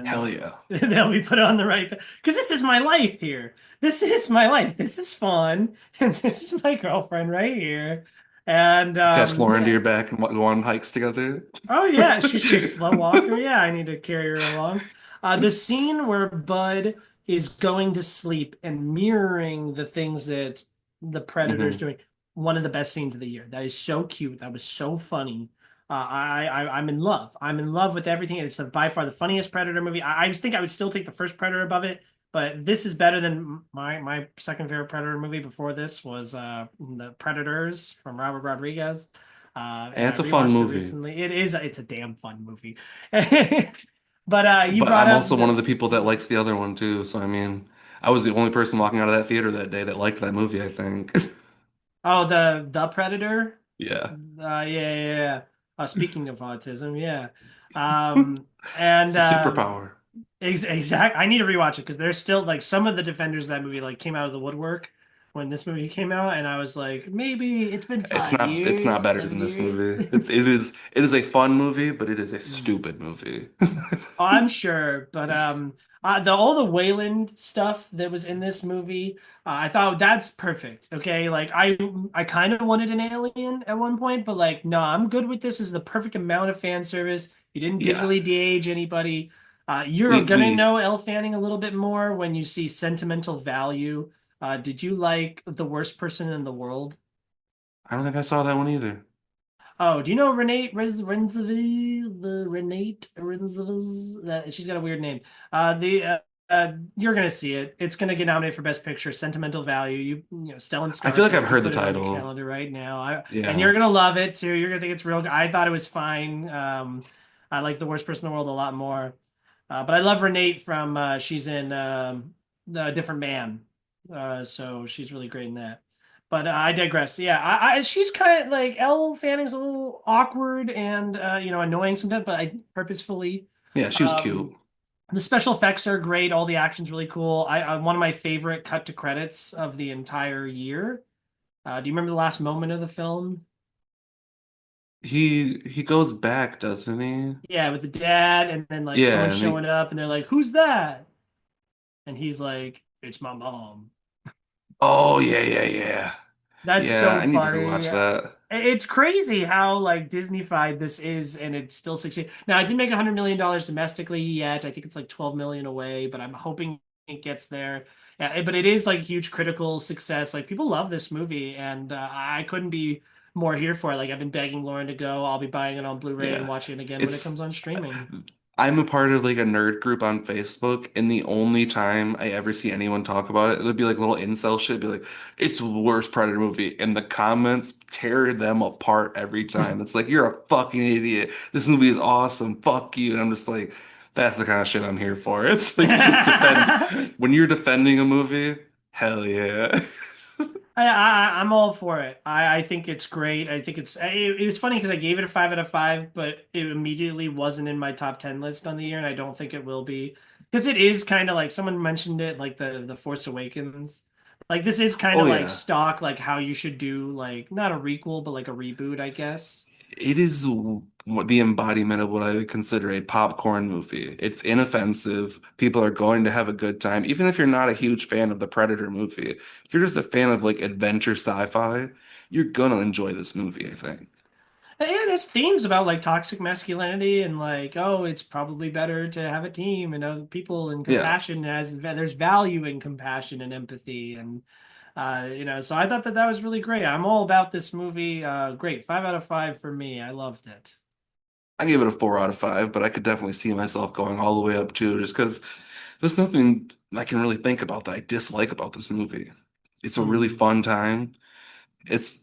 [SPEAKER 2] Hell
[SPEAKER 1] and
[SPEAKER 2] yeah.
[SPEAKER 1] they'll be put on the right path. Because this is my life here. This is my life. This is fun, and this is my girlfriend right here. And
[SPEAKER 2] Attach Lauren to
[SPEAKER 1] yeah.
[SPEAKER 2] your back and go on hikes together.
[SPEAKER 1] Oh yeah, she's a slow walker. Yeah, I need to carry her along. The scene where Bud is going to sleep and mirroring the things that the Predator's
[SPEAKER 2] hmm
[SPEAKER 1] doing, one of the best scenes of the year. That is so cute. That was so funny. I'm in love. I'm in love with everything. It's by far the funniest Predator movie. I just think I would still take the first Predator above it, but this is better than my second favorite Predator movie before this was The Predators from Robert Rodriguez. And
[SPEAKER 2] And
[SPEAKER 1] I
[SPEAKER 2] it's a fun
[SPEAKER 1] rewatched it
[SPEAKER 2] movie.
[SPEAKER 1] recently. It's a damn fun movie. But you
[SPEAKER 2] But
[SPEAKER 1] brought
[SPEAKER 2] I'm
[SPEAKER 1] up
[SPEAKER 2] also one of
[SPEAKER 1] the
[SPEAKER 2] the people that likes the other one too. So I mean, I was the only person walking out of that theater that day that liked that movie, I think.
[SPEAKER 1] oh the Predator.
[SPEAKER 2] Yeah.
[SPEAKER 1] Yeah, yeah, yeah. Speaking of autism, yeah. And
[SPEAKER 2] It's a superpower.
[SPEAKER 1] exact. I need to rewatch it because there's still like some of the defenders of that movie like came out of the woodwork when this movie came out, and I was like, maybe it's been five
[SPEAKER 2] It's not
[SPEAKER 1] years,
[SPEAKER 2] better
[SPEAKER 1] seven
[SPEAKER 2] than this
[SPEAKER 1] years.
[SPEAKER 2] movie. It is a fun movie, but it is a stupid movie.
[SPEAKER 1] Oh, I'm sure, but the all the Wayland stuff that was in this movie, I thought that's perfect. Okay, like I kind of wanted an alien at one point, but like no, I'm good with this. This is the perfect amount of fan service. You didn't
[SPEAKER 2] Yeah.
[SPEAKER 1] digitally de-age anybody. You're gonna
[SPEAKER 2] We
[SPEAKER 1] know Elle Fanning a little bit more when you see sentimental value. Did you like The Worst Person in the World?
[SPEAKER 2] I don't think I saw that one either.
[SPEAKER 1] Oh, do you know Renee Renzevi? The Renate Renzevis? That she's got a weird name. The you're gonna see it. It's gonna get nominated for Best Picture. Sentimental Value. Stellan
[SPEAKER 2] I feel like I've
[SPEAKER 1] Skarsgård. You
[SPEAKER 2] heard the
[SPEAKER 1] put it on your
[SPEAKER 2] title.
[SPEAKER 1] calendar right now. And
[SPEAKER 2] Yeah.
[SPEAKER 1] you're gonna love it too. You're gonna think it's real good. I thought it was fine. I like The Worst Person in the World a lot more. But I love Renee from she's in A Different Man. So she's really great in that. But I digress. Yeah, she's kind of like Elle Fanning's a little awkward and annoying sometimes, but I purposefully.
[SPEAKER 2] Yeah, she was cute.
[SPEAKER 1] Um, the special effects are great. All the action's really cool. I one of my favorite cut to credits of the entire year. Do you remember the last moment of the film?
[SPEAKER 2] He goes back, doesn't he?
[SPEAKER 1] Yeah, with the dad, and then like someone
[SPEAKER 2] Yeah, and he
[SPEAKER 1] showing up, and they're like, "Who's that?" And he's like, "It's my mom."
[SPEAKER 2] Oh yeah, yeah, yeah.
[SPEAKER 1] That's
[SPEAKER 2] Yeah,
[SPEAKER 1] so
[SPEAKER 2] I need to
[SPEAKER 1] funny.
[SPEAKER 2] rewatch that.
[SPEAKER 1] It's crazy how like Disney-fied this is, and it's still succeeding. Now, it didn't make $100 million domestically yet. I think it's like 12 million away, but I'm hoping it gets there. Yeah, but it is like huge critical success. Like people love this movie, and I couldn't be more here for it. Like I've been begging Lauren to go. I'll be buying it on Blu-ray and
[SPEAKER 2] Yeah.
[SPEAKER 1] watching it again when it
[SPEAKER 2] It's
[SPEAKER 1] comes on streaming.
[SPEAKER 2] I'm a part of like a nerd group on Facebook, and the only time I ever see anyone talk about it, it would be like little incel shit, be like, it's the worst Predator movie. And the comments tear them apart every time. It's like, you're a fucking idiot. This movie is awesome. Fuck you. And I'm just like, that's the kind of shit I'm here for. It's like when you're defending a movie, hell yeah.
[SPEAKER 1] I'm all for it. I think it's great. I think it was funny because I gave it a 5 out of 5, but it immediately wasn't in my top 10 list on the year, and I don't think it will be because it is kind of like someone mentioned it, like the Force Awakens. Like this is kind
[SPEAKER 2] Oh
[SPEAKER 1] of like
[SPEAKER 2] yeah.
[SPEAKER 1] stock, like how you should do like not a requel, but like a reboot, I guess.
[SPEAKER 2] It is the embodiment of what I would consider a popcorn movie. It's inoffensive. People are going to have a good time, even if you're not a huge fan of the Predator movie. If you're just a fan of like adventure sci-fi, you're gonna enjoy this movie, I think.
[SPEAKER 1] And it's themes about like toxic masculinity and like, oh, it's probably better to have a team and other people and
[SPEAKER 2] Yeah,
[SPEAKER 1] compassion as there's value in compassion and empathy and so I thought that that was really great. I'm all about this movie. Great. 5 out of 5 for me. I loved it.
[SPEAKER 2] I gave it a 4 out of 5, but I could definitely see myself going all the way up too, just because there's nothing I can really think about that I dislike about this movie. It's a really
[SPEAKER 1] Hmm.
[SPEAKER 2] fun time. It's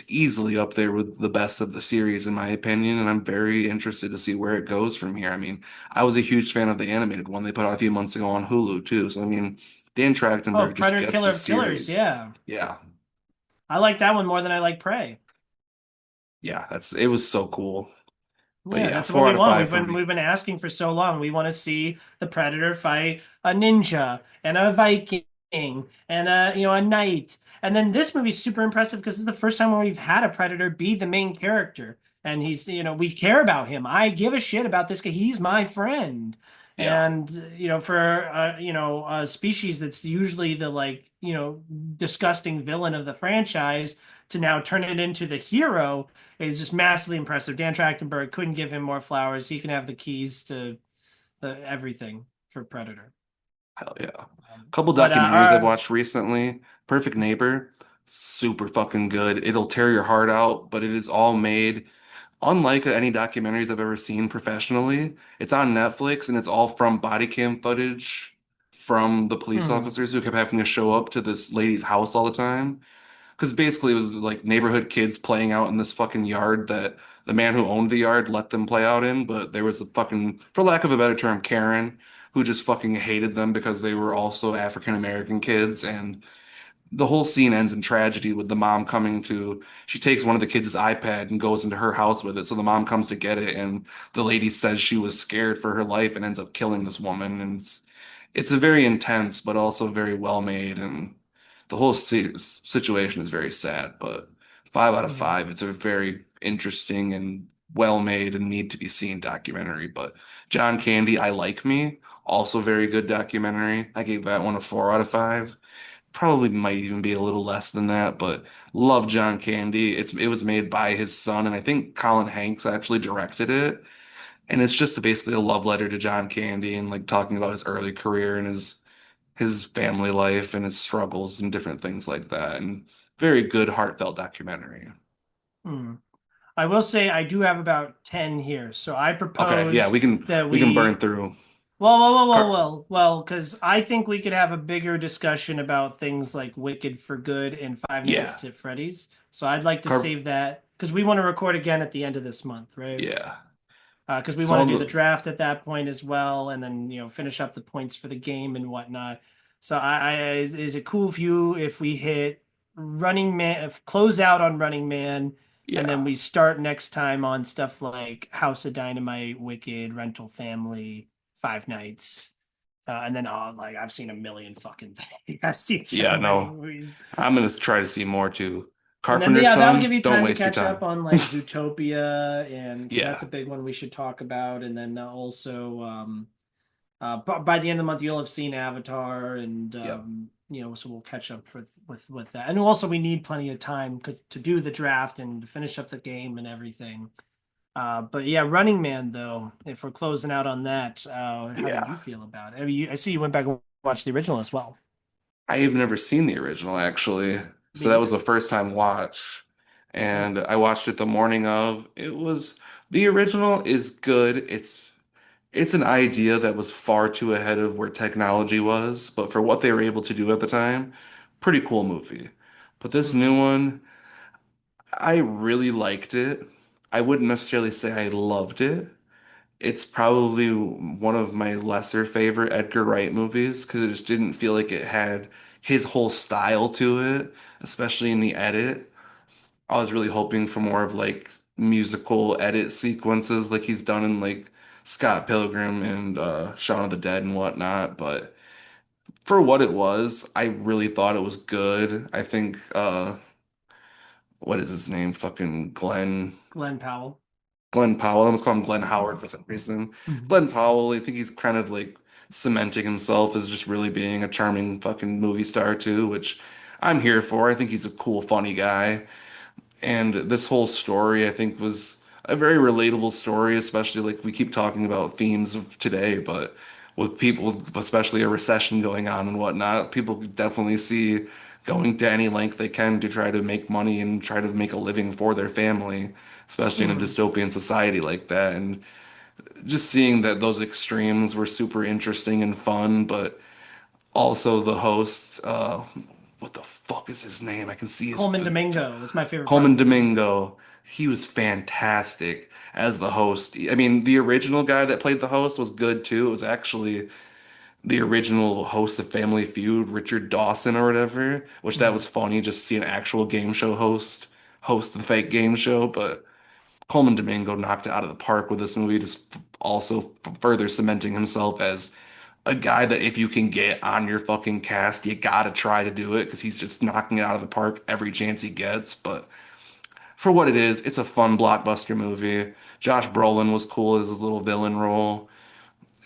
[SPEAKER 2] easily up there with the best of the series in my opinion, and I'm very interested to see where it goes from here. I mean, I was a huge fan of the animated one they put out a few months ago on Hulu too. So I mean, Dan
[SPEAKER 1] Oh,
[SPEAKER 2] Trachtenberg just
[SPEAKER 1] Predator
[SPEAKER 2] gets
[SPEAKER 1] Killer
[SPEAKER 2] this
[SPEAKER 1] of Killers.
[SPEAKER 2] series.
[SPEAKER 1] Yeah.
[SPEAKER 2] Yeah.
[SPEAKER 1] I like that one more than I like Prey.
[SPEAKER 2] Yeah, that's it was so cool. But
[SPEAKER 1] Yeah,
[SPEAKER 2] yeah,
[SPEAKER 1] that's what
[SPEAKER 2] four
[SPEAKER 1] we
[SPEAKER 2] out of
[SPEAKER 1] want.
[SPEAKER 2] five
[SPEAKER 1] We've
[SPEAKER 2] for
[SPEAKER 1] been
[SPEAKER 2] me.
[SPEAKER 1] we've been asking for so long. We want to see the Predator fight a ninja and a Viking and a knight. And then this movie's super impressive because this is the first time where we've had a Predator be the main character. And we care about him. I give a shit about this guy. He's my friend.
[SPEAKER 2] Yeah.
[SPEAKER 1] And for a species that's usually the like, disgusting villain of the franchise to now turn it into the hero is just massively impressive. Dan Trachtenberg couldn't give him more flowers. He can have the keys to everything for Predator.
[SPEAKER 2] Hell yeah. Couple
[SPEAKER 1] But
[SPEAKER 2] documentaries I've watched recently. Perfect Neighbor, super fucking good. It'll tear your heart out, but it is all made unlike any documentaries I've ever seen professionally. It's on Netflix and it's all from body cam footage from the police
[SPEAKER 1] hmm,
[SPEAKER 2] officers who kept having to show up to this lady's house all the time. Because basically it was like neighborhood kids playing out in this fucking yard that the man who owned the yard let them play out in, but there was a fucking, for lack of a better term, Karen, who just fucking hated them because they were also African American kids. And the whole scene ends in tragedy with the mom coming to, she takes one of the kids' iPad and goes into her house with it. So the mom comes to get it, and the lady says she was scared for her life and ends up killing this woman. And it's a very intense, but also very well made. And the whole situation is very sad, but 5 out of 5, it's a very interesting and well made and need to be seen documentary. But John Candy, I Like Me, also very good documentary. I gave that one a 4 out of 5. Probably might even be a little less than that, but love John Candy. It was made by his son, and I think Colin Hanks actually directed it. And it's just basically a love letter to John Candy and like talking about his early career and his family life and his struggles and different things like that. And very good, heartfelt documentary.
[SPEAKER 1] hmm. I will say I do have about 10 here. So I
[SPEAKER 2] Okay, yeah,
[SPEAKER 1] propose that
[SPEAKER 2] we can burn
[SPEAKER 1] we
[SPEAKER 2] through.
[SPEAKER 1] Well,
[SPEAKER 2] Car
[SPEAKER 1] because I think we could have a bigger discussion about things like Wicked for Good and Five
[SPEAKER 2] yeah.
[SPEAKER 1] Nights at Freddy's. So I'd like to
[SPEAKER 2] Car
[SPEAKER 1] save that because we want to record again at the end of this month, right?
[SPEAKER 2] yeah.
[SPEAKER 1] Because we
[SPEAKER 2] So
[SPEAKER 1] want
[SPEAKER 2] on
[SPEAKER 1] to do the
[SPEAKER 2] the
[SPEAKER 1] draft at that point as well, and then finish up the points for the game and whatnot. So is it cool if we hit Running Man, if close out on Running Man, and then
[SPEAKER 2] yeah.
[SPEAKER 1] we start next time on stuff like House of Dynamite, Wicked, Rental Family, Five Nights, and then like I've seen a million fucking things. I've seen so
[SPEAKER 2] Yeah,
[SPEAKER 1] many
[SPEAKER 2] no.
[SPEAKER 1] movies.
[SPEAKER 2] I'm gonna try to see more too.
[SPEAKER 1] And then
[SPEAKER 2] Carpenter's
[SPEAKER 1] yeah, that'll give
[SPEAKER 2] Son,
[SPEAKER 1] you
[SPEAKER 2] don't
[SPEAKER 1] time to
[SPEAKER 2] waste your
[SPEAKER 1] catch
[SPEAKER 2] time.
[SPEAKER 1] up on like Zootopia and because that's
[SPEAKER 2] Yeah.
[SPEAKER 1] a big one we should talk about. And then also by the end of the month you'll have seen Avatar and
[SPEAKER 2] Yep.
[SPEAKER 1] so we'll catch up with that. And also we need plenty of time because to do the draft and to finish up the game and everything. But yeah, Running Man though, if we're closing out on that, how did you
[SPEAKER 2] Yeah.
[SPEAKER 1] feel about it? I see you went back and watched the original as well.
[SPEAKER 2] I've never seen the original actually.
[SPEAKER 1] Me
[SPEAKER 2] So that was
[SPEAKER 1] either.
[SPEAKER 2] the first time watch.
[SPEAKER 1] Same.
[SPEAKER 2] And I watched it the morning of. The original is good. It's an idea that was far too ahead of where technology was, but for what they were able to do at the time, pretty cool movie. But this
[SPEAKER 1] Hmm.
[SPEAKER 2] new one, I really liked it. I wouldn't necessarily say I loved it. It's probably one of my lesser favorite Edgar Wright movies because it just didn't feel like it had his whole style to it, especially in the edit. I was really hoping for more of like musical edit sequences like he's done in like Scott Pilgrim and Shaun of the Dead and whatnot, but for what it was, I really thought it was good. I think what is his name? Fucking
[SPEAKER 1] Glenn Powell.
[SPEAKER 2] Glenn Powell. I almost call him Glenn Howard for some reason.
[SPEAKER 1] Mhm.
[SPEAKER 2] Glenn Powell, I think he's kind of like cementing himself as just really being a charming fucking movie star too, which I'm here for. I think he's a cool, funny guy. And this whole story, I think, was a very relatable story, especially like we keep talking about themes of today, but with people, especially a recession going on and whatnot, people definitely see going to any length they can to try to make money and try to make a living for their family, especially in a
[SPEAKER 1] Mhm.
[SPEAKER 2] dystopian society like that. And just seeing that those extremes were super interesting and fun, but also the host, what the fuck is his name? I can see his
[SPEAKER 1] Coleman Domingo is my favorite part of
[SPEAKER 2] Coleman
[SPEAKER 1] the movie.
[SPEAKER 2] Domingo, he was fantastic as the host. I mean, the original guy that played the host was good too. It was actually the original host of Family Feud, Richard Dawson or whatever, which that
[SPEAKER 1] Mhm.
[SPEAKER 2] was funny just to see an actual game show host the fake game show. But Coleman Domingo knocked it out of the park with this movie, just also further cementing himself as a guy that if you can get on your fucking cast, you gotta try to do it because he's just knocking it out of the park every chance he gets. But for what it is, it's a fun blockbuster movie. Josh Brolin was cool as his little villain role.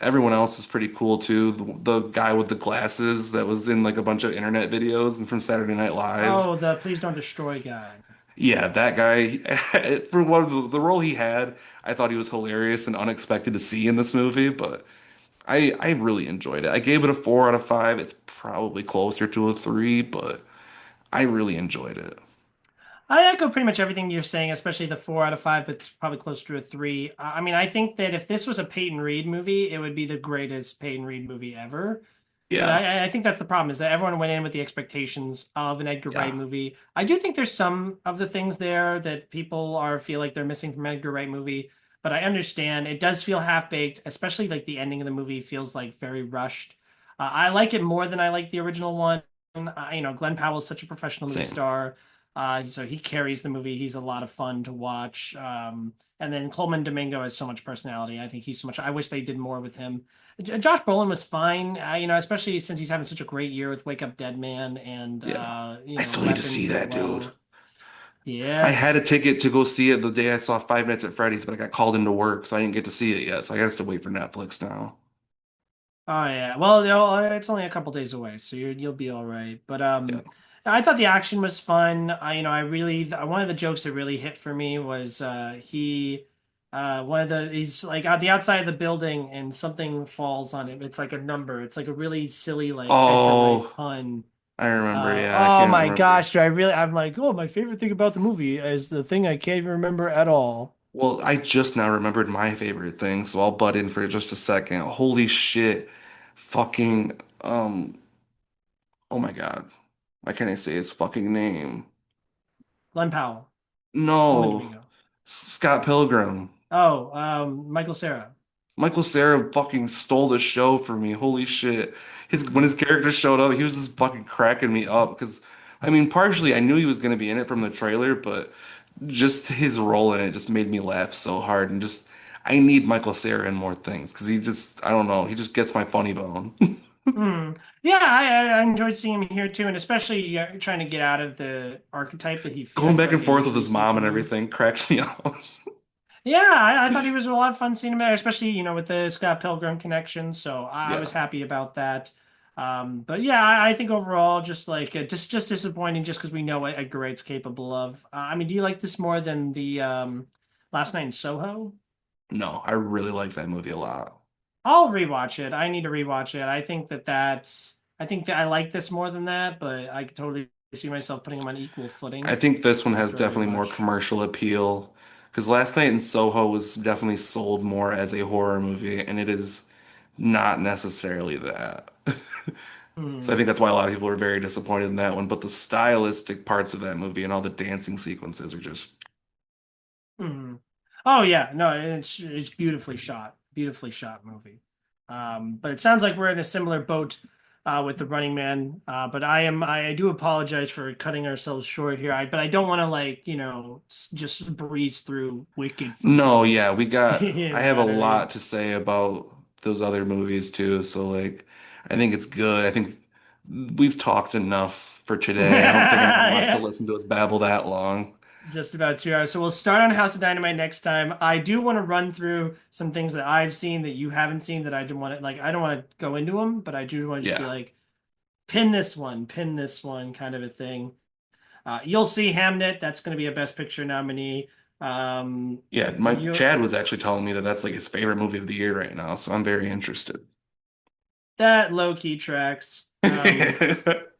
[SPEAKER 2] Everyone else is pretty cool too. The guy with the glasses that was in like a bunch of internet videos and from Saturday Night Live.
[SPEAKER 1] Oh, the Please Don't Destroy guy.
[SPEAKER 2] Yeah, that guy, for what the role he had, I thought he was hilarious and unexpected to see in this movie, but I really enjoyed it. I gave it a 4 out of 5. It's probably closer to a 3, but I really enjoyed it.
[SPEAKER 1] I echo pretty much everything you're saying, especially the 4 out of 5, but it's probably closer to a three. I mean, I think that if this was a Peyton Reed movie, it would be the greatest Peyton Reed movie ever. But
[SPEAKER 2] Yeah,
[SPEAKER 1] I think that's the problem is that everyone went in with the expectations of an Edgar Wright
[SPEAKER 2] yeah,
[SPEAKER 1] movie. I do think there's some of the things there that people are feel like they're missing from Edgar Wright movie, but I understand it does feel half baked, especially like the ending of the movie feels like very rushed. I like it more than I like the original one. Glenn Powell is such a professional movie
[SPEAKER 2] same.
[SPEAKER 1] star. So he carries the movie. He's a lot of fun to watch. And then Coleman Domingo has so much personality. I think he's so much. I wish they did more with him. Josh Brolin was fine, especially since he's having such a great year with Wake Up Dead Man and
[SPEAKER 2] Yeah. I still need to see
[SPEAKER 1] Weapons as
[SPEAKER 2] that, dude.
[SPEAKER 1] well.
[SPEAKER 2] I had
[SPEAKER 1] Yes.
[SPEAKER 2] a ticket to go see it the day I saw Five Nights at Freddy's, but I got called into work, so I didn't get to see it yet. So I got to wait for Netflix now.
[SPEAKER 1] Oh yeah. Well, it's only a couple days away, so you'll be all right. But
[SPEAKER 2] Yeah.
[SPEAKER 1] I thought the action was fun. I really one of the jokes that really hit for me was one of the he's like on the outside of the building and something falls on him. It's like a number. It's like a really silly like Edgar Wright
[SPEAKER 2] Oh,
[SPEAKER 1] pun.
[SPEAKER 2] I remember. Yeah, I
[SPEAKER 1] Oh
[SPEAKER 2] can't
[SPEAKER 1] my
[SPEAKER 2] remember.
[SPEAKER 1] gosh, I'm like, oh, my favorite thing about the movie is the thing I can't even remember at all.
[SPEAKER 2] Well, I just now remembered my favorite thing, so I'll butt in for just a second. Holy shit. Fucking, oh my God. Why can't I say his fucking name?
[SPEAKER 1] Glenn Powell, Woman
[SPEAKER 2] No.
[SPEAKER 1] Domingo.
[SPEAKER 2] Scott Pilgrim.
[SPEAKER 1] Oh, Michael Cera.
[SPEAKER 2] Michael Cera fucking stole the show for me. Holy shit. When
[SPEAKER 1] Hmm.
[SPEAKER 2] his character showed up, he was just fucking cracking me up because I mean, partially I knew he was going to be in it from the trailer, but just his role in it just made me laugh so hard and just I need Michael Cera in more things because he just I don't know, he just gets my funny bone.
[SPEAKER 1] Hmm. Yeah, I enjoyed seeing him here too, and especially trying to get out of the archetype that I
[SPEAKER 2] Going
[SPEAKER 1] feel
[SPEAKER 2] back
[SPEAKER 1] like
[SPEAKER 2] and
[SPEAKER 1] I
[SPEAKER 2] forth with
[SPEAKER 1] usually
[SPEAKER 2] his
[SPEAKER 1] see
[SPEAKER 2] mom and
[SPEAKER 1] from him.
[SPEAKER 2] everything cracks me up.
[SPEAKER 1] Yeah, I thought he was a lot of fun seeing him there, especially, with the Scott Pilgrim connection. So I
[SPEAKER 2] Yeah.
[SPEAKER 1] was happy about that. But yeah, I think overall, just like just disappointing, just because we know what Edgar Wright's capable of. I mean, do you like this more than the Last Night in Soho?
[SPEAKER 2] No, I really like that movie a lot.
[SPEAKER 1] I'll rewatch it. I need to rewatch it. I think that I like this more than that, but I could totally see myself putting them on equal
[SPEAKER 2] I
[SPEAKER 1] footing
[SPEAKER 2] think this one has
[SPEAKER 1] after a
[SPEAKER 2] definitely more
[SPEAKER 1] rewatch.
[SPEAKER 2] commercial appeal because Last Night in Soho was definitely sold more as a horror movie, and it is not necessarily that. So I
[SPEAKER 1] Hmm.
[SPEAKER 2] think that's why a lot of people are very disappointed in that one. But the stylistic parts of that movie and all the dancing sequences are just
[SPEAKER 1] Hmm. Oh yeah, no, it's beautifully shot movie. But it sounds like we're in a similar boat with the Running Man. But I do apologize for cutting ourselves short here. But I don't want to like just breeze through Wicked for
[SPEAKER 2] no,
[SPEAKER 1] you.
[SPEAKER 2] yeah,
[SPEAKER 1] You
[SPEAKER 2] I
[SPEAKER 1] know
[SPEAKER 2] have a
[SPEAKER 1] what I mean?
[SPEAKER 2] lot to say about those other movies too. So like, I think it's good. I think we've talked enough for today. I don't think anyone wants to
[SPEAKER 1] Yeah.
[SPEAKER 2] listen to us babble that long.
[SPEAKER 1] Just about 2 hours. So we'll start on House of Dynamite next time. I do want to run through some things that I've seen that you haven't seen that I don't want to like. I don't want to go into them, but I do want to just be
[SPEAKER 2] Yeah.
[SPEAKER 1] like, pin this one, kind of a thing. You'll see Hamnet. That's going to be a Best Picture nominee.
[SPEAKER 2] Yeah, my
[SPEAKER 1] You
[SPEAKER 2] Chad was actually telling me that that's like his favorite movie of the year right now, so I'm very interested.
[SPEAKER 1] that low key tracks.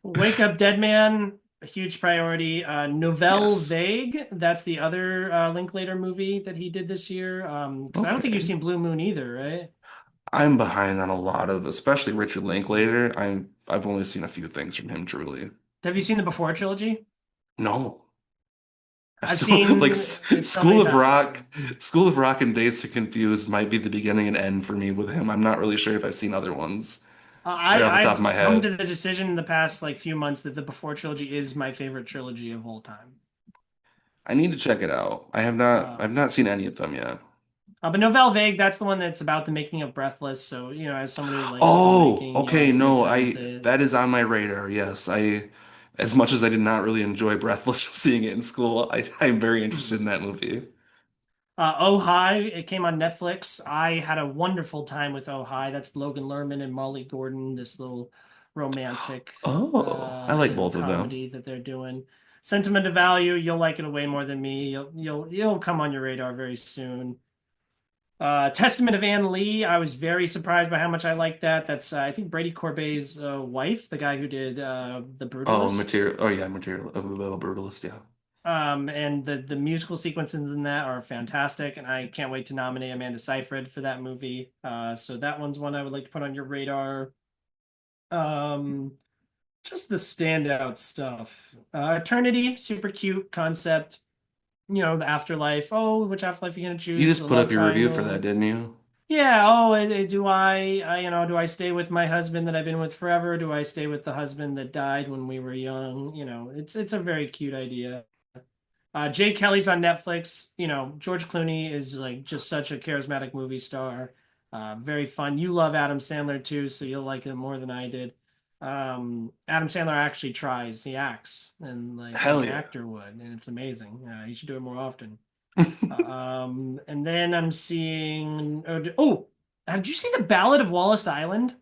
[SPEAKER 1] Wake Up Dead Man, a huge priority. Nouvelle
[SPEAKER 2] Yes.
[SPEAKER 1] Vague. That's the other Linklater movie that he did this year. Because I don't think you've
[SPEAKER 2] Okay.
[SPEAKER 1] seen Blue Moon either, right?
[SPEAKER 2] I'm behind on a lot of, especially Richard Linklater. I've only seen a few things from him truly.
[SPEAKER 1] Have you seen the Before trilogy?
[SPEAKER 2] No. I
[SPEAKER 1] I've
[SPEAKER 2] still like
[SPEAKER 1] seen it so many times.
[SPEAKER 2] School of Rock and Days to Confused might be the beginning and end for me with him. I'm not really sure if I've seen other ones right off the top of
[SPEAKER 1] I've
[SPEAKER 2] my
[SPEAKER 1] come
[SPEAKER 2] head.
[SPEAKER 1] to the decision in the past like few months that the Before trilogy is my favorite trilogy of all time.
[SPEAKER 2] I need to check it out. I've
[SPEAKER 1] Um,
[SPEAKER 2] not seen any of them yet.
[SPEAKER 1] but Nouvelle Vague, that's the one that's about the making of Breathless. So, as someone who likes
[SPEAKER 2] Oh,
[SPEAKER 1] filmmaking, you'll
[SPEAKER 2] okay,
[SPEAKER 1] have a good
[SPEAKER 2] no,
[SPEAKER 1] time with
[SPEAKER 2] I
[SPEAKER 1] it.
[SPEAKER 2] that is on my radar. Yes, as much as I did not really enjoy Breathless seeing it in school, I'm very interested in that movie.
[SPEAKER 1] Oh Hi, it came on Netflix. I had a wonderful time with Oh Hi. That's Logan Lerman and Molly Gordon, this little romantic,
[SPEAKER 2] Oh, I like both of them.
[SPEAKER 1] comedy that they're doing. Sentiment of Value, you'll like it way more than me. You'll come on your radar very soon. Testament of Anne Lee, I was very surprised by how much I liked that. That's I think Brady Corbet's wife, the guy who did The
[SPEAKER 2] Oh,
[SPEAKER 1] Brutalist.
[SPEAKER 2] Material. Oh yeah, Material of the Brutalist. Yeah.
[SPEAKER 1] And the musical sequences in that are fantastic, and I can't wait to nominate Amanda Seyfried for that movie. So that one's one I would like to put on your radar. Um, just the standout stuff. Eternity, super cute concept. The afterlife. Oh, which afterlife are you gonna
[SPEAKER 2] You
[SPEAKER 1] choose?
[SPEAKER 2] just
[SPEAKER 1] The
[SPEAKER 2] put
[SPEAKER 1] love
[SPEAKER 2] up your review for that,
[SPEAKER 1] triangle.
[SPEAKER 2] didn't you?
[SPEAKER 1] Yeah. Oh, do do I stay with my husband that I've been with forever? Do I stay with the husband that died when we were young? It's a very cute idea. Jay Kelly's on Netflix. George Clooney is like just such a charismatic movie star. Very fun. You love Adam Sandler too, so you'll like him more than I did. Adam Sandler actually tries. He acts and like
[SPEAKER 2] Hell
[SPEAKER 1] an
[SPEAKER 2] yeah.
[SPEAKER 1] actor would, and it's amazing. He should do it more often. And then I'm seeing. Oh, did you see the Ballad of Wallace Island?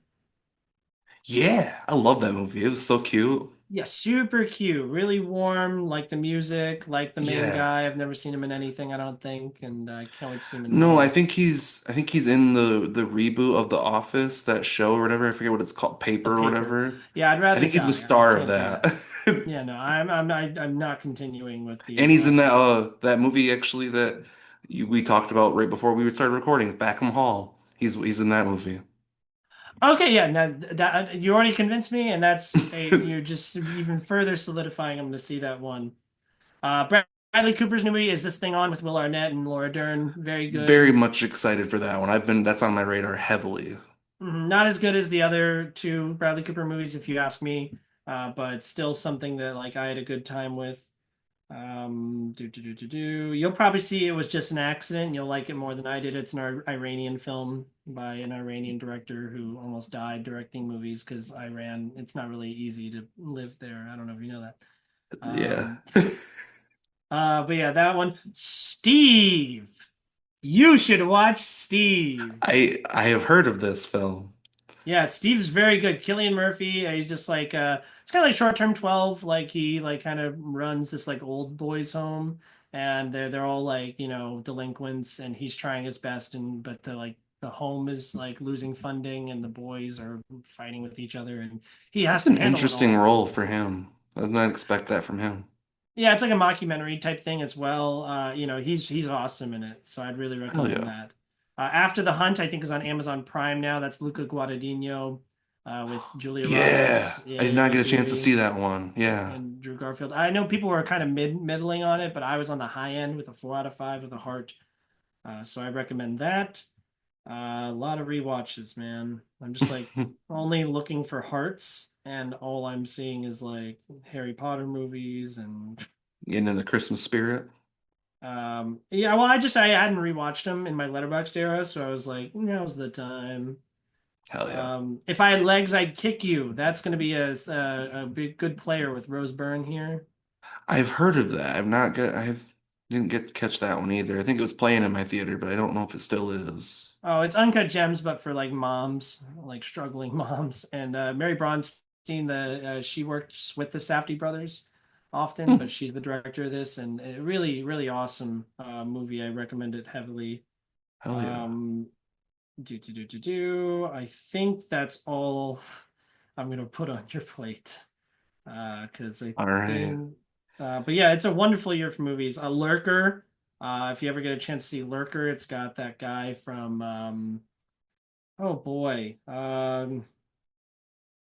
[SPEAKER 2] Yeah, I love that movie. It was so cute.
[SPEAKER 1] Yeah, super cute, really warm, like the music, like the main
[SPEAKER 2] Yeah.
[SPEAKER 1] guy. I've never seen him in anything, I don't think, and I can't wait to see him in
[SPEAKER 2] No,
[SPEAKER 1] more.
[SPEAKER 2] I think he's in the reboot of The Office, that show or whatever. I forget what it's called,
[SPEAKER 1] The
[SPEAKER 2] Paper or
[SPEAKER 1] paper.
[SPEAKER 2] whatever.
[SPEAKER 1] Yeah, I'd
[SPEAKER 2] I
[SPEAKER 1] rather
[SPEAKER 2] think he's the
[SPEAKER 1] die. I
[SPEAKER 2] star of
[SPEAKER 1] can't do
[SPEAKER 2] that.
[SPEAKER 1] that. Yeah, no, I'm not continuing with the
[SPEAKER 2] And he's in that
[SPEAKER 1] Office.
[SPEAKER 2] that movie actually that We talked about right before we started recording, Beckham Hall. He's in that movie.
[SPEAKER 1] Okay, yeah, now that you already convinced me, and you're just even further solidifying I'm going to see that one. Bradley Cooper's new movie is This Thing On with Will Arnett and Laura Dern. Very
[SPEAKER 2] Very
[SPEAKER 1] good.
[SPEAKER 2] much excited for that one. That's on my radar heavily.
[SPEAKER 1] Not as good as the other two Bradley Cooper movies, if you ask me, but still something that like I had a good time with. You'll probably see it was just an accident. You'll like it more than I did. It's an Iranian film by an Iranian director who almost died directing movies because Iran, it's not really easy to live there. I don't know if you know that.
[SPEAKER 2] Yeah.
[SPEAKER 1] Um, but yeah, that one. Steve. You should watch Steve.
[SPEAKER 2] I have heard of this film.
[SPEAKER 1] Yeah, Steve's very good. Cillian Murphy, he's just like it's kind of like Short Term 12, like he like kind of runs this like old boys home and they're all like, delinquents and he's trying his best and but the home is like losing funding and the boys are fighting with each other and he has
[SPEAKER 2] That's
[SPEAKER 1] to
[SPEAKER 2] an
[SPEAKER 1] handle it
[SPEAKER 2] interesting
[SPEAKER 1] all.
[SPEAKER 2] role for him. I did not expect that from him.
[SPEAKER 1] Yeah, it's like a mockumentary type thing as well. He's awesome in it, so I'd really
[SPEAKER 2] Hell
[SPEAKER 1] recommend
[SPEAKER 2] yeah.
[SPEAKER 1] that. After the Hunt, I think is on Amazon Prime now. That's Luca Guadagnino with Julia
[SPEAKER 2] Yeah.
[SPEAKER 1] Roberts,
[SPEAKER 2] I did not get a chance to see
[SPEAKER 1] Amy,
[SPEAKER 2] that one. Yeah.
[SPEAKER 1] and Drew Garfield. I know people were kind of middling on it, but I was on the high end with a 4 out of 5 with a heart. So I recommend that. A lot of rewatches, man. I'm just like only looking for hearts, and all I'm seeing is like Harry Potter movies and
[SPEAKER 2] Getting in the Christmas spirit.
[SPEAKER 1] yeah, well, I hadn't rewatched them in my Letterboxd era, so I was like, now's the time.
[SPEAKER 2] Hell yeah.
[SPEAKER 1] If I had legs, I'd kick you. That's going to be a big good player with Rose Byrne here.
[SPEAKER 2] I've heard of that. I've didn't get to catch that one either. I think it was playing in my theater, but I don't know if it still is.
[SPEAKER 1] Oh, it's Uncut Gems, but for like moms, like struggling moms. And Mary Bronstein, the she works with the Safdie brothers often,
[SPEAKER 2] Hmm.
[SPEAKER 1] but she's the director of this, and a really, really awesome movie. I recommend it heavily.
[SPEAKER 2] Hell yeah.
[SPEAKER 1] Um, I think that's all I'm gonna put on your plate. Because I
[SPEAKER 2] All right.
[SPEAKER 1] think, but yeah, it's a wonderful year for movies. Lurker. If you ever get a chance to see Lurker, it's got that guy from, oh boy,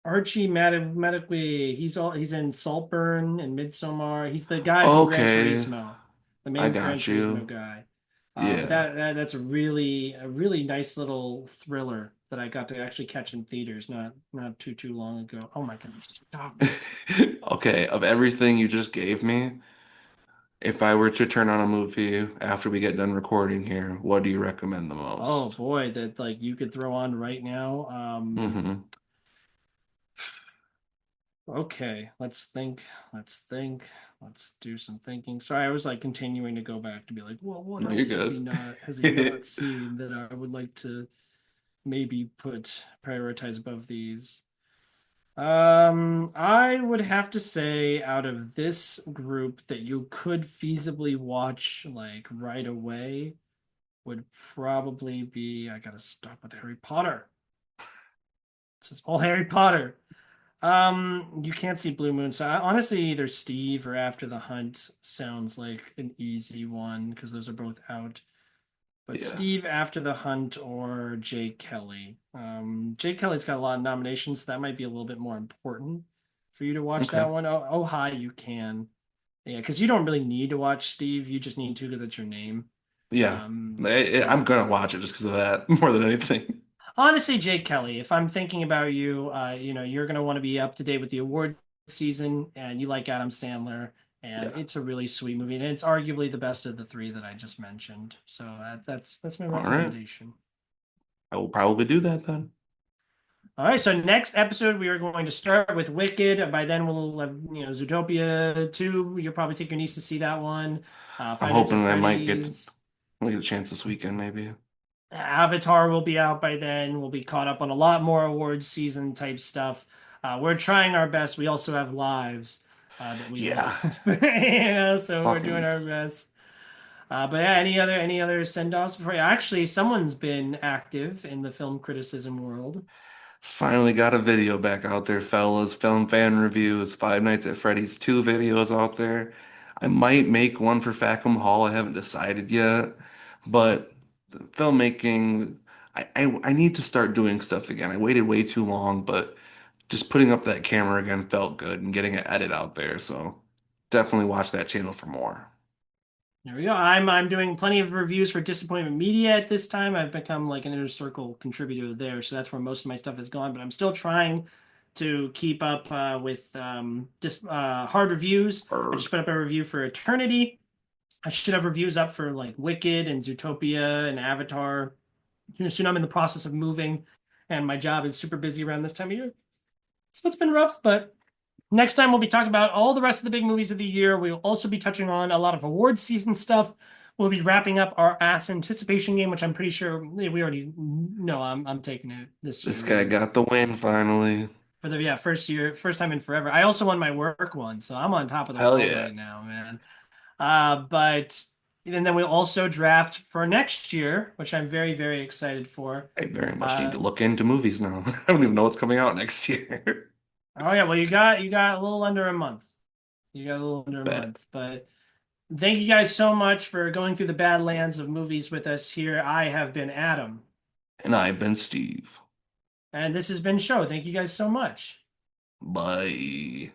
[SPEAKER 1] Archie Madekwe. He's in Saltburn and Midsommar. He's the guy from Gran
[SPEAKER 2] Okay.
[SPEAKER 1] Turismo, the
[SPEAKER 2] I
[SPEAKER 1] main Gran
[SPEAKER 2] got
[SPEAKER 1] Turismo
[SPEAKER 2] you.
[SPEAKER 1] guy. But
[SPEAKER 2] Yeah.
[SPEAKER 1] that's a really nice little thriller that I got to actually catch in theaters not too long ago. Oh my goodness, stop it.
[SPEAKER 2] Okay, of everything you just gave me, if I were to turn on a movie after we get done recording here, what do you recommend the
[SPEAKER 1] Oh
[SPEAKER 2] most?
[SPEAKER 1] boy, that like you could throw on right now.
[SPEAKER 2] Hmm.
[SPEAKER 1] Okay, let's think. Let's think. Let's do some thinking. Sorry, I was like continuing to go back to be like, well, what
[SPEAKER 2] No, you're
[SPEAKER 1] else
[SPEAKER 2] good.
[SPEAKER 1] has he not seen that I would like to maybe prioritize above these? I would have to say out of this group that you could feasibly watch like right away would probably be I gotta stop with Harry Potter. It's just all Harry Potter. You can't see Blue Moon, so honestly, either Steve or After the Hunt sounds like an easy one because those are both out. But
[SPEAKER 2] Yeah.
[SPEAKER 1] Steve After the Hunt or Jake Kelly. Jake Kelly's got a lot of nominations, so that might be a little bit more important for you to watch
[SPEAKER 2] Okay.
[SPEAKER 1] that one. Oh, hi, you can. Yeah, because you don't really need to watch Steve. You just need to because it's your name.
[SPEAKER 2] Yeah. I'm
[SPEAKER 1] Yeah.
[SPEAKER 2] gonna watch it just because of that more than anything.
[SPEAKER 1] Honestly, Jake Kelly, if I'm thinking about you, you're gonna want to be up to date with the award season, and you like Adam Sandler, and
[SPEAKER 2] Yeah.
[SPEAKER 1] it's a really sweet movie, and it's arguably the best of the three that I just mentioned. So that's my
[SPEAKER 2] All right.
[SPEAKER 1] recommendation.
[SPEAKER 2] I will probably do that then.
[SPEAKER 1] All right, so next episode we are going to start with Wicked. By then we'll have, Zootopia 2. You'll probably take your niece to see that one.
[SPEAKER 2] I'm
[SPEAKER 1] Five Nights at
[SPEAKER 2] hoping
[SPEAKER 1] Freddy's.
[SPEAKER 2] I get a chance this weekend maybe.
[SPEAKER 1] Avatar will be out by then. We'll be caught up on a lot more awards season type stuff. We're trying our best. We also have lives that we
[SPEAKER 2] Yeah.
[SPEAKER 1] live, so we're doing
[SPEAKER 2] Fucking
[SPEAKER 1] our best. But yeah, any other send-offs before you? Actually, someone's been active in the film criticism world.
[SPEAKER 2] finally got a video back out there, fellas. Film fan reviews, Five Nights at Freddy's 2 videos out there. I might make one for Fackham Hall. I haven't decided yet. But filmmaking, I need to start doing stuff again. I waited way too long, but just putting up that camera again felt good and getting an edit out there. So definitely watch that channel for more.
[SPEAKER 1] There we go. I'm doing plenty of reviews for Disappointment Media at this time. I've become like an inner circle contributor there, so that's where most of my stuff is gone. But I'm still trying to keep up with just hard reviews. I
[SPEAKER 2] Or
[SPEAKER 1] just put up a review for Eternity. I should have reviews up for like Wicked and Zootopia and Avatar. Soon I'm in the process of moving, and my job is super busy around this time of year. So it's been rough, but next time we'll be talking about all the rest of the big movies of the year. We'll also be touching on a lot of awards season stuff. We'll be wrapping up our ass anticipation game, which I'm pretty sure we already know I'm taking it this
[SPEAKER 2] this
[SPEAKER 1] year,
[SPEAKER 2] guy
[SPEAKER 1] man.
[SPEAKER 2] got the win finally.
[SPEAKER 1] For the first year, first time in forever. I also won my work one, so I'm on top of the
[SPEAKER 2] Hell
[SPEAKER 1] world
[SPEAKER 2] yeah.
[SPEAKER 1] right now, man. But and then we'll also draft for next year, which I'm very, very excited for.
[SPEAKER 2] I very much need
[SPEAKER 1] Uh,
[SPEAKER 2] to look into movies now. I don't even know what's coming out next year.
[SPEAKER 1] oh yeah, well you got a little under a month. You got a little under a
[SPEAKER 2] Bet.
[SPEAKER 1] month, but thank you guys so much for going through the Badlands of movies with us here. I have been Adam,
[SPEAKER 2] And I've been Steve.
[SPEAKER 1] and this has been Show. Thank you guys so much.
[SPEAKER 2] Bye.